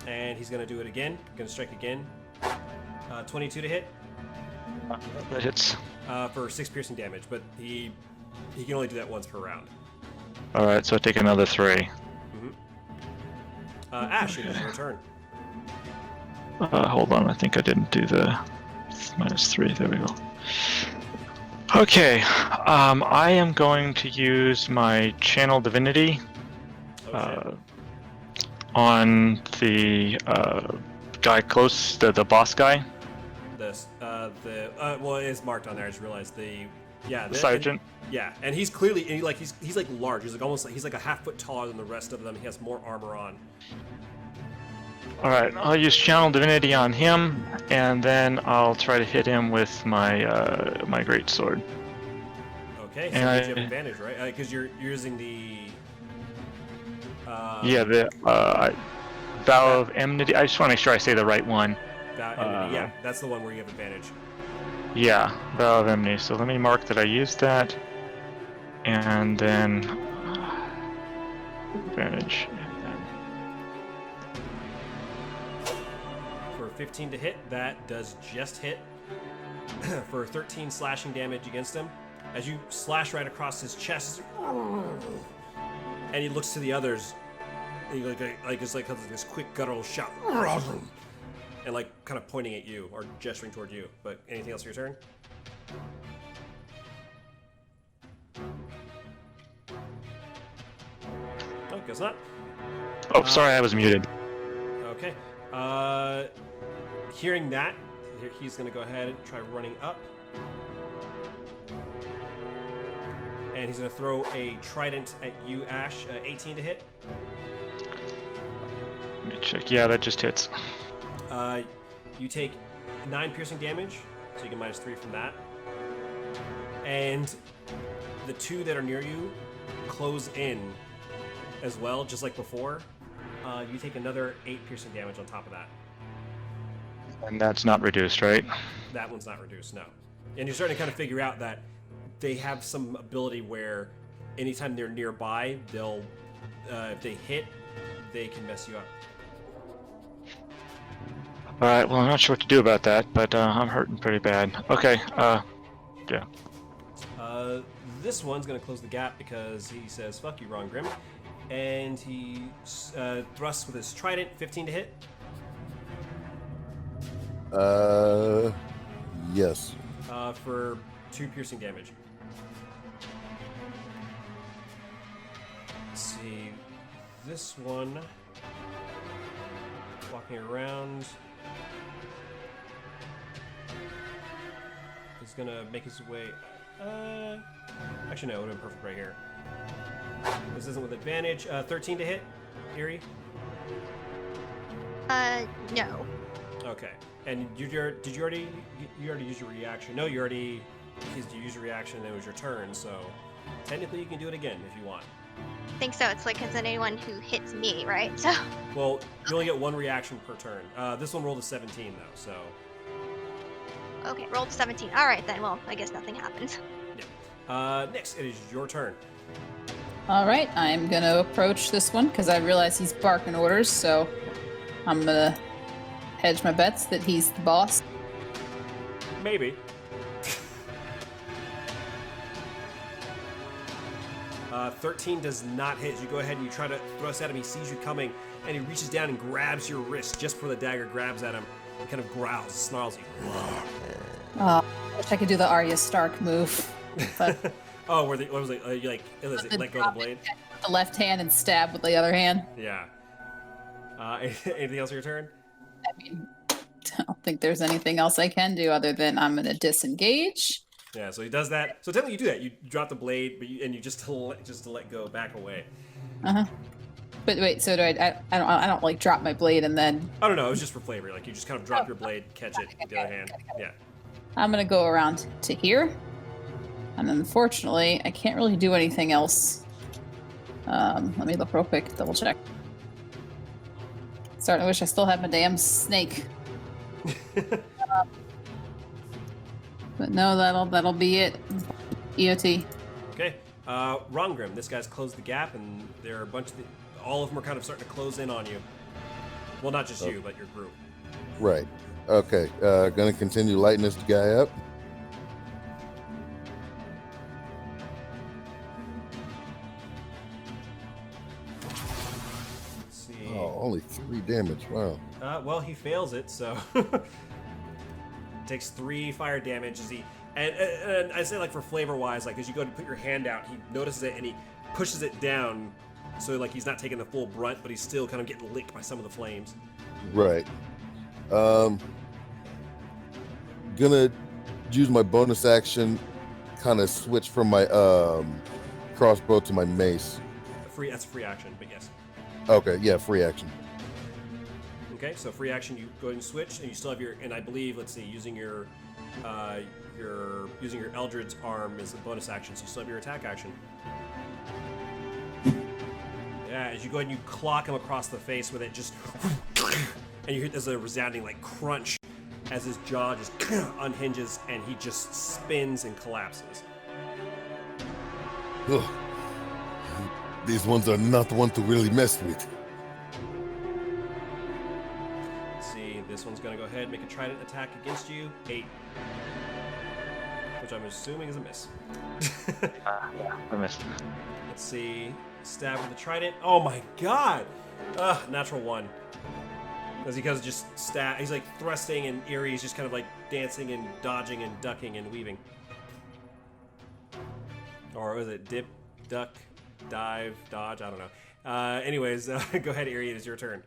And he's going to do it again. Going to strike again. 22 to hit. That hits. For 6 piercing damage, but he can only do that once per round. Alright, so I take another 3. Mm-hmm. Ash, it is your turn. Hold on, I think I didn't do the -3. There we go. Okay, I am going to use my Channel Divinity on the guy close, the boss guy. Well, it is marked on there. I just realized the sergeant. And he's clearly he's large. He's like a half foot taller than the rest of them. He has more armor on. All right, I'll use Channel Divinity on him, and then I'll try to hit him with my my great sword. Okay, so you have advantage, right? Because you're using the. Vow of Enmity. I just want to make sure I say the right one. Yeah, that's the one where you have advantage. Yeah, Vow of Enmity. So let me mark that I used that, and then advantage. For 15 to hit, that does just hit. For 13 slashing damage against him, as you slash right across his chest, and he looks to the others. And he it's like this quick guttural shout, and kind of pointing at you or gesturing toward you. But anything else for your turn? Oh, guess not. Oh, sorry, I was muted. Okay. Hearing that, he's gonna go ahead and try running up, and he's gonna throw a trident at you, Ash. 18 to hit. Let me check. Yeah, that just hits. You take 9 piercing damage, so you get -3 from that. And the 2 that are near you close in as well, just like before. You take another 8 piercing damage on top of that. And that's not reduced, right? That one's not reduced, no. And you're starting to kind of figure out that they have some ability where anytime they're nearby, they'll, if they hit, they can mess you up. Alright, well, I'm not sure what to do about that, but I'm hurting pretty bad. Okay, yeah. This one's going to close the gap because he says, fuck you, Ron Grimm. And he thrusts with his trident, 15 to hit. Yes. For 2 piercing damage. Let's see. This one walking around. He's gonna make his way. Actually, no, it would have been perfect right here. This isn't with advantage. 13 to hit, Eerie. No. Okay. And did you already use your reaction? No, you already used your reaction. And it was your turn. So technically, you can do it again if you want. I think so. It's like because anyone who hits me, right? So. Well, you only get one reaction per turn. This one rolled a 17 though, so. Okay, rolled 17. All right then. Well, I guess nothing happens. Yeah. Next, it is your turn. All right, I'm gonna approach this one because I realize he's barking orders, so I'm gonna hedge my bets that he's the boss. Maybe. 13 does not hit. You go ahead and you try to thrust at him. He sees you coming, and he reaches down and grabs your wrist just before the dagger grabs at him. He kind of growls, snarls you. I wish I could do the Arya Stark move. But Oh, what was it? You let go of the blade? with the left hand and stab with the other hand. Yeah. Anything else on your turn? I mean, I don't think there's anything else I can do other than I'm gonna disengage. Yeah, so he does that. So technically, you do that. You drop the blade, but you just to let go, back away. But wait, so do I don't like drop my blade and then. I don't know. It was just for flavor. Like you just kind of drop your blade, catch it with the other hand. Yeah. I'm gonna go around to here, and unfortunately, I can't really do anything else. Let me look real quick, double check. Starting to wish I still had my damn snake. But no, that'll be it. EOT. Okay. Rongrim, this guy's closed the gap, and there are a bunch of all of them are kind of starting to close in on you. Well, not just you, but your group. Right. Okay. Gonna continue lighting this guy up. Let's see. Oh, only 3 damage. Wow. Well, he fails it, so takes 3 fire damage as he. And I say, like, for flavor wise, like as you go to put your hand out, he notices it and he pushes it down, so like he's not taking the full brunt, but he's still kind of getting licked by some of the flames. Right. Gonna use my bonus action, kind of switch from my crossbow to my mace. That's free action, but yes. Okay, yeah, free action. Okay, so free action, you go ahead and switch, and you still have your, and I believe, let's see, using your Eldred's arm is a bonus action, so you still have your attack action. Yeah, as you go ahead and you clock him across the face with it, just, and you hear there's a resounding like crunch as his jaw just unhinges and he just spins and collapses. Ugh. These ones are not one to really mess with. Let's see, this one's gonna go ahead and make a trident attack against you. 8. Which I'm assuming is a miss. Yeah, I missed. Let's see. Stab with the trident. Oh my god! Natural 1. As he goes just stab. He's like thrusting, and Eerie's just kind of like dancing and dodging and ducking and weaving. Or was it dip, duck, dive, dodge? I don't know. Anyways, go ahead, Eerie. It is your turn.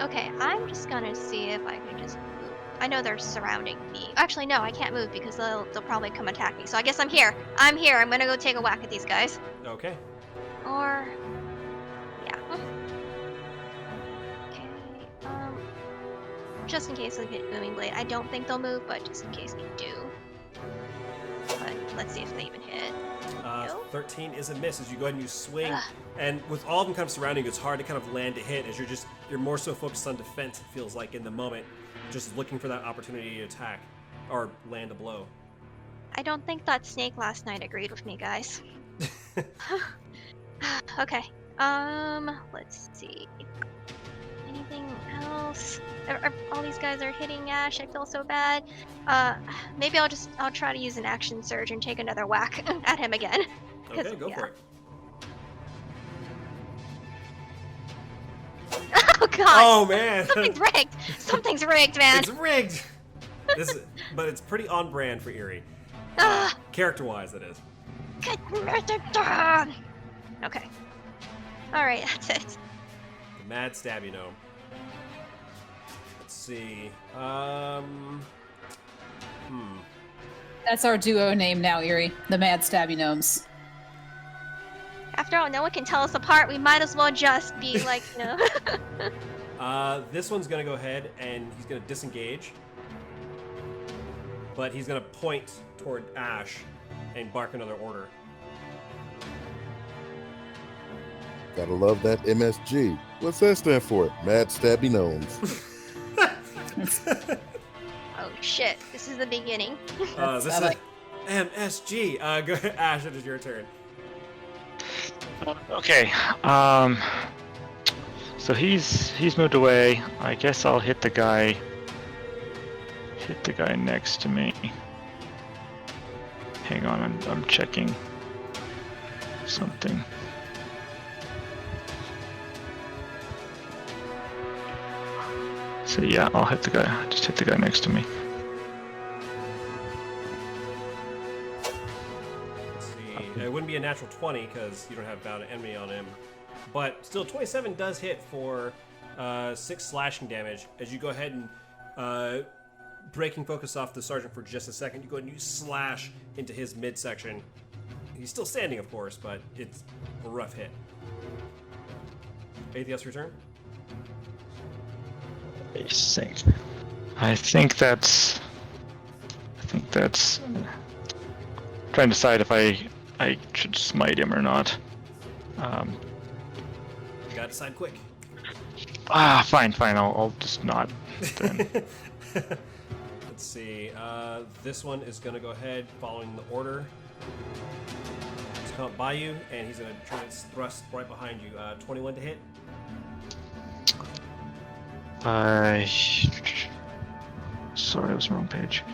Okay, I'm just gonna see if I can just move. I know they're surrounding me. Actually, no, I can't move because they'll probably come attack me. So I guess I'm here. I'm gonna go take a whack at these guys. Okay. Or, yeah. Okay. Just in case they hit booming blade. I don't think they'll move, but just in case they do. But let's see if they even hit. Nope. 13 is a miss as you go ahead and you swing, and with all of them kind of surrounding you, it's hard to kind of land a hit as you're more so focused on defense. It feels like in the moment, just looking for that opportunity to attack or land a blow. I don't think that snake last night agreed with me, guys. Okay. Let's see. Anything else? All these guys are hitting Ash. I feel so bad. Maybe I'll try to use an action surge and take another whack at him again. Okay, go for it. Oh god. Oh man. Something's rigged. Something's rigged, man. It's rigged. But it's pretty on brand for Eerie. Character-wise, it is. Okay. All right, that's it. Mad Stabby Gnome. Let's see. That's our duo name now, Erie. The Mad Stabby Gnomes. After all, no one can tell us apart. We might as well just be like, you know. This one's gonna go ahead and he's gonna disengage, but he's gonna point toward Ash and bark another order. Gotta love that MSG. What's that stand for? Mad Stabby Gnomes. Oh shit! This is the beginning. This is MSG. Go ahead, Ash. It is your turn. Okay. So he's moved away. I guess I'll hit the guy next to me. Hang on, I'm checking something. So yeah, I'll hit the guy. Just hit the guy next to me. Let's see. It wouldn't be a natural 20 because you don't have bound enemy on him. But still, 27 does hit for 6 slashing damage. As you go ahead and breaking focus off the sergeant for just a second, you go ahead and you slash into his midsection. He's still standing, of course, but it's a rough hit. Anything else for your turn? I think that's. Trying to decide if I should smite him or not. You gotta decide quick. Fine. I'll just not. Then. Let's see. This one is gonna go ahead, following the order. He's come up by you, and he's gonna try to thrust right behind you. 21 to hit. Sorry, I was wrong page.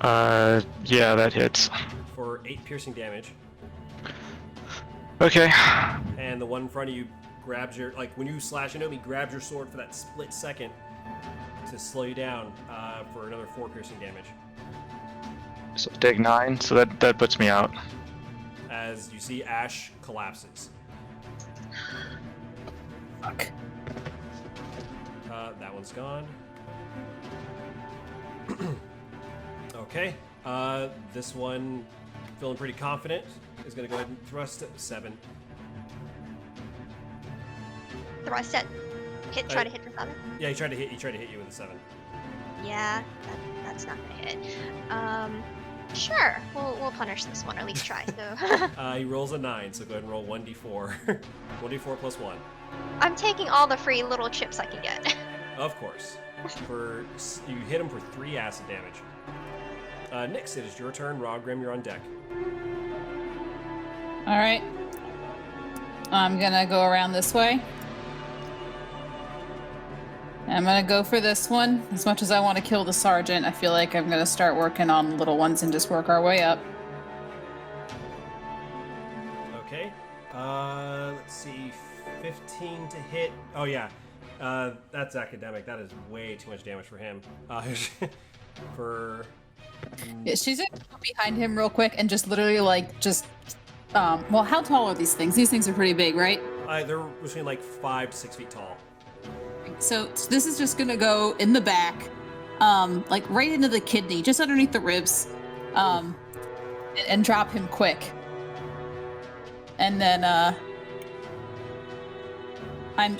Yeah, that hits. For 8 piercing damage. Okay. And the one in front of you grabs your, like when you slash into him, he grabs your sword for that split second to slow you down for another 4 piercing damage. So take 9, so that puts me out. As you see Ash collapses. Fuck. That one's gone. Okay. This one, feeling pretty confident, is going to go ahead and thrust at 7. Thrust at hit. Try to hit for 7. Yeah, he tried to hit you with a 7. Yeah, that's not gonna hit. Sure. We'll punish this one, or at least try. So. He rolls a 9, so go ahead and roll 1d4. 1d4 plus 1. I'm taking all the free little chips I can get. Of course. You hit him for 3 acid damage. Nyx, it is your turn. Rogrim, you're on deck. All right. I'm gonna go around this way. I'm gonna go for this one. As much as I want to kill the sergeant, I feel like I'm gonna start working on the little ones and just work our way up. Okay. Let's see. 15 to hit. Oh, yeah. That's academic. That is way too much damage for him. Yeah, she's gonna go behind him real quick and just literally well, how tall are these things? These things are pretty big, right? They're between like 5 to 6 feet tall. So this is just gonna go in the back, like right into the kidney, just underneath the ribs, and drop him quick. And then I'm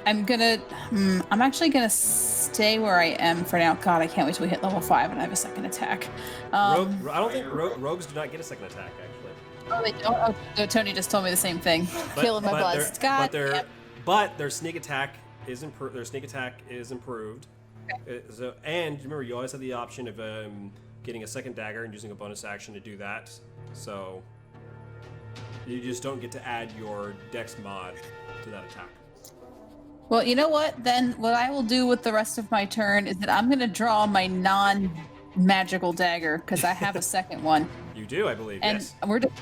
actually gonna stay where I am for now. God, I can't wait till we hit level 5 and I have a second attack. I don't think rogues do not get a second attack, actually. Oh, they don't? Oh, no, Tony just told me the same thing. Killing my buzz. God. But their sneak attack is improved. Their sneak attack is improved. Okay. And remember, you always have the option of getting a second dagger and using a bonus action to do that. So you just don't get to add your dex mod to that attack. Well, you know what? Then what I will do with the rest of my turn is that I'm going to draw my non-magical dagger because I have a second one. You do, I believe, and yes. We're just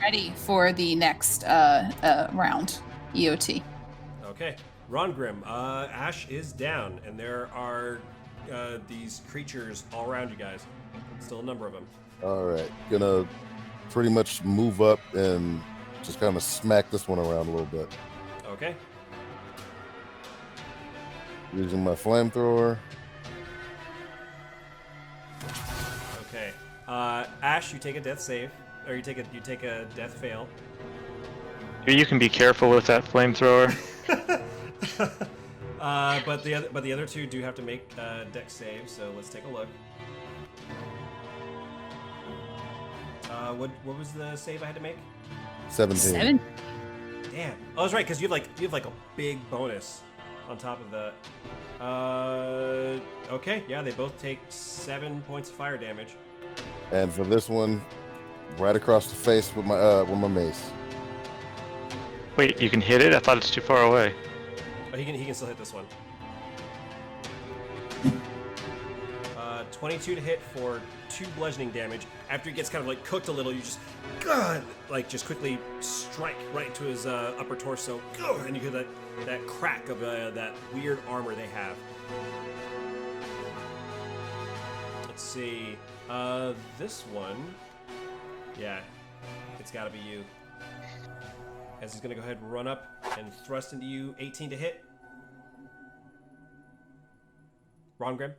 ready for the next round, EOT. Okay. Rongrim, Ash is down, and there are these creatures all around you guys. Still a number of them. All right. Gonna pretty much move up and just kind of smack this one around a little bit. Okay. Using my flamethrower. Okay. Ash, you take a death save, or you take a death fail. You can be careful with that flamethrower. But the other two do have to make dex saves. So let's take a look. What was the save I had to make? 17. 7. Damn. Oh, that's right, because you have like a big bonus on top of that. Okay, yeah, they both take 7 points of fire damage. And for this one, right across the face with my mace. Wait, you can hit it? I thought it's too far away. Oh, he can still hit this one. 22 to hit for 2 bludgeoning damage. After he gets kind of like cooked a little, you just just quickly strike right into his upper torso, and you hear that crack of that weird armor they have. Let's see. This one, yeah, it's got to be you. As he's gonna go ahead and run up and thrust into you. 18 to hit. Ron Grim.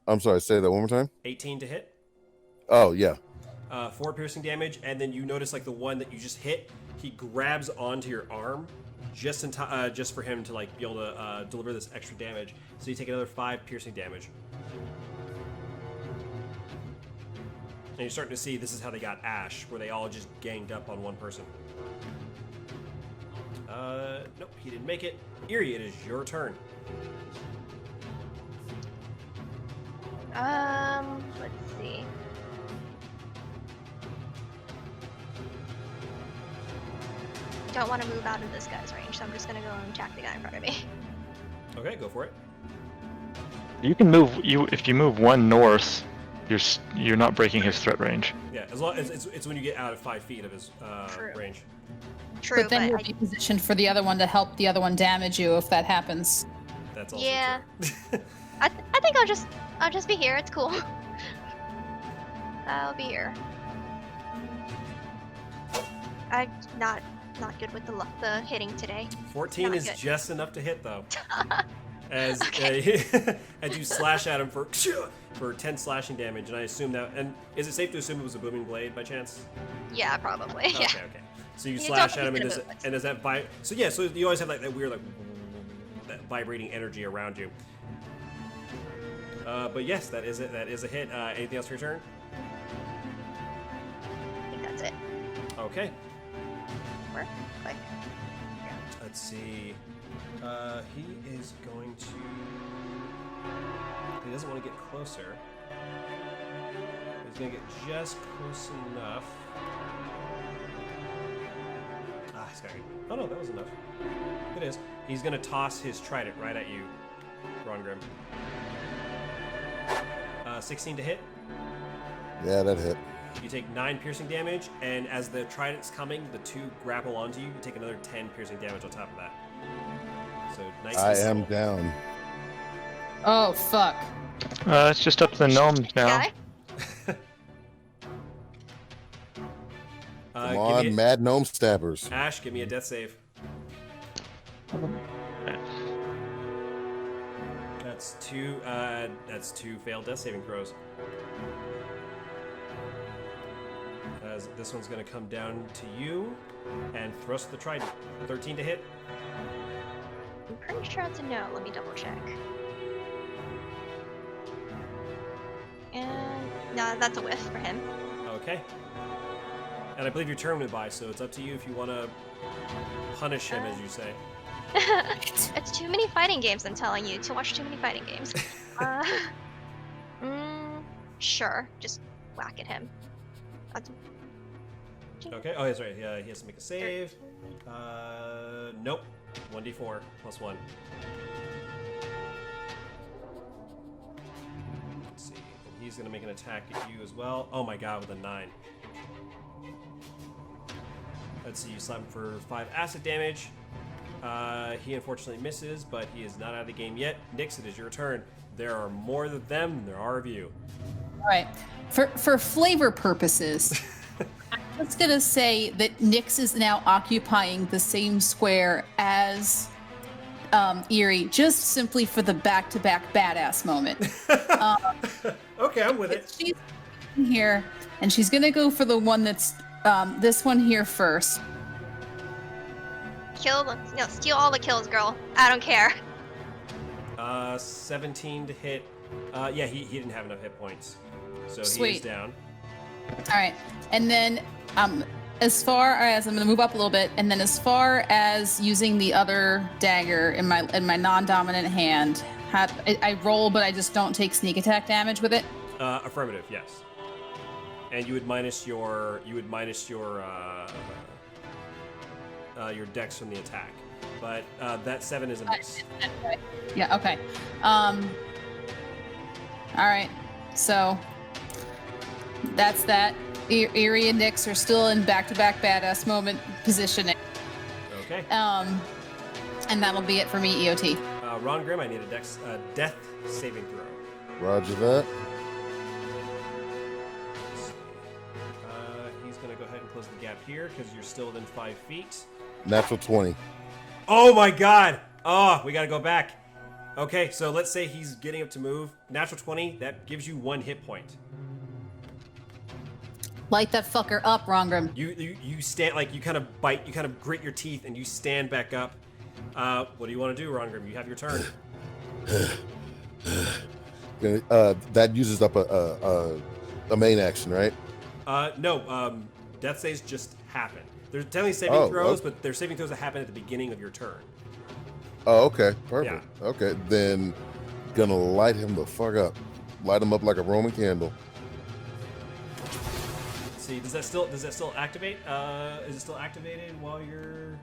I'm sorry, say that one more time. 18 to hit. Oh, yeah. 4 piercing damage, and then you notice like the one that you just hit, he grabs onto your arm just in time, just for him to like be able to deliver this extra damage. So you take another 5 piercing damage. And you're starting to see this is how they got Ash, where they all just ganged up on one person. Nope, he didn't make it. Eerie, it is your turn. Let's see. Don't want to move out of this guy's range, so I'm just gonna go and attack the guy in front of me. Okay, go for it. You can move. If you move 1 north, you're not breaking his threat range. Yeah, as long as it's when you get out of 5 feet of his range. True, But then you'll be positioned for the other one to help the other one damage you if that happens. That's also yeah. true. I think I'll just be here. It's cool. I'll be here. I'm not good with the hitting today. 14 Not is good. just enough to hit though. As Okay. as you slash at him for 10 slashing damage, and I assume that. And is it safe to assume it was a booming blade by chance? Yeah, probably. Okay, Yeah. okay. So you You slash don't at him, and use does, it. and does that vibe? So yeah, so you always have like that weird that vibrating energy around you. But yes, that is it. That is a hit. Anything else for your turn? I think that's it. Okay. Work. Click. Let's see. He is going to. He doesn't want to get closer. He's going to get just close enough. He's got to get. Oh no, that was enough. It is. He's going to toss his trident right at you, Ron Grim. 16 to hit. Yeah, that hit. You take 9 piercing damage, and as the trident's coming, the 2 grapple onto you. You take another 10 piercing damage on top of that. So nice. I am down. Oh, fuck. It's just up to the gnomes now. Guy? Come on, mad gnome stabbers. Ash, give me a death save. That's 2. That's 2 failed death saving throws. As this one's going to come down to you and thrust the trident. 13 to hit. I'm pretty sure it's a no. Let me double check. And no, that's a whiff for him. Okay. And I believe your turn went by, so it's up to you if you want to punish him, as you say. It's too many fighting games, I'm telling you. To watch too many fighting games. Sure. Just whack at him. That's... Okay. Oh, that's right. Yeah, he has to make a save. Nope. 1d4 plus 1. Let's see. And he's going to make an attack at you as well. Oh my god, with a 9. Let's see. You slap him for 5 acid damage. He unfortunately misses, but he is not out of the game yet. Nyx, it is your turn. There are more of them than there are of you. All right. For flavor purposes, after was gonna say that Nyx is now occupying the same square as Eerie, just simply for the back-to-back badass moment. Okay, I'm with it. She's in here, and she's gonna go for the one that's this one here first. Kill them. No, steal all the kills, girl. I don't care. 17 to hit. Yeah, he didn't have enough hit points, so he is Sweet. down. All right, and then as far as I'm gonna move up a little bit, and then as far as using the other dagger in my non-dominant hand, I roll, but I just don't take sneak attack damage with it. Affirmative, yes. And you would minus your dex from the attack, but that 7 is a miss. Yeah. Okay. All right. So that's that. Eerie and Nyx are still in back-to-back badass moment positioning. Okay. And that'll be it for me, EOT. Ron Grimm, I need a death saving throw. Roger that. Let's see. He's gonna go ahead and close the gap here because you're still within 5 feet. Natural 20. Oh my god! Oh, we gotta go back. Okay, so let's say he's getting up to move. Natural 20, that gives you 1 hit point. Light that fucker up, Rongrim. You stand, like, you kind of bite, you kind of grit your teeth, and you stand back up. What do you want to do, Rongrim? You have your turn. That uses up a main action, right? No, death saves just happen. There's definitely saving throws, but they're saving throws that happen at the beginning of your turn. Oh, okay. Perfect. Yeah. Okay, then gonna light him the fuck up. Light him up like a Roman candle. Let's see, does that still activate? Is it still activated while you're,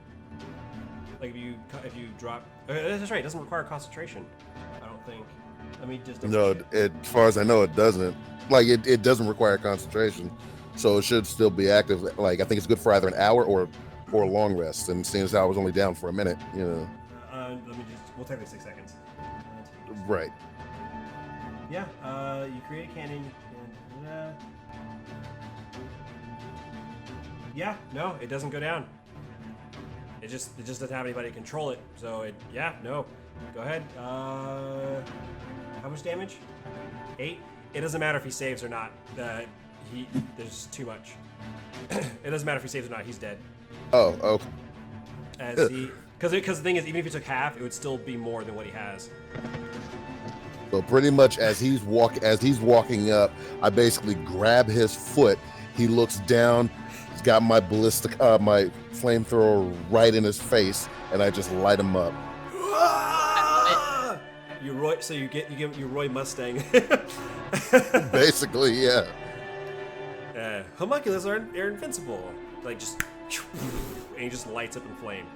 like, if you drop? That's right. It doesn't require concentration. I don't think. Let me just. No, as far as I know, it doesn't. Like it doesn't require concentration, so it should still be active. Like I think it's good for either an hour or a long rest. And seeing as I was only down for a minute, you know. We'll take like 6 seconds. Right. Yeah. You create a cannon. Yeah. No, it doesn't go down. It just doesn't have anybody to control it. So no. Go ahead. How much damage? 8. It doesn't matter if he saves or not. There's too much. It doesn't matter if he saves or not. He's dead. Oh. Okay. Because the thing is, even if he took half, it would still be more than what he has. So pretty much as he's walking up, I basically grab his foot. He looks down. He's got my ballistic, my flamethrower right in his face, and I just light him up. You Roy, so you give your Roy Mustang. Basically, yeah. Homunculus are invincible. Like just, and he just lights up in flame.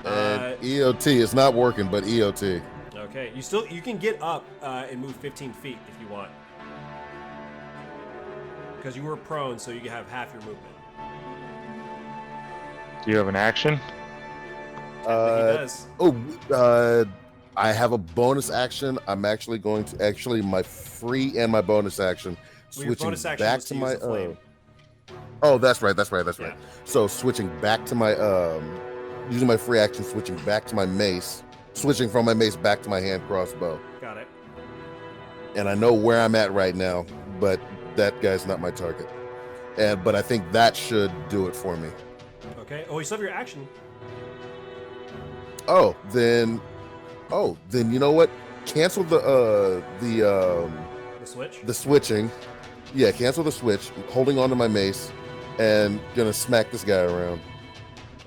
And EOT is not working, but EOT. Okay, you can get up and move 15 feet if you want, because you were prone, so you can have half your movement. Do you have an action? He does. I have a bonus action. I'm actually going to my free and my bonus action switching back to my. Oh, that's right. Yeah. So switching back to my using my free action, switching back to my mace, switching from my mace back to my hand crossbow. Got it. And I know where I'm at right now, but that guy's not my target. But I think that should do it for me. Okay. Oh, you still have your action. Then you know what? Cancel the switch. The switching. Yeah, cancel the switch. I'm holding on to my mace and gonna smack this guy around.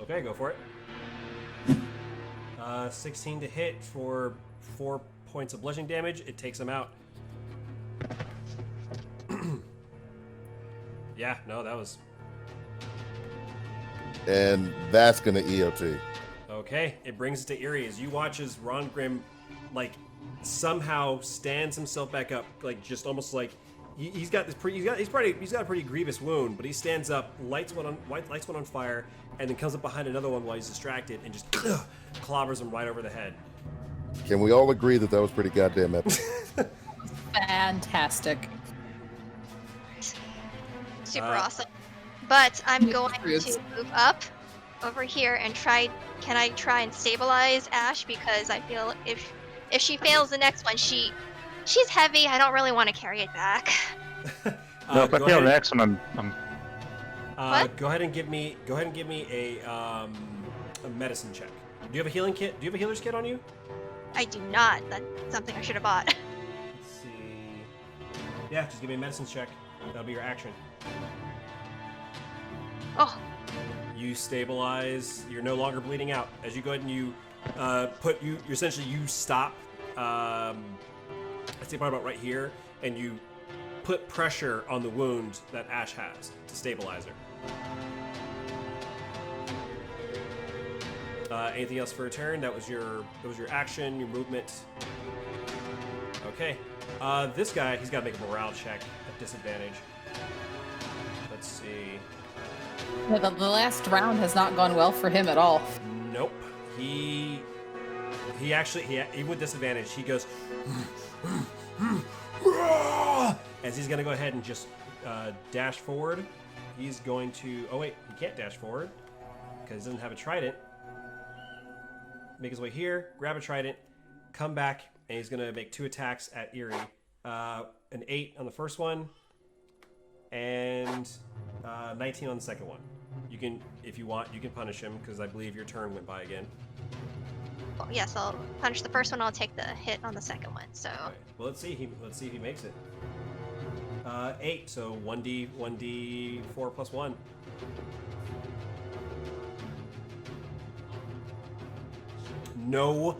Okay, go for it. 16 to hit for 4 points of bludgeoning damage. It takes him out. Yeah, no, that was. And that's gonna EOT. Okay, it brings it to Eerie as you watch as Ron Grimm, like, somehow stands himself back up, like just almost like he's got a pretty grievous wound, but he stands up, lights one on fire, and then comes up behind another one while he's distracted and just clobbers him right over the head. Can we all agree that was pretty goddamn epic? Fantastic. Super awesome. But I'm Yeah, going proofs. to move up over here and try. Can I try and stabilize Ash? Because I feel if she fails the next one, she's heavy. I don't really want to carry it back. No, if I Go fail ahead. the next one, I'm What? Go ahead and give me a medicine check. Do you have a healing kit? Do you have a healer's kit on you? I do not. That's something I should have bought. Let's see. Yeah, just give me a medicine check. That'll be your action. Oh, You stabilize. You're no longer bleeding out. As you go ahead and you essentially you stop. I say probably about right here, and you put pressure on the wound that Ash has to stabilize her. Anything else for a turn? That was your action, your movement. Okay. This guy, he's got to make a morale check at disadvantage. Let's see. Yeah, the last round has not gone well for him at all. Nope. He with disadvantage, he goes as he's gonna go ahead and just dash forward. He's going to. Oh wait, he can't dash forward because he doesn't have a trident. Make his way here, grab a trident, come back, and he's gonna make 2 attacks at Eerie. An 8 on the first one, and 19 on the second one. You can, if you want, you can punish him because I believe your turn went by again. well, yes. I'll punish the first one. I'll take the hit on the second one. So. Okay. Well, let's see if he makes it. 8, so 1d4 plus 1. No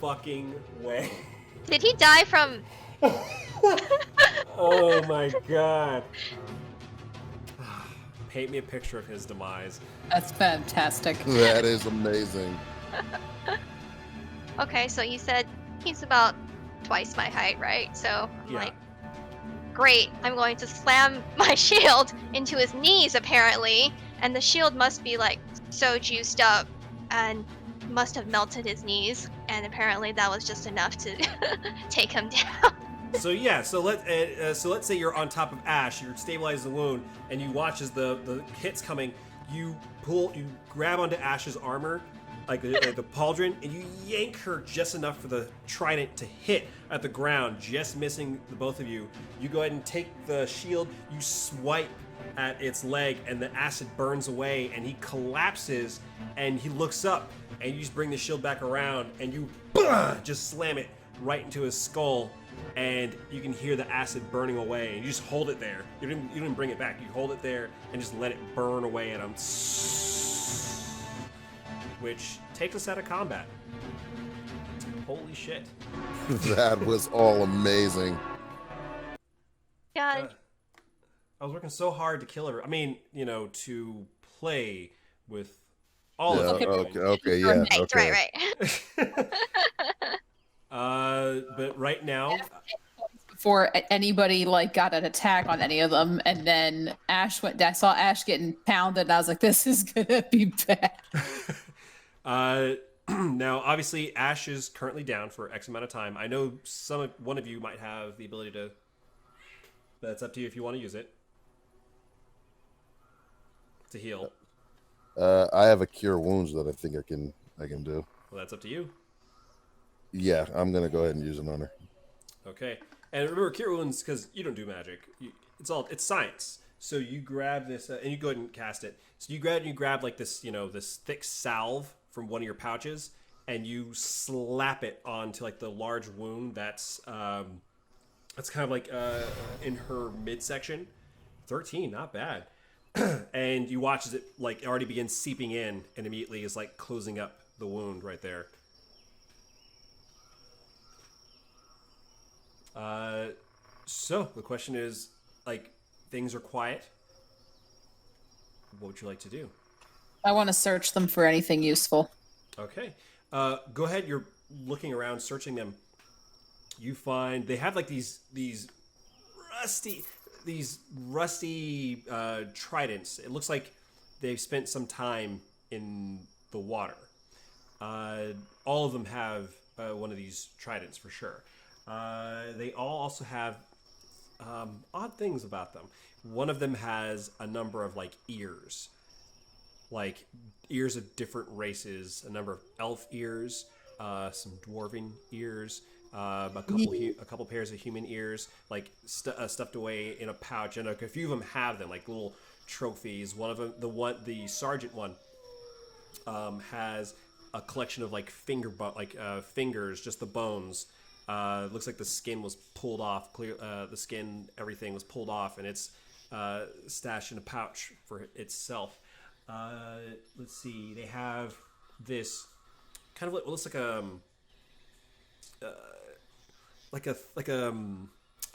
fucking way. Did he die from? Oh my god. Paint me a picture of his demise. That's fantastic. That is amazing. Okay, so you said he's about twice my height, right? So I'm Yeah. like, great. I'm going to slam my shield into his knees, apparently, and the shield must be like so juiced up and must have melted his knees, and apparently that was just enough to take him down. So yeah, so let's say you're on top of Ash, you're stabilizing the wound, and you watch as the hit's coming. You grab onto Ash's armor, like the pauldron, and you yank her just enough for the trident to hit at the ground, just missing the both of you. You go ahead and take the shield, you swipe at its leg, and the acid burns away, and he collapses, and he looks up, and you just bring the shield back around, and you just slam it right into his skull, and you can hear the acid burning away, and you just hold it there. You didn't bring it back. You hold it there and just let it burn away at him, which takes us out of combat. Holy shit. That was all amazing. God, I was working so hard to kill her. I mean, to play with all Yeah, of them. okay, yeah, right, okay. right. But right now, Before anybody got an attack on any of them, and then Ash went. I saw Ash getting pounded, and I was like, "This is gonna be bad." now obviously Ash is currently down for X amount of time. I know one of you might have the ability to. That's up to you if you want to use it to heal. I have a cure wounds that I think I can do. Well, that's up to you. Yeah, I'm gonna go ahead and use it on her. Okay, and remember, cure wounds, because you don't do magic. It's science. So you grab this, and you go ahead and cast it. So you grab like this, this thick salve from one of your pouches, and you slap it onto like the large wound that's kind of like in her midsection. 13, not bad. And you watch as it like already begins seeping in, and immediately is like closing up the wound right there. So the question is, things are quiet. What would you like to do? I want to search them for anything useful. Okay. Go ahead. You're looking around, searching them. You find they have like these rusty tridents. It looks like they've spent some time in the water. All of them have one of these tridents for sure. They all also have odd things about them. One of them has a number of like ears, like ears of different races. A number of elf ears, some dwarven ears, a couple pairs of human ears, like stuffed away in a pouch, and a few of them have them like little trophies. One of them, the sergeant one, has a collection of like fingers, just the bones. Looks like the skin was pulled off. The skin, everything was pulled off, and it's stashed in a pouch for itself. Let's see. They have this kind of what looks like oh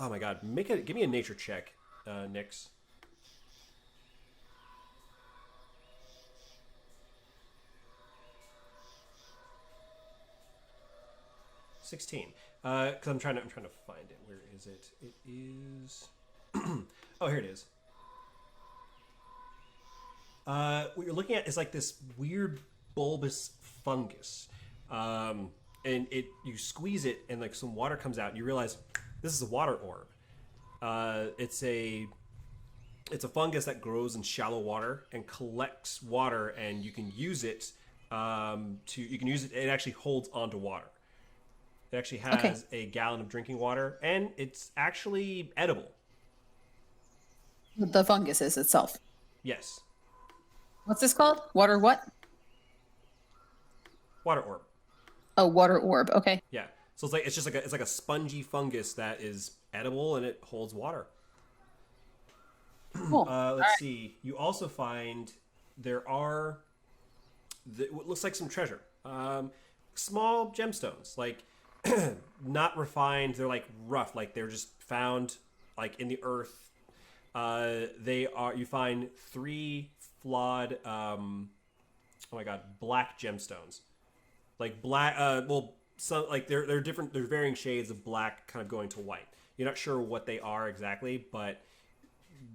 my god! Give me a nature check, Nix. 16. Because I'm trying to find it. Where is it? It is. Oh, here it is. What you're looking at is like this weird bulbous fungus, and you squeeze it, and like some water comes out, and you realize this is a water orb. It's a fungus that grows in shallow water and collects water, and you can use it. It actually holds onto water. It actually has a gallon of drinking water, and it's actually edible. The fungus is itself. Yes. What's this called? Water what? Water orb. Oh, water orb. Okay. Yeah. So it's like a spongy fungus that is edible, and it holds water. Cool. Let's see. You also find there are what looks like some treasure. Small gemstones, like not refined. They're like rough, like they're just found like in the earth. You find 3 flawed, black gemstones, like black. Some like they're different. They're varying shades of black, kind of going to white. You're not sure what they are exactly, but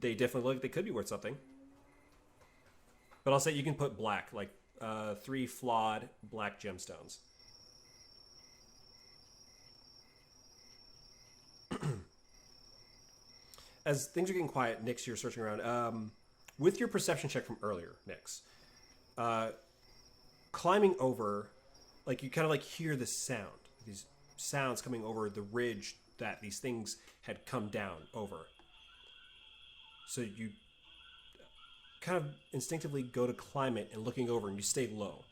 they definitely look like they could be worth something. But I'll say you can put black, like 3 flawed black gemstones. As things are getting quiet, Nix, you're searching around. With your perception check from earlier, Nix, climbing over, like you kind of like hear this sound, these sounds coming over the ridge that these things had come down over. So you kind of instinctively go to climb it, and looking over, and you stay low.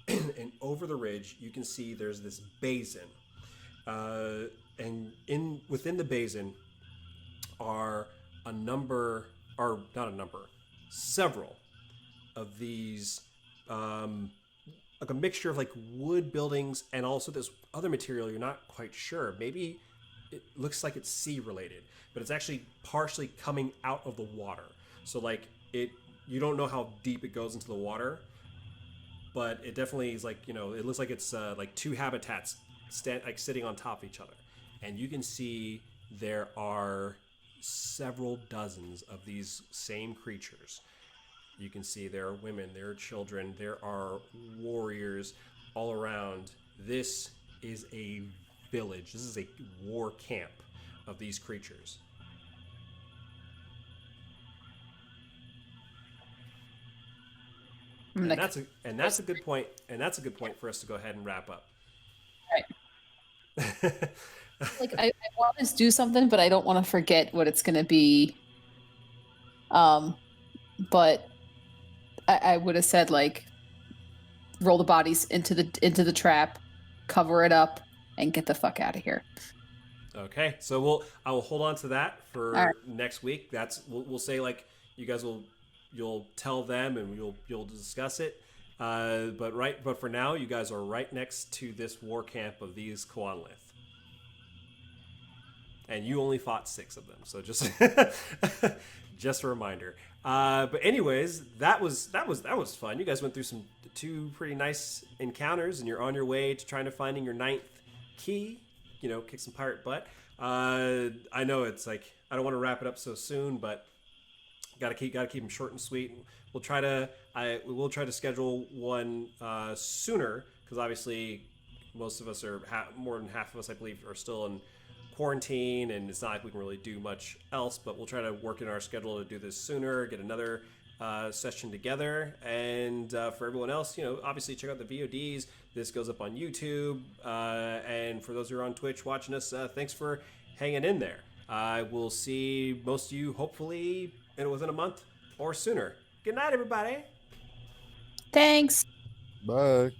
And over the ridge, you can see there's this basin. And within the basin are several of these, like a mixture of like wood buildings and also this other material you're not quite sure. Maybe it looks like it's sea related, but it's actually partially coming out of the water. So like you don't know how deep it goes into the water, but it definitely is like, it looks like it's like 2 habitats sitting on top of each other. And you can see there are several dozens of these same creatures. You can see there are women, there are children, there are warriors all around. This is a village. This is a war camp of these creatures. And that's a good point. And that's a good point for us to go ahead and wrap up. All right. Like I want to do something, but I don't want to forget what it's going to be. But I would have said like, roll the bodies into the trap, cover it up, and get the fuck out of here. Okay, so I will hold on to that for next week. We'll say like you guys you'll tell them and you'll discuss it. But for now, you guys are right next to this war camp of these Kwanlith. And you only fought 6 of them, so just a reminder. But anyways, that was fun. You guys went through 2 pretty nice encounters, and you're on your way to trying to finding your 9th key. Kick some pirate butt. I know it's like I don't want to wrap it up so soon, but gotta keep them short and sweet. We will try to schedule one sooner, because obviously most of us are more than half of us, I believe, are still in quarantine, and it's not like we can really do much else, but we'll try to work in our schedule to do this sooner, get another session together. And for everyone else, obviously check out the VODs. This goes up on YouTube. And for those who are on Twitch watching us, thanks for hanging in there. I will see most of you hopefully within a month or sooner. Good night, everybody. Thanks. Bye.